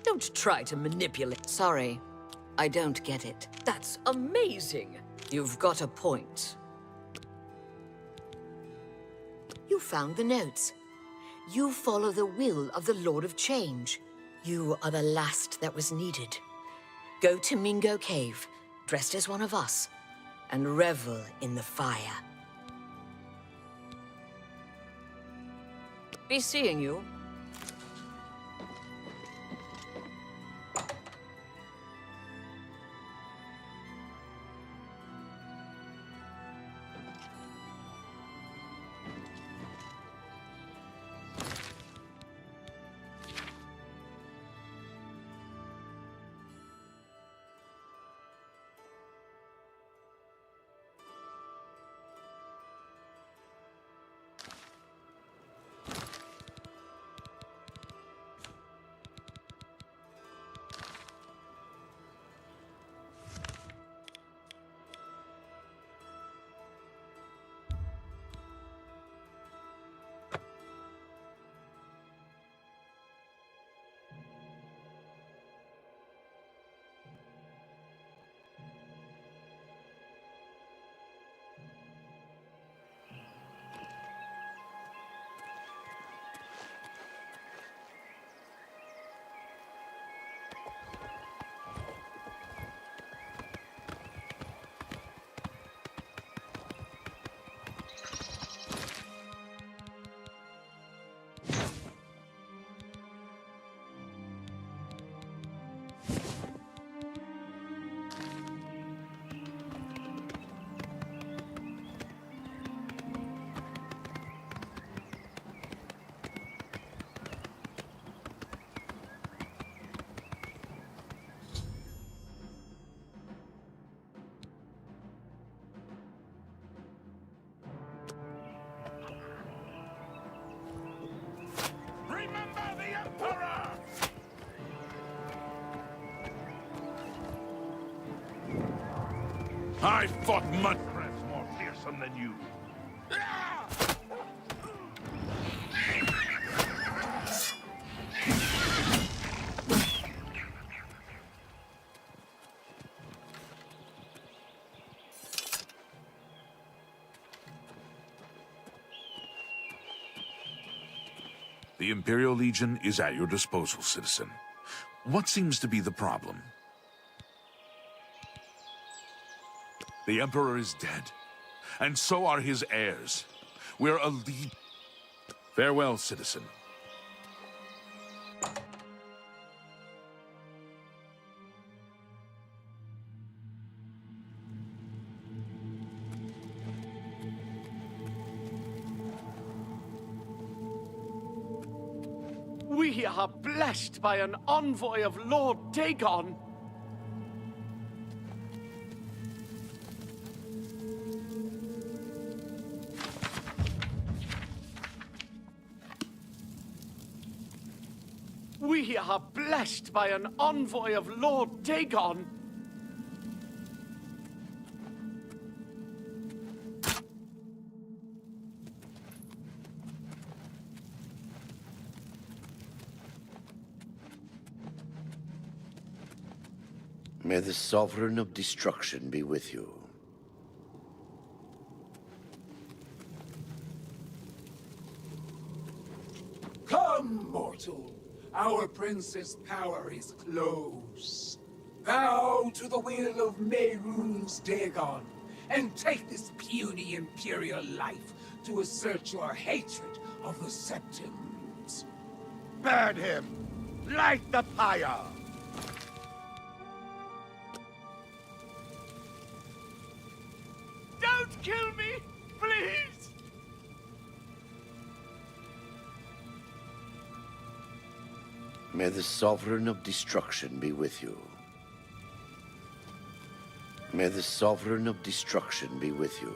Don't try to manipulate. Sorry, I don't get it. That's amazing. You've got a point. You found the notes. You follow the will of the Lord of Change. You are the last that was needed. Go to Mingo Cave, dressed as one of us, and revel in the fire. Be seeing you.
I fought much more fearsome than you.
The Imperial Legion is at your disposal, citizen. What seems to be the problem? The Emperor is dead, and so are his heirs. We're a lead. Farewell, citizen.
We are blessed by an envoy of Lord Dagon. We are blessed by an envoy of Lord Dagon.
May the Sovereign of Destruction be with you.
Come, mortal. Our prince's power is close. Bow to the will of Mehrunes Dagon, and take this puny imperial life to assert your hatred of the Septims.
Burn him! Light the pyre!
Don't kill me, please!
May the Sovereign of Destruction be with you. May the Sovereign of Destruction be with you.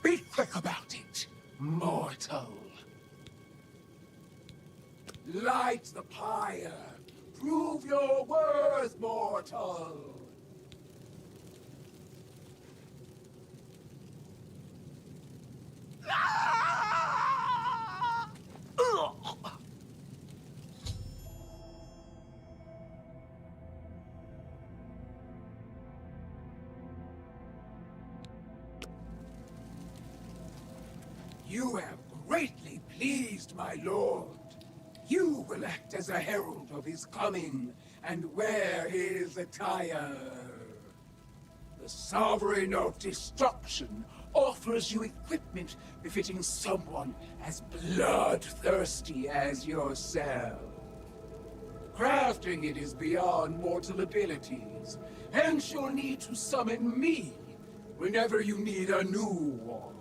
Be quick about it, mortal. Light the pyre. Prove your worth, mortal. You have greatly pleased my lord. You will act as a herald of his coming and wear his attire. The Sovereign of Destruction offers you equipment befitting someone as bloodthirsty as yourself. Crafting it is beyond mortal abilities, hence you'll need to summon me whenever you need a new one.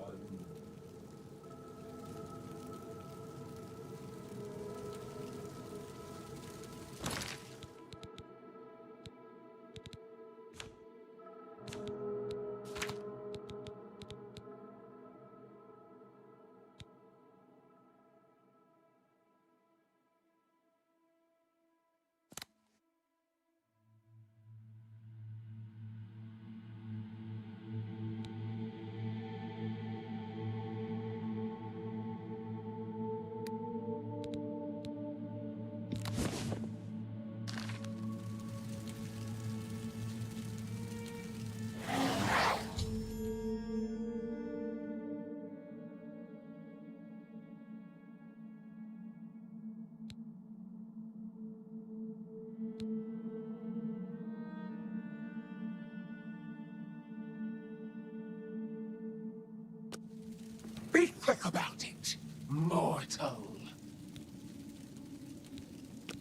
Be quick about it, mortal.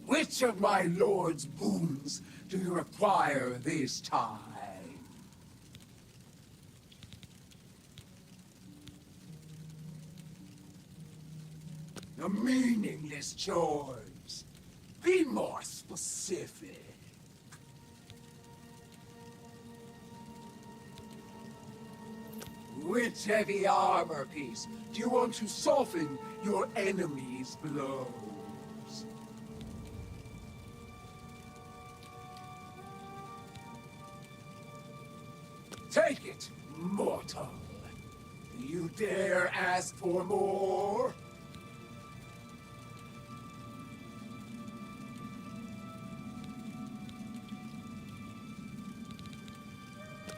Which of my lord's boons do you require this time? The meaningless chores. Be more specific. Which heavy armor piece do you want to soften your enemy's blows? Take it, mortal. Do you dare ask for more?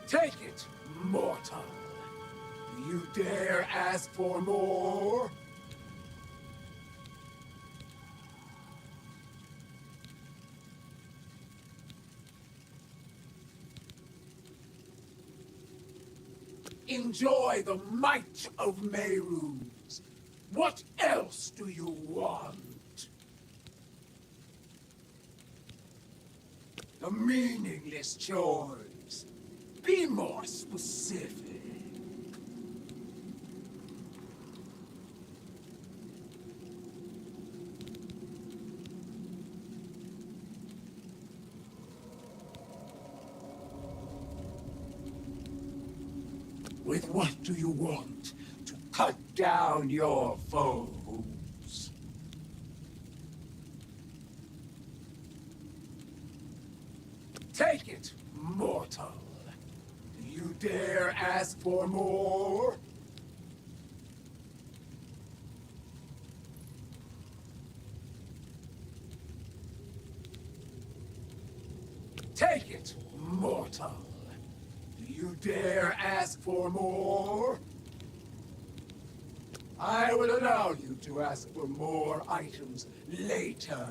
Take it, mortal. Do you dare ask for more? Enjoy the might of Merunes. What else do you want? The meaningless chores. Be more specific. With what do you want to cut down your foes? Take it, mortal. Do you dare ask for more? Take it, mortal. Do you dare ask for more? I will allow you to ask for more items later.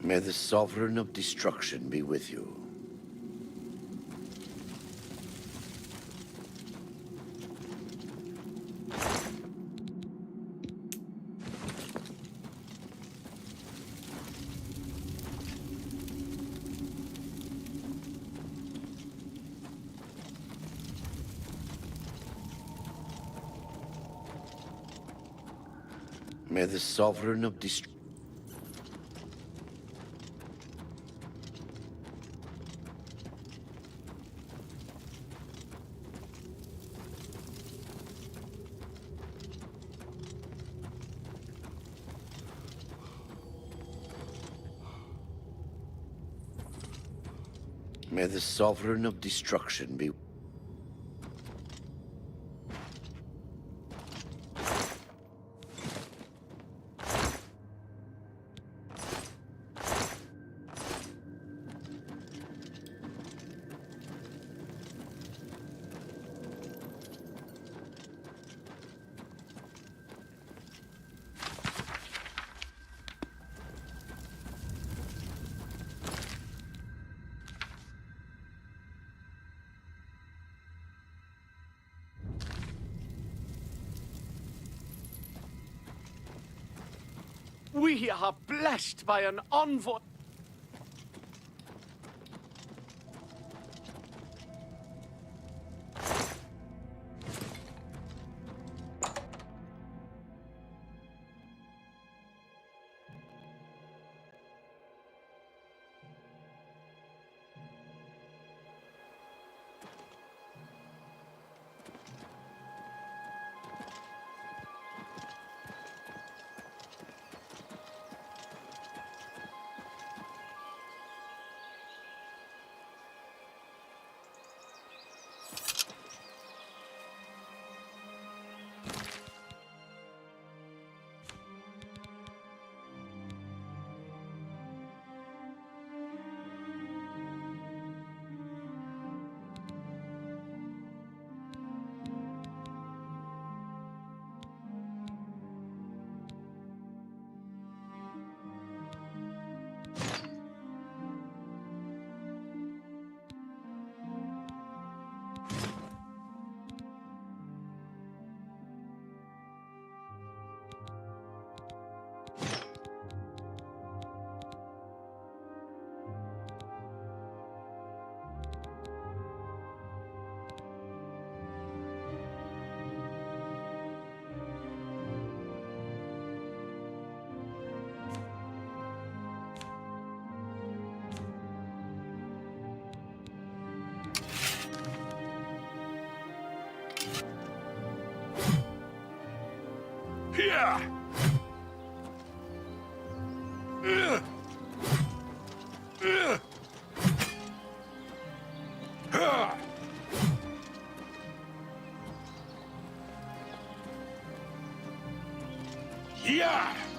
May the Sovereign of Destruction be with you. May the Sovereign of Destruction... May the Sovereign of Destruction be...
We are blessed by an envoy.
Yeah! Yeah!